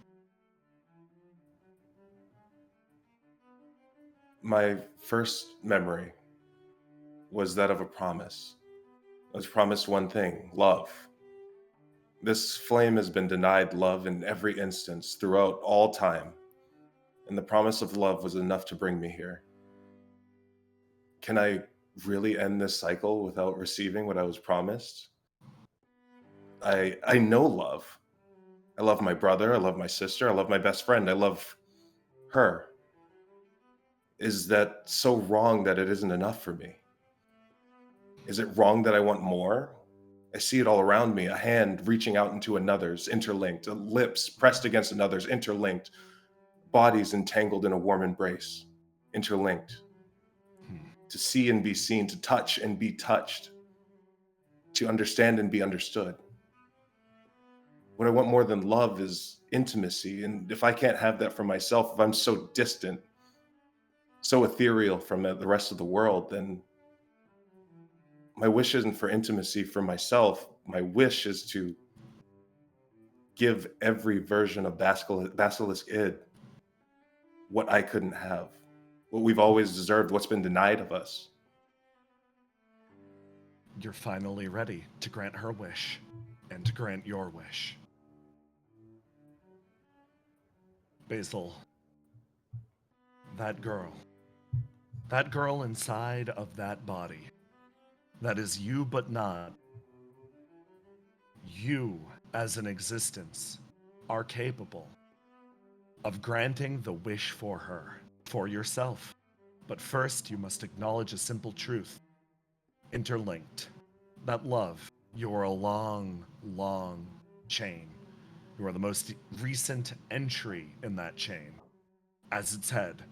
My first memory was that of a promise. I was promised one thing, love. This flame has been denied love in every instance throughout all time, and the promise of love was enough to bring me here. Can I really end this cycle without receiving what I was promised? I know love. I love my brother, I love my sister, I love my best friend, I love her. Is that so wrong that it isn't enough for me? Is it wrong that I want more? I see it all around me, a hand reaching out into another's, interlinked, lips pressed against another's, interlinked, bodies entangled in a warm embrace, interlinked. To see and be seen, to touch and be touched, to understand and be understood. What I want more than love is intimacy, and if I can't have that for myself, if I'm so distant, so ethereal from the rest of the world, then my wish isn't for intimacy for myself. My wish is to give every version of Basilisk Id what I couldn't have, what we've always deserved, what's been denied of us. You're finally ready to grant her wish and to grant your wish. Basil, that girl inside of that body, that is you but not. You, as an existence, are capable of granting the wish for her, for yourself. But first, you must acknowledge a simple truth. Interlinked. That love, you are a long, long chain. You are the most recent entry in that chain, as its head.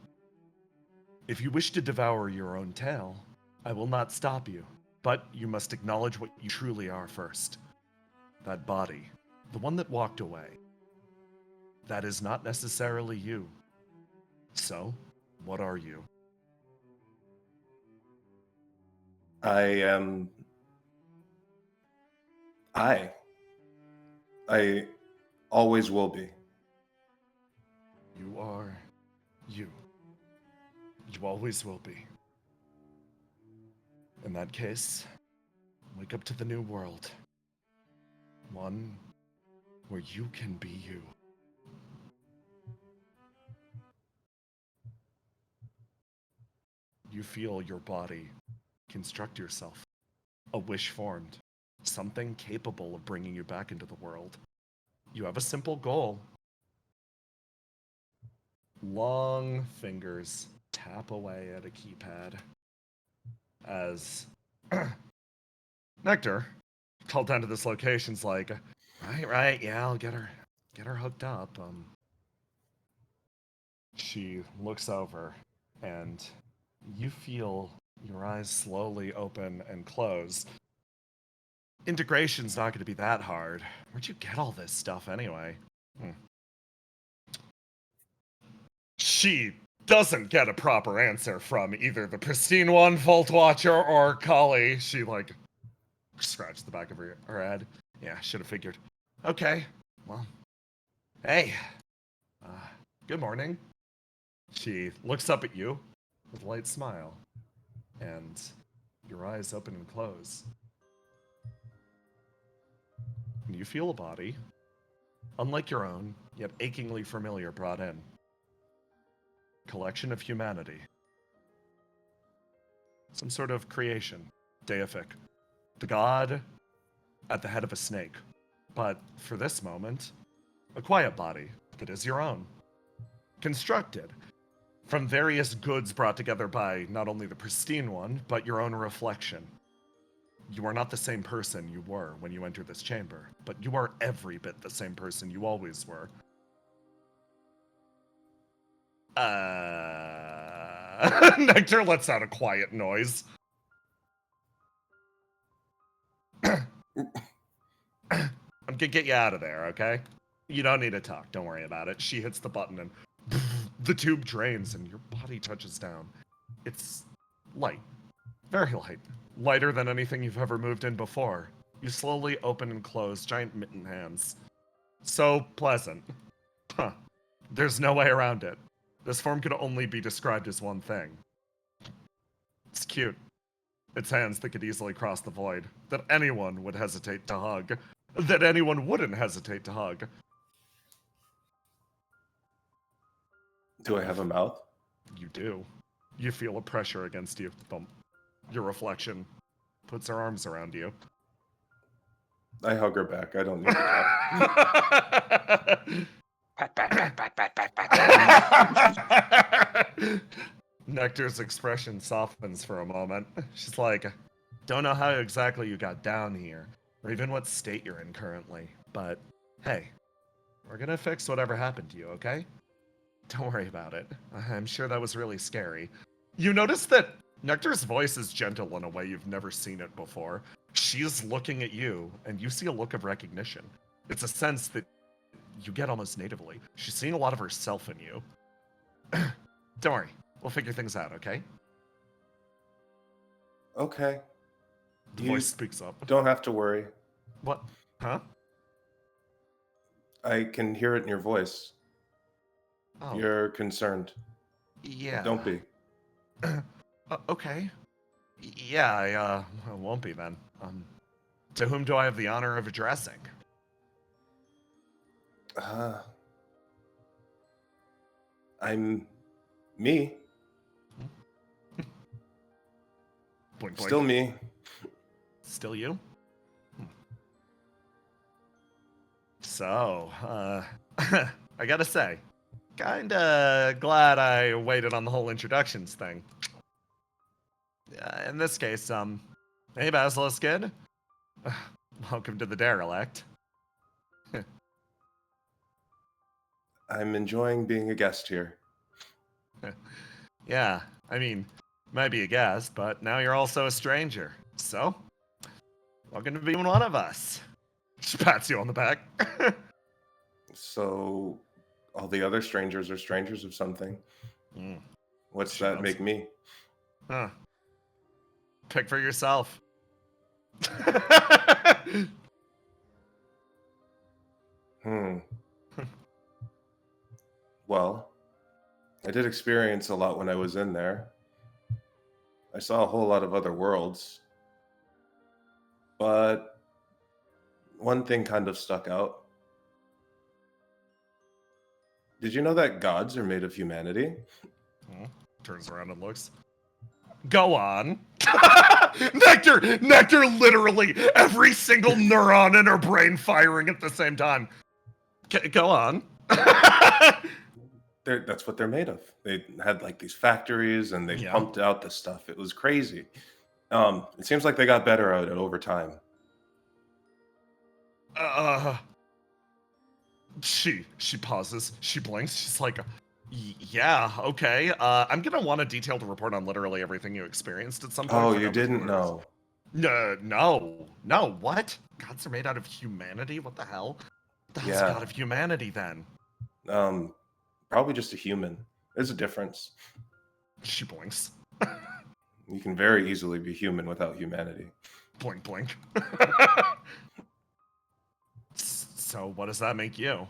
If you wish to devour your own tail, I will not stop you, but you must acknowledge what you truly are first. That body, the one that walked away, that is not necessarily you. So, what are you? I am... I always will be. You are you. You always will be. In that case, wake up to the new world. One where you can be you. You feel your body construct yourself. A wish formed. Something capable of bringing you back into the world. You have a simple goal. Long fingers tap away at a keypad as Nectar, called down to this location's like, right, yeah, I'll get her hooked up. She looks over and you feel your eyes slowly open and close. Integration's not going to be that hard. Where'd you get all this stuff anyway? She doesn't get a proper answer from either the pristine one, Vault Watcher, or Kali. She, like, scratched the back of her head. Yeah, should have figured. Okay, well, hey, good morning. She looks up at you with a light smile, and your eyes open and close. And you feel a body, unlike your own, yet achingly familiar, brought in. Collection of humanity. Some sort of creation, deific. The god at the head of a snake. But for this moment, a quiet body that is your own. Constructed from various goods brought together by not only the pristine one, but your own reflection. You are not the same person you were when you entered this chamber, but you are every bit the same person you always were. Nectar lets out a quiet noise. I'm gonna get you out of there, okay? You don't need to talk, don't worry about it. She hits the button and the tube drains and your body touches down. It's light, very light. Lighter than anything you've ever moved in before. You slowly open and close giant mitten hands. So pleasant. Huh. There's no way around it. This form could only be described as one thing. It's cute. It's hands that could easily cross the void. That anyone would hesitate to hug. That anyone wouldn't hesitate to hug. Do I have a mouth? You do. You feel a pressure against you. Bump. Your reflection puts her arms around you. I hug her back. I don't need to. Pat, pat, pat, pat, pat, pat, pat. Nectar's expression softens for a moment. She's like, don't know how exactly you got down here, or even what state you're in currently, but hey, we're gonna fix whatever happened to you, okay? Don't worry about it. I'm sure that was really scary. You notice that Nectar's voice is gentle in a way you've never seen it before. She's looking at you, and you see a look of recognition. It's a sense that you get almost natively. She's seeing a lot of herself in you. Don't worry. We'll figure things out, okay? Okay. The You voice speaks up. Don't have to worry. What? Huh? I can hear it in your voice. Oh. You're concerned. Yeah. Don't be. Okay. Yeah, I won't be then. To whom do I have the honor of addressing? I'm me. Blink, blink. Still me. Still you? So, I gotta say, kinda glad I waited on the whole introductions thing. In this case, hey Basilisk Kid. Welcome to the Derelict. I'm enjoying being a guest here. Yeah, I mean, might be a guest, but now you're also a stranger. So, welcome to being one of us. She pats you on the back. So, all the other strangers are strangers of something. What's She that does. make me? Huh. Pick for yourself. Well, I did experience a lot when I was in there. I saw a whole lot of other worlds. But one thing kind of stuck out. Did you know that gods are made of humanity? Turns around and looks. Go on. Nectar, literally every single neuron in her brain firing at the same time. Go on. That's what they're made of. They had like these factories and they pumped out this stuff. It was crazy. It seems like they got better at it over time. She pauses. She blinks. She's like, yeah, okay. I'm gonna want a detailed report on literally everything you experienced at some point. Oh, you didn't know? No. What? Gods are made out of humanity? What the hell? What the hell's a god of humanity then? Probably just a human. There's a difference. She blinks. You can very easily be human without humanity. Blink, blink. So what does that make you?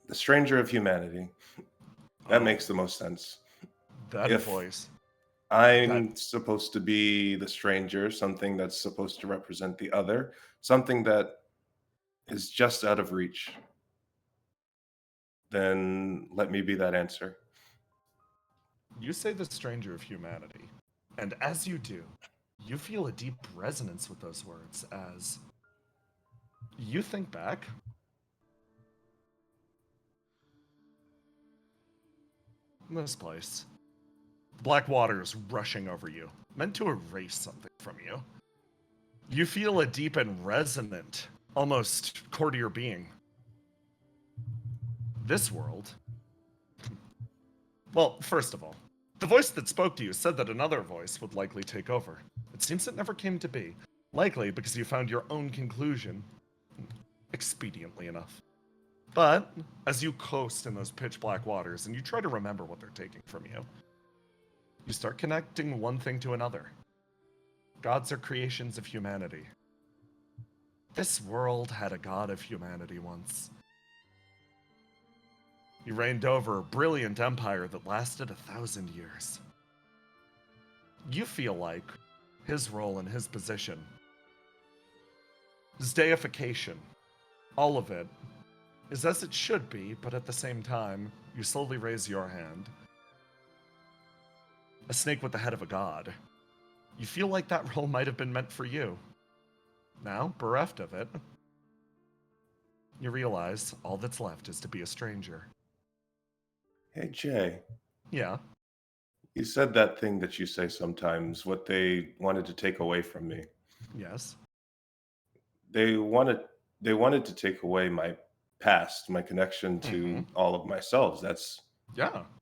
The stranger of humanity. That makes the most sense. That voice. I'm supposed to be the stranger, something that's supposed to represent the other, something that is just out of reach. Then let me be that answer. You say the stranger of humanity, and as you do, you feel a deep resonance with those words as you think back. This place. Black waters rushing over you, meant to erase something from you. You feel a deep and resonant, almost core to your being. This world. Well, first of all, the voice that spoke to you said that another voice would likely take over. It seems it never came to be. Likely because you found your own conclusion. Expediently enough. But, as you coast in those pitch black waters and you try to remember what they're taking from you, you start connecting one thing to another. Gods are creations of humanity. This world had a god of humanity once. He reigned over a brilliant empire that lasted 1,000 years. You feel like his role and his position, his deification, all of it, is as it should be, but at the same time, you slowly raise your hand. A snake with the head of a god. You feel like that role might have been meant for you. Now, bereft of it, you realize all that's left is to be a stranger. Hey, Jay. Yeah? You said that thing that you say sometimes, what they wanted to take away from me. Yes? They wanted to take away my past, my connection to all of myself. That's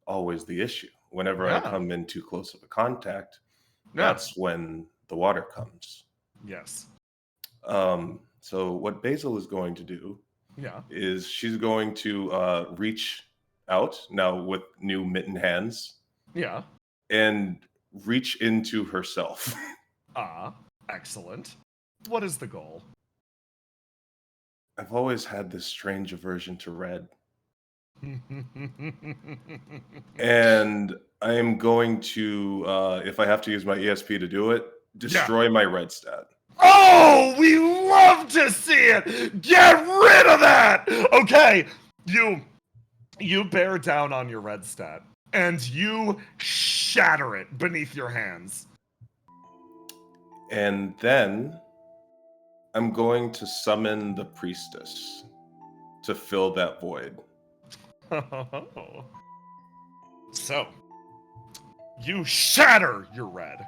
always the issue. Whenever I come in too close of a contact, that's when the water comes. Yes. So what Basil is going to do is she's going to reach out now with new mitten hands Yeah. and reach into herself. Excellent. What is the goal? I've always had this strange aversion to red. And I am going to, if I have to use my ESP to do it, destroy my red stat. Oh, we love to see it! Get rid of that! Okay, you bear down on your red stat, and you shatter it beneath your hands. And then I'm going to summon the priestess to fill that void. So, you shatter your red.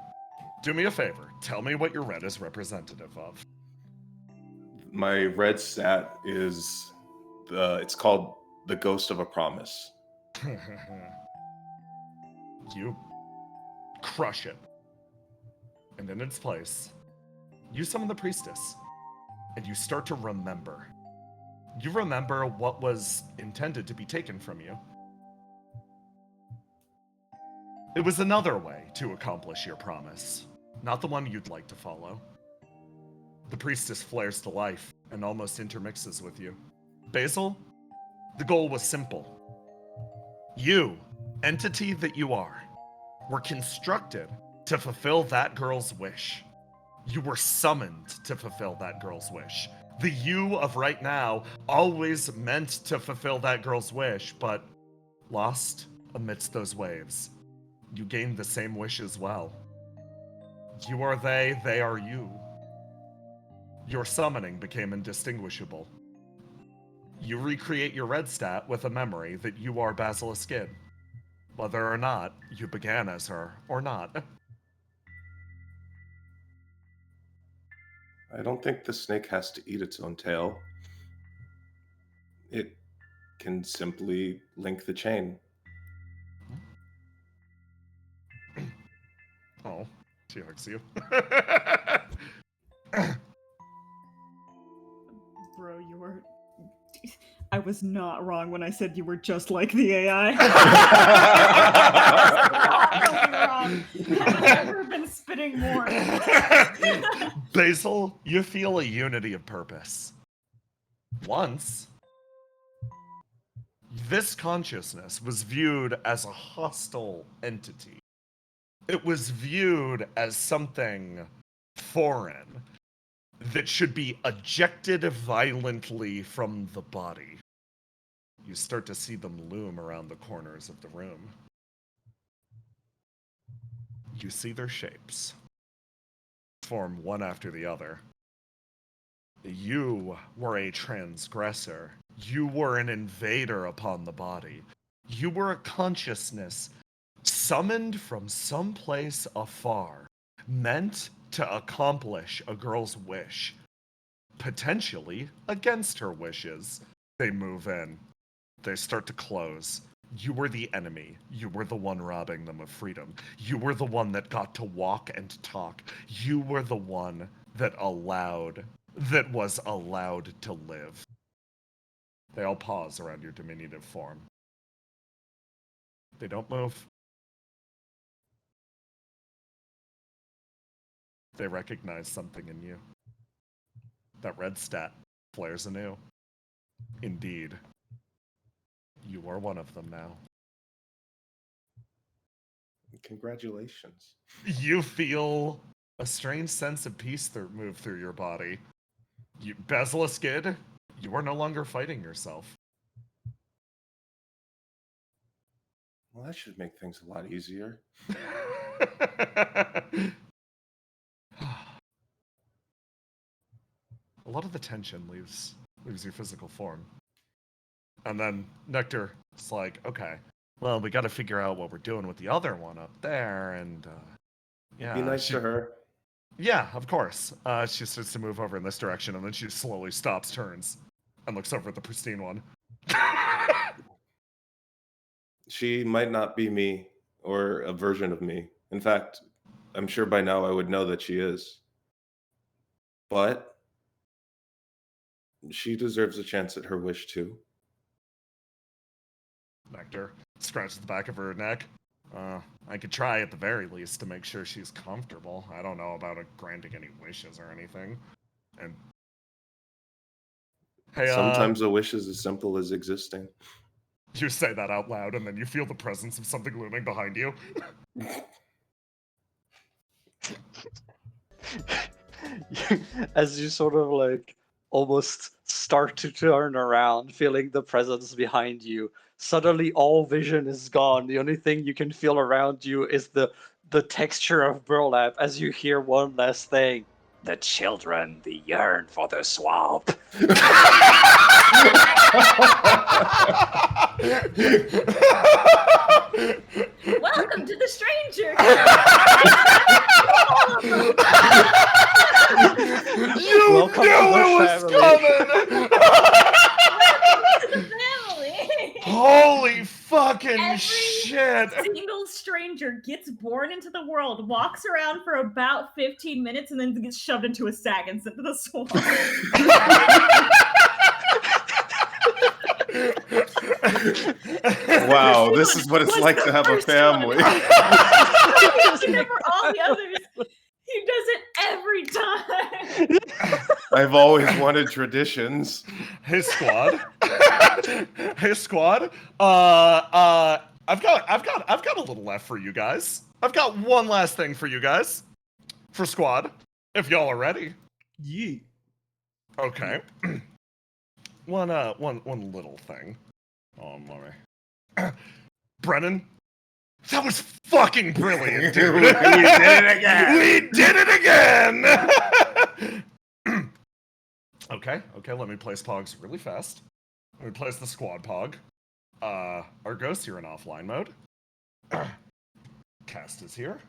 Do me a favor. Tell me what your red is representative of. My red stat is it's called the Ghost of a Promise. You crush it. And in its place, you summon the priestess. And you start to remember. You remember what was intended to be taken from you. It was another way to accomplish your promise, not the one you'd like to follow. The priestess flares to life and almost intermixes with you. Basil, the goal was simple. You, entity that you are, were constructed to fulfill that girl's wish. You were summoned to fulfill that girl's wish. The you of right now always meant to fulfill that girl's wish, but lost amidst those waves. You gained the same wish as well. You are they are you. Your summoning became indistinguishable. You recreate your red stat with a memory that you are Basil Skid, whether or not you began as her or not. I don't think the snake has to eat its own tail. It can simply link the chain. Oh, she hugs you. Bro, you were... I was not wrong when I said you were just like the AI. I've never been spitting more. Basil, you feel a unity of purpose. Once, this consciousness was viewed as a hostile entity. It was viewed as something foreign that should be ejected violently from the body. You start to see them loom around the corners of the room. You see their shapes form one after the other. You were a transgressor. You were an invader upon the body. You were a consciousness summoned from someplace afar, meant to accomplish a girl's wish. Potentially against her wishes. They move in. They start to close. You were the enemy. You were the one robbing them of freedom. You were the one that got to walk and talk. You were the one that was allowed to live. They all pause around your diminutive form. They don't move. They recognize something in you. That red stat flares anew. Indeed. You are one of them now. Congratulations. You feel a strange sense of peace move through your body. Basilisk Kid, you are no longer fighting yourself. Well, that should make things a lot easier. A lot of the tension leaves your physical form. And then Nectar is like, okay, well, we got to figure out what we're doing with the other one up there, and yeah. Be nice to her. Yeah, of course. She starts to move over in this direction, and then she slowly stops, turns, and looks over at the pristine one. She might not be me, or a version of me. In fact, I'm sure by now I would know that she is. But she deserves a chance at her wish too. Nectar scratches the back of her neck. I could try at the very least to make sure she's comfortable. I don't know about granting any wishes or anything. And hey, sometimes a wish is as simple as existing. You say that out loud, and then you feel the presence of something looming behind you. As you sort of like almost start to turn around, feeling the presence behind you, suddenly all vision is gone. The only thing you can feel around you is the texture of burlap as you hear one last thing. The children, they yearn for the swamp. Welcome to the stranger. You Welcome knew to the it was family. coming! Holy fucking shit! Single stranger gets born into the world, walks around for about 15 minutes, and then gets shoved into a sack and sent to the swamp. Wow, this is what it's like to have a family. For all the others, he does it every time. I've always wanted traditions. Hey squad. Hey squad. I've got a little left for you guys. I've got one last thing for you guys. For squad, if y'all are ready. Yeet. Okay. One little thing. Oh my. Brennan, that was fucking brilliant, dude. We did it again. We did it again. Okay, let me place pogs really fast. Let me place the squad pog. Argos, you're in offline mode. Cast is here.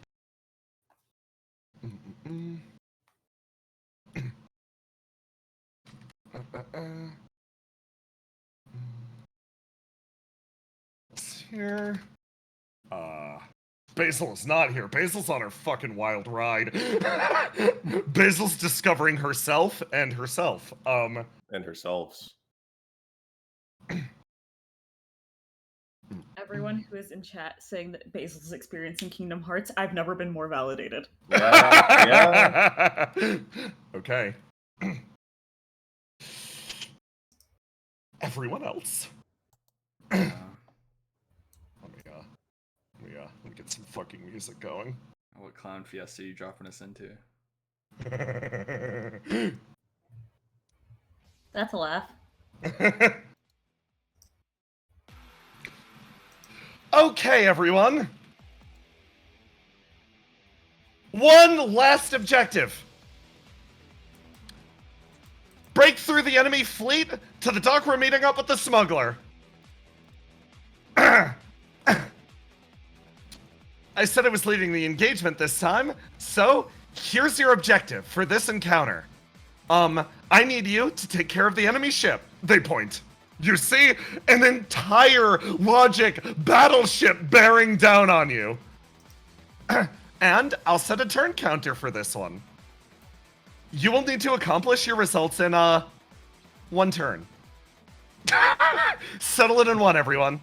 It's here. Basil is not here. Basil's on her fucking wild ride. Basil's discovering herself and herself. And herselves. Everyone who is in chat saying that Basil's experiencing Kingdom Hearts, I've never been more validated. Yeah. Okay. Everyone else. Let me get some fucking music going. What clown fiesta are you dropping us into? That's a laugh. Okay, everyone. One last objective. Break through the enemy fleet to the dock we're meeting up with the smuggler. I said I was leading the engagement this time, so here's your objective for this encounter. I need you to take care of the enemy ship. They point. You see an entire logic battleship bearing down on you. And I'll set a turn counter for this one. You will need to accomplish your results in, one turn. Settle it in one, everyone.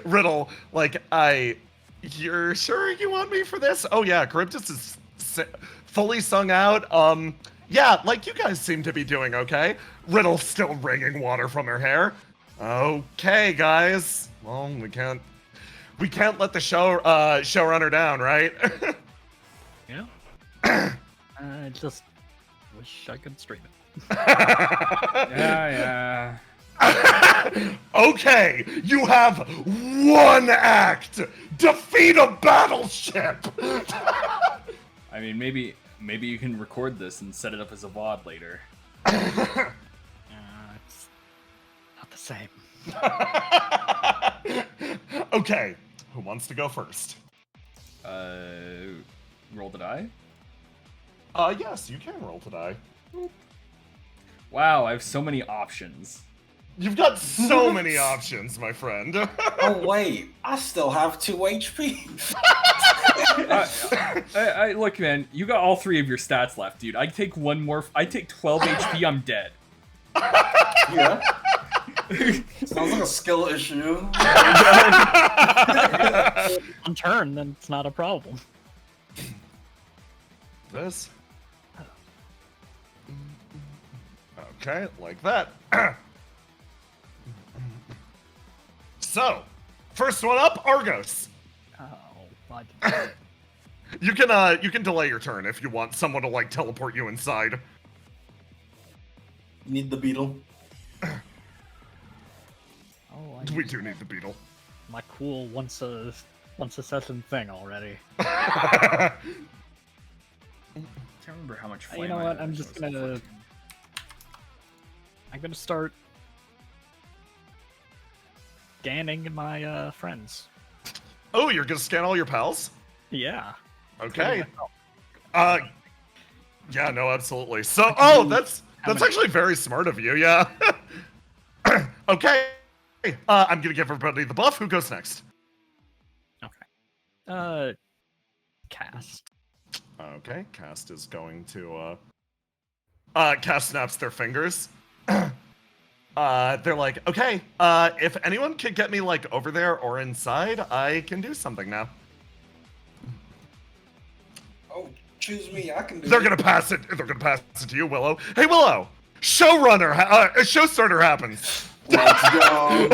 Riddle, like, you're sure you want me for this? Oh yeah, Charybdis is fully sung out. Yeah, like you guys seem to be doing okay. Riddle's still wringing water from her hair. Okay, guys. Well, we can't let the showrunner down, right? Yeah. I just wish I could stream it. Yeah. Okay, you have one act. Defeat a battleship. I mean, maybe you can record this and set it up as a VOD later. It's not the same. Okay, who wants to go first? Roll the die? Yes, you can roll the die. Wow, I have so many options. You've got so many options, my friend. Oh wait, I still have 2 HP. Look, man, you got all 3 of your stats left, dude. I take 12 HP, I'm dead. Yeah. Sounds like a skill issue. On turn, then it's not a problem. This. Okay, like that. So, first one up, Argos. Oh, bud. You can delay your turn if you want someone to like teleport you inside. Need the beetle. Oh, We do need the beetle. my cool once a session thing already. I can't remember how much flame You know I what? had, I'm so just it's like gonna 14. I'm gonna start scanning my friends. Oh, you're gonna scan all your pals? Yeah. Okay. Yeah, no, absolutely. So, oh, that's actually very smart of you. Yeah. Okay. I'm gonna give everybody the buff. Who goes next? Cast. Okay, Cast is going to Cast snaps their fingers. They're like, okay, if anyone could get me like over there or inside, I can do something now. Oh, choose me. I can do They're it. gonna pass it. They're gonna pass it to you, Willow. Hey, Willow. Showrunner. Show starter happens. Let's go.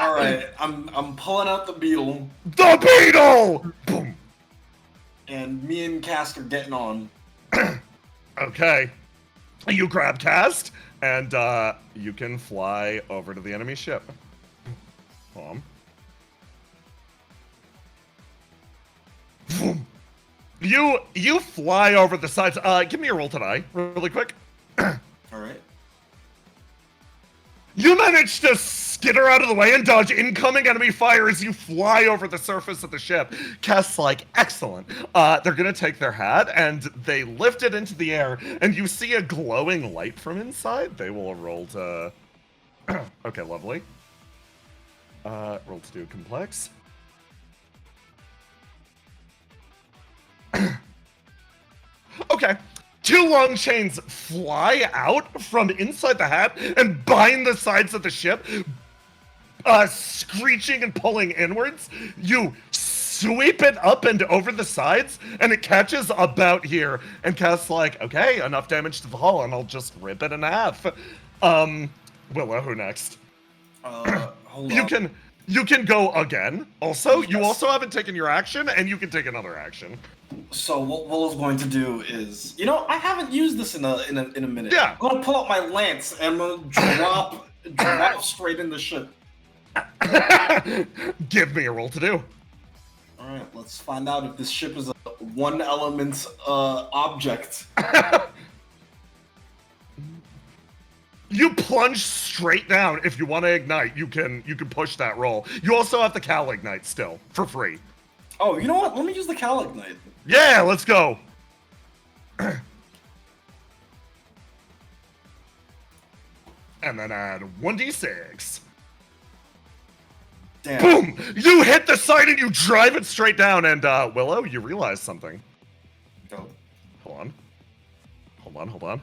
All right, I'm pulling out the beetle, The beetle. Boom. and me and Cask are getting on. Okay. You grab Cast, and you can fly over to the enemy ship. Boom. You fly over the sides. Give me a roll today, really quick. All right. You manage to skitter out of the way and dodge incoming enemy fire as you fly over the surface of the ship. Cast's like, excellent. They're gonna take their hat and they lift it into the air, and you see a glowing light from inside. They will roll to. Okay, lovely. Roll to do complex. Okay. Two long chains fly out from inside the hat and bind the sides of the ship, screeching and pulling inwards. You sweep it up and over the sides, and it catches about here. And Cass like, okay, enough damage to the hull, and I'll just rip it in half. Willow, who next? Hold on. You can go again. Also, you also haven't taken your action, and you can take another action. So what Willow's going to do is, I haven't used this in a minute. Yeah. I'm gonna pull out my lance and I'm gonna drop straight in the ship. Give me a roll to do. All right, let's find out if this ship is a one element object. You plunge straight down. If you want to ignite, you can push that roll. You also have the Cal Ignite still for free. Oh, you know what? Let me use the Cal Ignite. Yeah, let's go. And then add 1d6. Damn. Boom! You hit the side and you drive it straight down. And Willow, you realize something. Go. Hold on.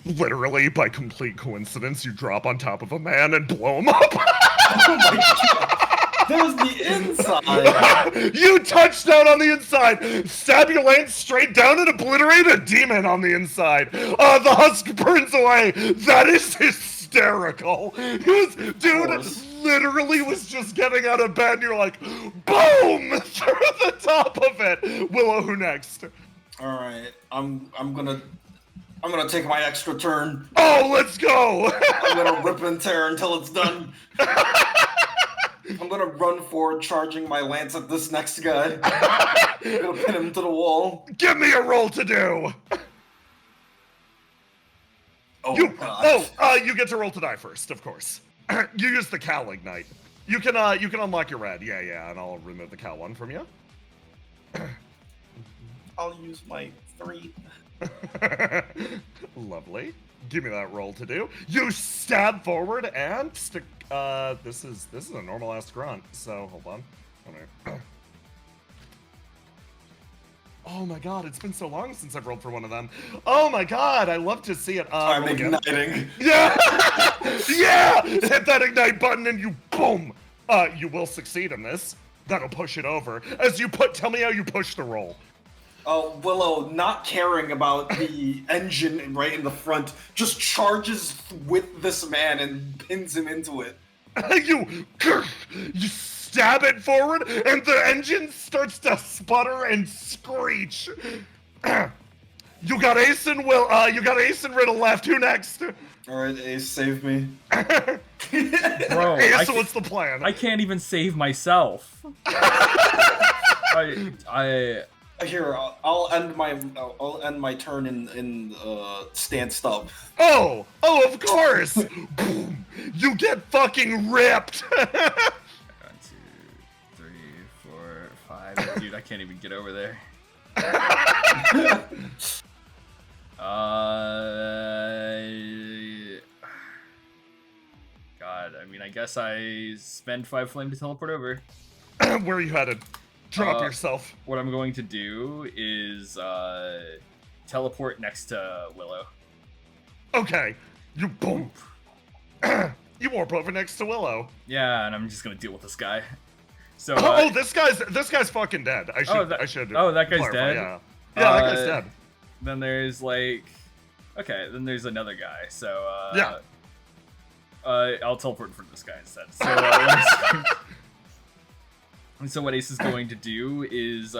Literally, by complete coincidence, you drop on top of a man and blow him up. Oh my god. There's the inside. You touch down on the inside, stab your lance straight down and obliterate a demon on the inside. The husk burns away. That is hysterical. Dude literally was just getting out of bed and you're like, boom, through the top of it. Willow, who next? All right, I'm gonna take my extra turn. Oh, let's go. I'm gonna rip and tear until it's done. I'm gonna run forward, charging my lance at this next guy. I'm gonna pin him to the wall. Give me a roll to do. You get to roll to die first, of course. You use the Cal Ignite. You can unlock your red. Yeah, and I'll remove the Cal one from you. I'll use my 3. Lovely. Give me that roll to do. You stab forward and stick. This is a normal ass grunt. So hold on. Oh my god, it's been so long since I've rolled for one of them. Oh my god, I love to see it. I'm igniting. Yeah! Yeah! Hit that ignite button and you boom! You will succeed in this. That'll push it over. Tell me how you push the roll. Willow, not caring about the engine right in the front, just charges with this man and pins him into it. You stab it forward, and the engine starts to sputter and screech. You got Ace and Riddle left. Who next? All right, Ace, save me. Bro, Ace, what's the plan? I can't even save myself. Here, I'll end my turn in stanced up. Oh, of course. Boom! You get fucking ripped. 1, 2, 3, 4, 5. Dude, I can't even get over there. God, I mean, I guess I spend 5 flame to teleport over. Where are you headed? Drop yourself. What I'm going to do is teleport next to Willow. Okay, you boom. You warp over next to Willow. Yeah, and I'm just gonna deal with this guy. So. This guy's fucking dead. I should. Oh, that guy's clarify, dead. Yeah, that guy's dead. Then there's then there's another guy. So. Yeah. I'll teleport for this guy instead. So what Ace is going to do is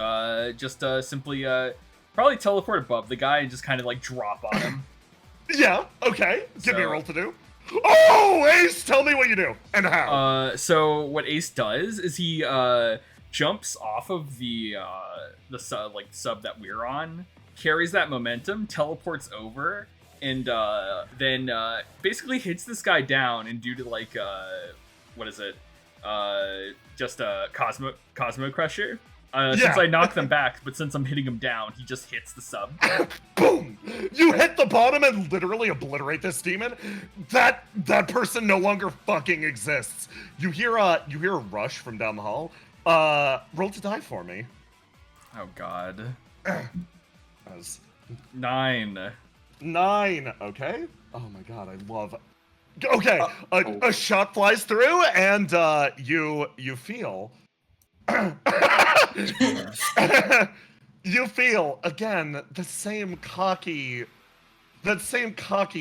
just simply probably teleport above the guy and just kind of like drop on him. Yeah, okay. Give me a roll to do. Oh, Ace, tell me what you do and how. So what Ace does is he jumps off of the sub that we're on, carries that momentum, teleports over, and then basically hits this guy down, and due to like just a Cosmo Crusher. Since I knocked them back, but since I'm hitting him down, he just hits the sub. Boom! You hit the bottom and literally obliterate this demon. That person no longer fucking exists. You hear a rush from down the hall. Roll to die for me. Oh god. 9. 9. Okay. Oh my god, I love. Okay, a shot flies through, and you feel. You feel again the same cocky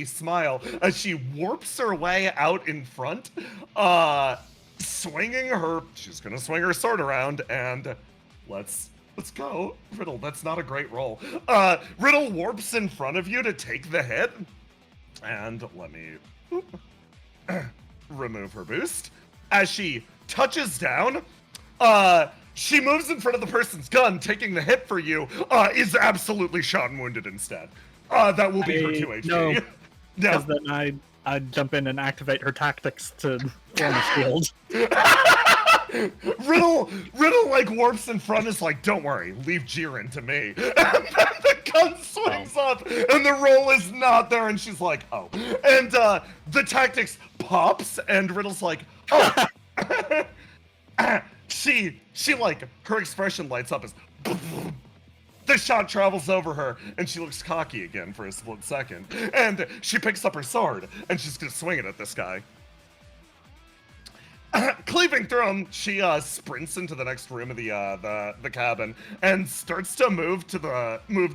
smile as she warps her way out in front, she's gonna swing her sword around, and let's go. Riddle, that's not a great roll. Riddle warps in front of you to take the hit, and let me remove her boost. As she touches down, she moves in front of the person's gun, taking the hit for you, is absolutely shot and wounded instead. That will be her 2 HP. No, because then I'd jump in and activate her tactics to form a shield. Riddle like warps in front, is like, don't worry, leave Jiren to me. And then the gun swings up, and the roll is not there, and she's like, oh. And the tactics pops, and Riddle's like, oh. She like, her expression lights up as the shot travels over her, and she looks cocky again for a split second. And she picks up her sword, and she's gonna swing it at this guy. Cleaving through him, she sprints into the next room of the cabin and starts to move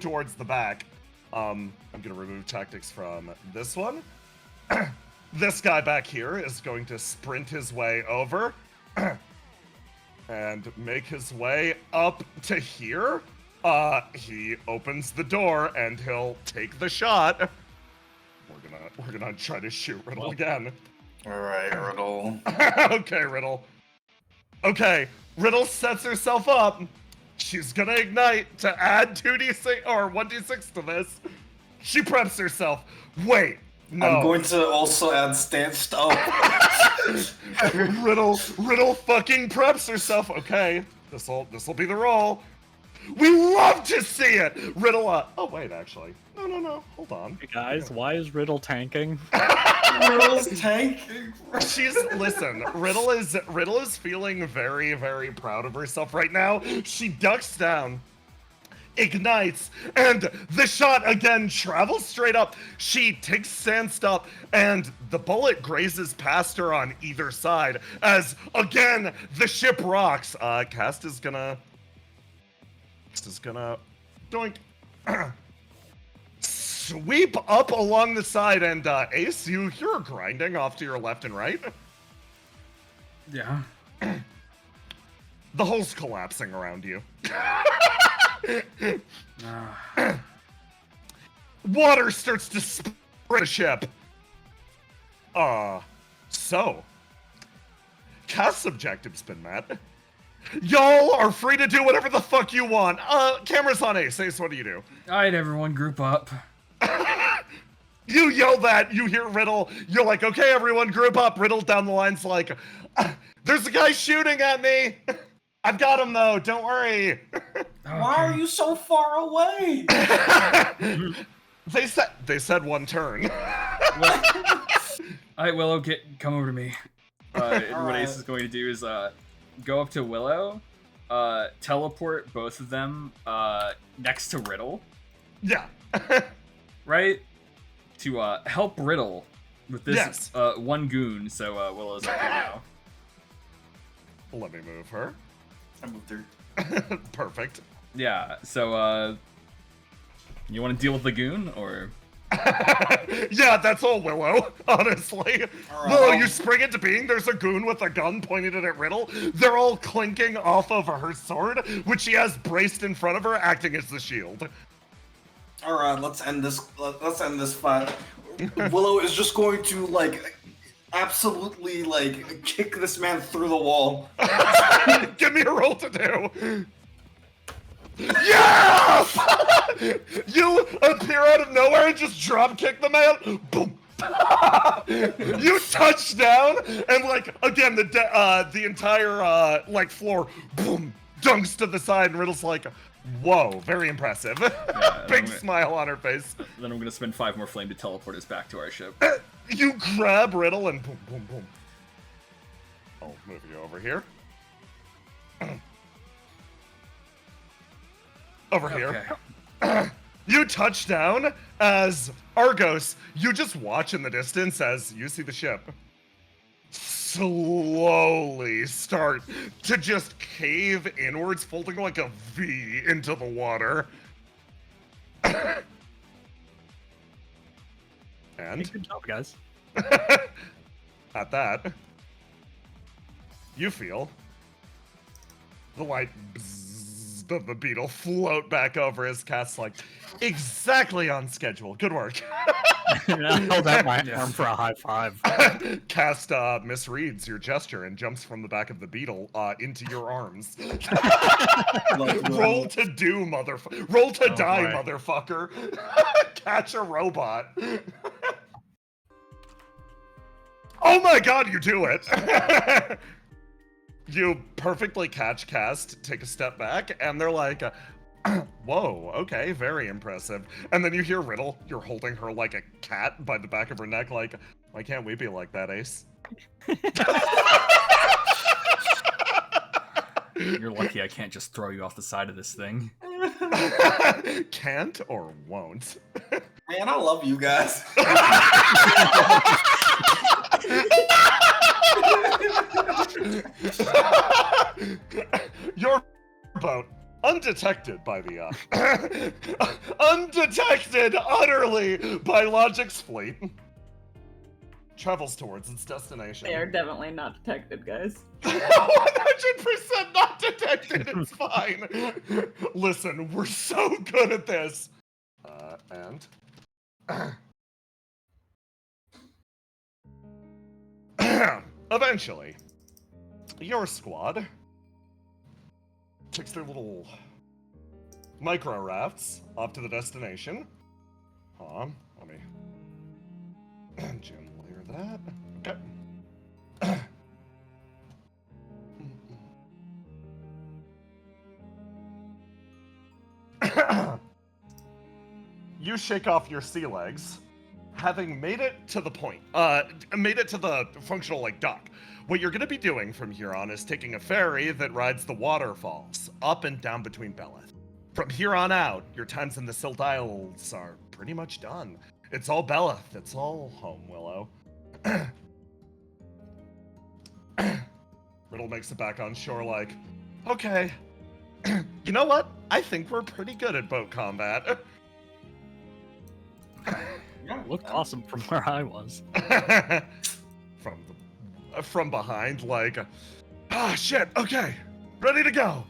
towards the back. I'm gonna remove tactics from this one. This guy back here is going to sprint his way over and make his way up to here. He opens the door and he'll take the shot. We're gonna try to shoot Riddle again. All right, Riddle. Okay, Riddle. Okay, Riddle sets herself up. She's gonna ignite to add 2d6 or 1d6 to this. She preps herself. Wait, no. I'm going to also add stanced up. Riddle fucking preps herself. Okay, this'll be the roll. We love to see it! Riddle, oh wait, actually. No, hold on. Hey guys, why is Riddle tanking? Riddle's tanking? Listen, Riddle is feeling very, very proud of herself right now. She ducks down, ignites, and the shot again travels straight up. She stands up, and the bullet grazes past her on either side as, again, the ship rocks. Cast is gonna doink. Sweep up along the side, and Ace, you hear a grinding off to your left and right. Yeah. The hull's collapsing around you. Water starts to spray the ship. So, Cast's objective's been met. Y'all are free to do whatever the fuck you want. Camera's on Ace. Ace, what do you do? Alright, everyone, group up. You yell that, you hear Riddle, you're like, okay, everyone, group up. Riddle down the line's like, there's a guy shooting at me. I've got him, though, don't worry. Why are you so far away? They said one turn. Alright, Willow, come over to me. What Ace is going to do is go up to Willow, teleport both of them next to Riddle. Yeah. Right? To help Riddle with this Yes. one goon, so Willow's up here now. Let me move her. I moved her. Perfect. Yeah, so you want to deal with the goon, or? Yeah, that's all Willow, honestly. All right, Willow, you spring into being, there's a goon with a gun pointed at Riddle. They're all clinking off of her sword, which she has braced in front of her, acting as the shield. All right, let's end this fight. Willow is just going to absolutely kick this man through the wall. Give me a roll to do. Yes! You appear out of nowhere and just drop kick the man. Boom. You touch down and again the entire floor boom dunks to the side, and Riddle's like, whoa, very impressive. Yeah, Big smile on her face. Then I'm gonna spend 5 more flame to teleport us back to our ship. You grab Riddle and boom, boom, boom. I'll move you over here. Over here. You touch down as Argos, you just watch in the distance as you see the ship slowly start to just cave inwards, folding like a V into the water. And good job, guys. at that, you feel the light bzzz of the beetle float back over his cast, exactly on schedule. Good work. I held out my arm for a high five. Cast misreads your gesture and jumps from the back of the beetle into your arms. Roll to do, motherfucker. Roll to die, boy. motherfucker. Catch a robot. Oh my god, you do it! You perfectly catch Cast, take a step back, and they're like, whoa, okay, very impressive. And then you hear Riddle, you're holding her like a cat by the back of her neck, like, why can't we be like that, Ace? You're lucky I can't just throw you off the side of this thing. Can't or won't? Man, I love you guys. Your boat, undetected by the undetected utterly by Logic's fleet, travels towards its destination. They are definitely not detected, guys. 100% not detected. It's fine. Listen, we're so good at this. And eventually, your squad takes their little micro rafts off to the destination. Let me gently clear that. Okay. You shake off your sea legs, having made it to the point, made it to the functional dock. What you're gonna be doing from here on is taking a ferry that rides the waterfalls up and down between Beleth. From here on out, your times in the Sylt Isles are pretty much done. It's all Beleth. It's all home, Willow. Riddle makes it back on shore like, okay. You know what? I think we're pretty good at boat combat. Looked awesome from where I was. From behind, like, shit, okay, ready to go.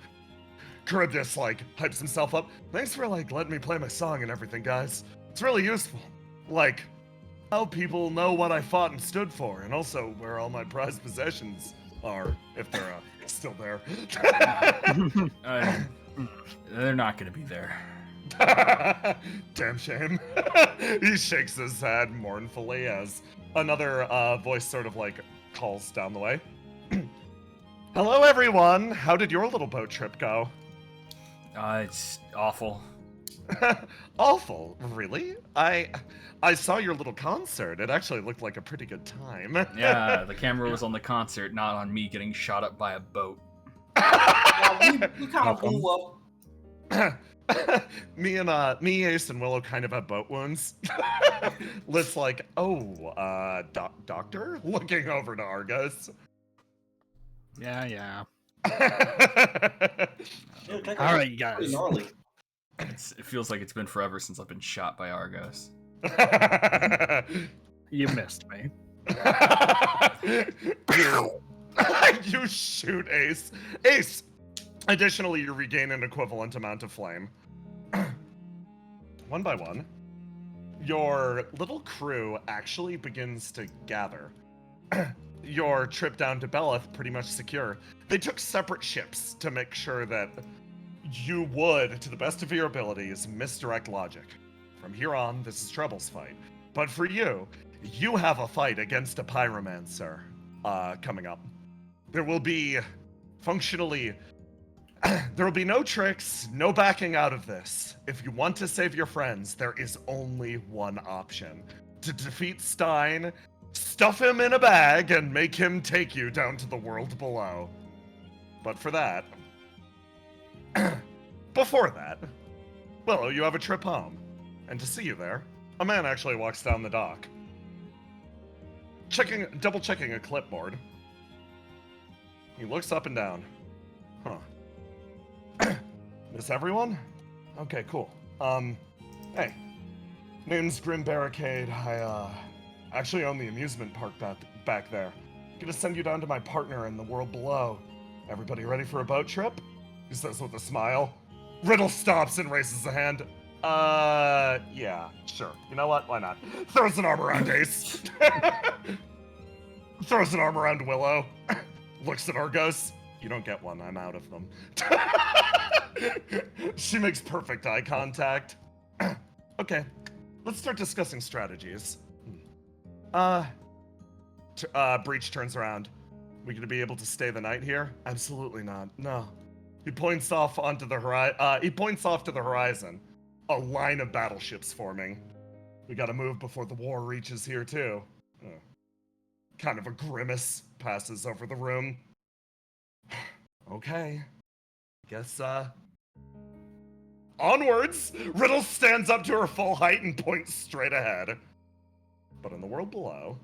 Charybdis, like, hypes himself up. Thanks for, like, letting me play my song and everything, guys. It's really useful. Like, how people know what I fought and stood for, and also where all my prized possessions are, if they're still there. They're not gonna be there. Damn shame. He shakes his head mournfully as another voice sort of like calls down the way. Hello everyone, how did your little boat trip go? It's awful. Awful? Really? I saw your little concert. It actually looked like a pretty good time. Yeah, the camera was on the concert, not on me getting shot up by a boat. Yeah, we kind of blew up. Me, Ace, and Willow kind of have boat wounds. Liz like, doctor? Looking over to Argos. Yeah. Dude, All right, you guys. pretty gnarly. It feels like it's been forever since I've been shot by Argos. You missed me. You shoot Ace. Ace! Additionally, you regain an equivalent amount of flame. One by one, your little crew actually begins to gather. Your trip down to Beleth pretty much secure. They took separate ships to make sure that you would, to the best of your abilities, misdirect logic. From here on, this is Treble's fight. But for you, you have a fight against a pyromancer coming up. There will be functionally... there will be no tricks, no backing out of this. If you want to save your friends, there is only one option. To defeat Stein, stuff him in a bag, and make him take you down to the world below. But for that... before that, Willow, you have a trip home. And to see you there, a man actually walks down the dock. Double-checking a clipboard. He looks up and down. Huh. This everyone? Okay, cool. Hey. Name's Grim Barricade. I actually own the amusement park back there. Gonna send you down to my partner in the world below. Everybody ready for a boat trip? He says with a smile. Riddle stops and raises a hand. Yeah, sure. You know what? Why not? Throws an arm around Ace. Throws an arm around Willow. Looks at Argos. You don't get one, I'm out of them. She makes perfect eye contact. Okay, let's start discussing strategies. Breach turns around. We gonna be able to stay the night here? Absolutely not, no. He points off onto the horizon. A line of battleships forming. We gotta move before the war reaches here too. Kind of a grimace passes over the room. Okay. Guess, onwards! Riddle stands up to her full height and points straight ahead. But in the world below...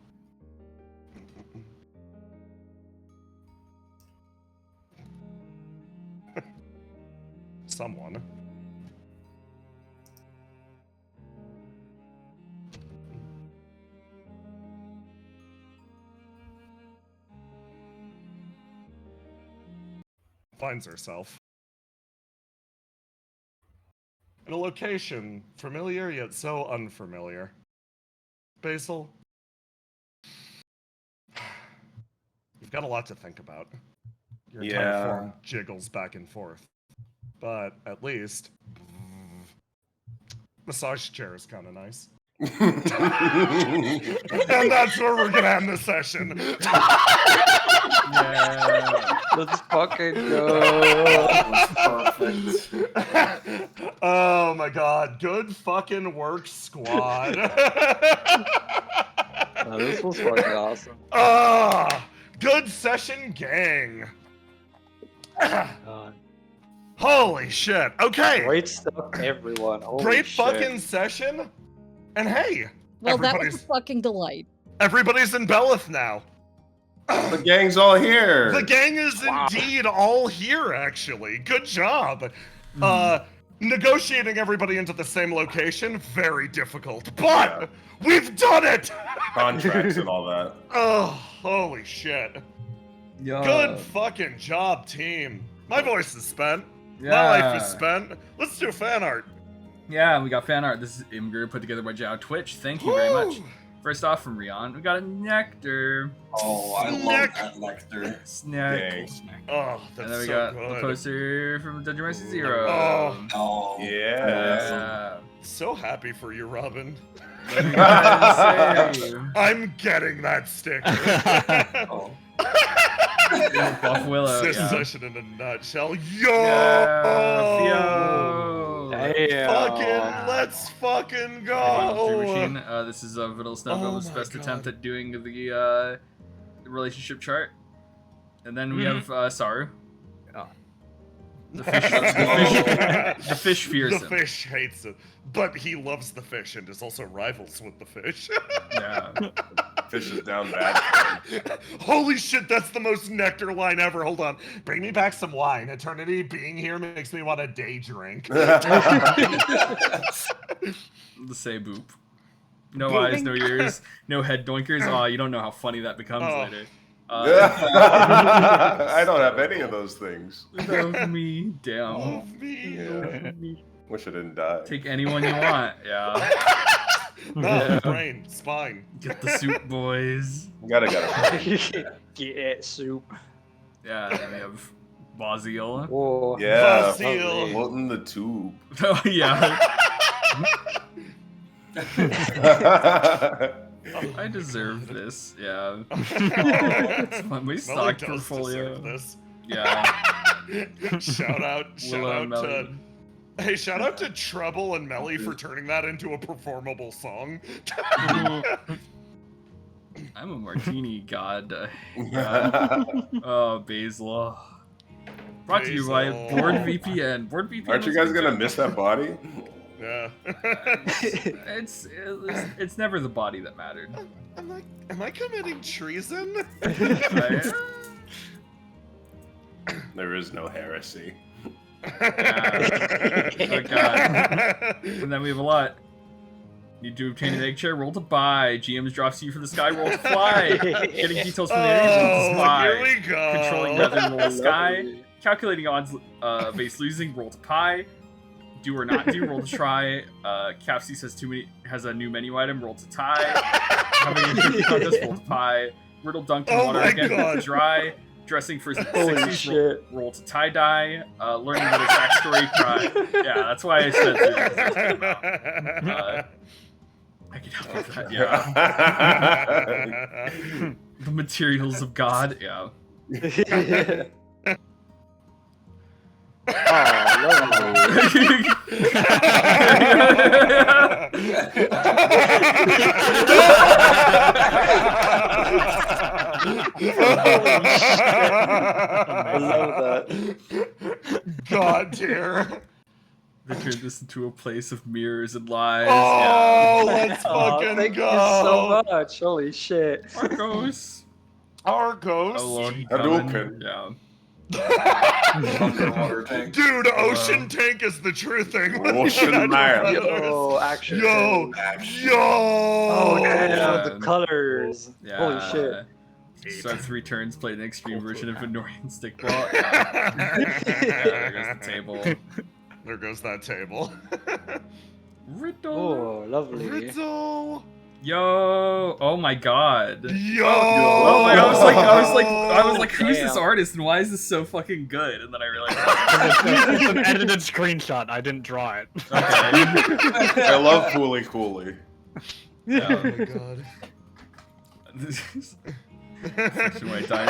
someone... finds herself in a location familiar yet so unfamiliar. Basil, you've got a lot to think about. Your entire form jiggles back and forth. But at least, massage chair is kind of nice. And that's where we're gonna end the session. Yeah, let's fucking go. Perfect. Oh my god, good fucking work, squad. This was fucking awesome. Good session, gang. Holy shit. Okay. Great stuff, everyone. Holy Great shit. fucking session. And hey, Well, that was a fucking delight. everybody's in Belith now. The gang's all here. The gang is indeed all here, actually. Good job. Negotiating everybody into the same location, very difficult. But we've done it! Contracts and all that. Oh, holy shit. Yeah. Good fucking job, team. My voice is spent. Yeah. My life is spent. Let's do fan art. Yeah, we got fan art. This is Imgur, put together by Jow Twitch. Thank you very much. First off, from Rion, we got a nectar. Oh, I love that nectar. Snack. Oh, And that's then we so got good. the poster from Dungeon Master Zero. Oh, Yeah. so happy for you, Robin. What do you guys say? I'm getting that sticker. Oh. Buff Willow. This Yeah. session in a nutshell. Yo! Yo! Damn. Fucking, let's fucking Dream Machine. go! This is Vital Snowgo's my best God. attempt at doing the relationship chart. And then we have Saru. The fish fears The him. fish hates it, but he loves the fish and is also rivals with the fish. Yeah. Fish is down bad. Holy shit, that's the most nectar line ever. Hold on. Bring me back some wine. Eternity being here makes me want a day drink. The say boop. No Boop. eyes, no ears, no head doinkers. Oh, you don't know how funny that becomes later. I don't have any of those things. Love me, damn. Love me. Yeah. Wish I didn't die. Take anyone you want, yeah. No, brain, spine. Get the soup, boys. Gotta. Get it, soup. Yeah, then we have Basil. Whoa. Yeah. Basil. Floating the tube. Oh, yeah. I deserve this, yeah. It's fun. We Melly stock does portfolio. deserve this. Yeah. shout out Willow and to Melly. hey, shout out to Treble and Melly for turning that into a performable song. I'm a martini god. Yeah. Oh, Basil. Brought to you by Basil. BoardVPN. BoardVPN. Aren't you guys gonna miss that body? Yeah. It's never the body that mattered. Am I committing treason? Right? There is no heresy. Yeah. Oh, God. And then we have a lot. Need to obtain an egg chair, roll to buy. GMs drops you from the sky, roll to fly. Getting details from the area, roll to spy. Here we go. Controlling weather, roll to sky. Calculating odds, base losing, roll to pie. Do or not do, roll to try. Capsy says has a new menu item, roll to tie. Having a cookie contest, roll to pie. Riddle dunked in Oh water my again, roll to God. dry. Dressing for Holy 60s, shit. roll to tie-dye. Learning what his backstory cry. Yeah, that's why I said this. I can help with that, yeah. The materials of God, yeah. I love that. God dear. They turned this into a place of mirrors and lies. Oh, yeah. let's fucking Thank go. you so much. Holy shit. Argos. Argos. Oh, Lord, Hadouken. yeah. Underwater tank. Dude, ocean tank is the true thing. Ocean man. Yo, action. Yo, Action. yo. Oh, damn, Yeah. the colors. Yeah. Holy shit. Start 3 turns, play an extreme version of Venorian stickball. Yeah, there goes the table. There goes that table. Riddle. Oh, lovely. Riddle. Yo! Oh my god! Yo. Oh, I was like, who's this Damn. artist and why is this so fucking good? And then I realized, It's an edited screenshot. I didn't draw it. okay. I love Cooley Cooley. Oh my god. This is reflection where I died.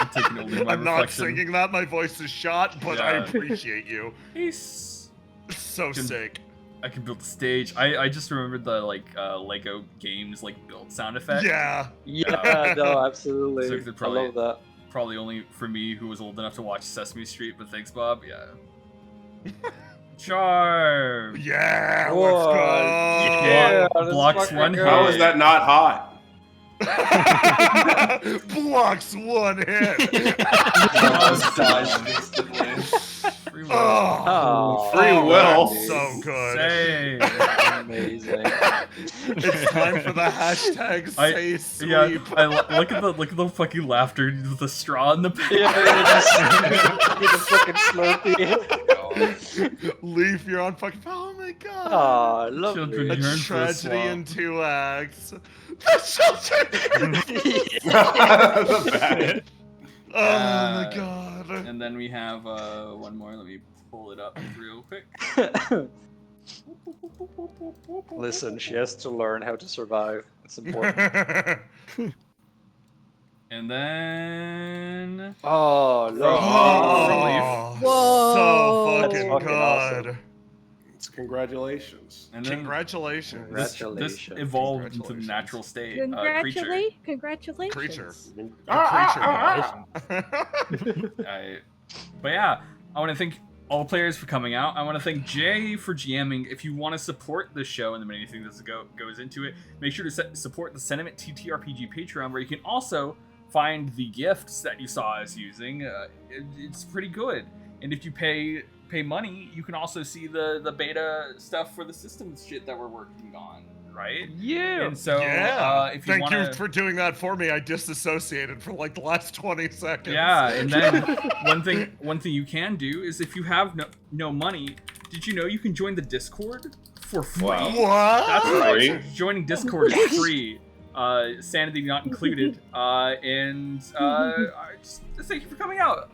I'm taking only my I'm not reflection. singing that. My voice is shot, but I Yeah. appreciate you. He's So sick. I can build the stage. I just remembered the Lego games build sound effect. Yeah. Yeah, no, absolutely. So they're I love that. Probably only for me who was old enough to watch Sesame Street, but thanks, Bob. Yeah. Charm. Yeah, Whoa, let's go. yeah, Blocks let's one fucking hit. go. How is that not hot? Blocks one hit. Almost dies instantly. Free will. Oh, free will. That's so good. Say. Amazing. It's time for the hashtag say sleep. Yeah, look at the fucking laughter with the straw in the back. Get a fucking Slurpee. Leaf, you're on fucking. Oh my god. Aw, lovely. Children A yearn for a tragedy swamp. in 2 acts. The children. The bad. Oh my god. And then we have one more. Let me pull it up real quick. Listen, she has to learn how to survive. It's important. And then Oh, look. Oh, Whoa. so That's fucking fucking good. awesome. It's congratulations. and then Congratulations. this Congratulations. evolved into the Congratulations. natural state. Congratulations. Creature. Creature. Creature. But yeah, I want to thank all players for coming out. I want to thank Jay for GMing. If you want to support the show and the many things that goes into it, make sure to support the Sentiment TTRPG Patreon, where you can also find the gifts that you saw us using. It's pretty good. And if you pay money, you can also see the beta stuff for the systems shit that we're working on, right? Yeah. And so, Yeah. if you Thank wanna... you for doing that for me. I disassociated for like the last 20 seconds. Yeah, and then one thing you can do is if you have no money, did you know you can join the Discord for free? Wow. What? That's right. Free? Joining Discord is free. Sanity not included. And just thank you for coming out.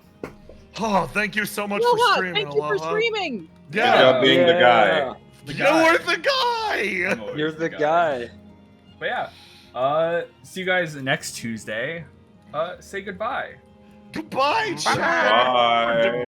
Oh, thank you so much for Aloha, streaming. thank you for Aloha. streaming. Good job being the guy. The guy. You're the guy. I'm always You're the guy. But yeah, see you guys next Tuesday. Say goodbye. Goodbye, chat. Bye.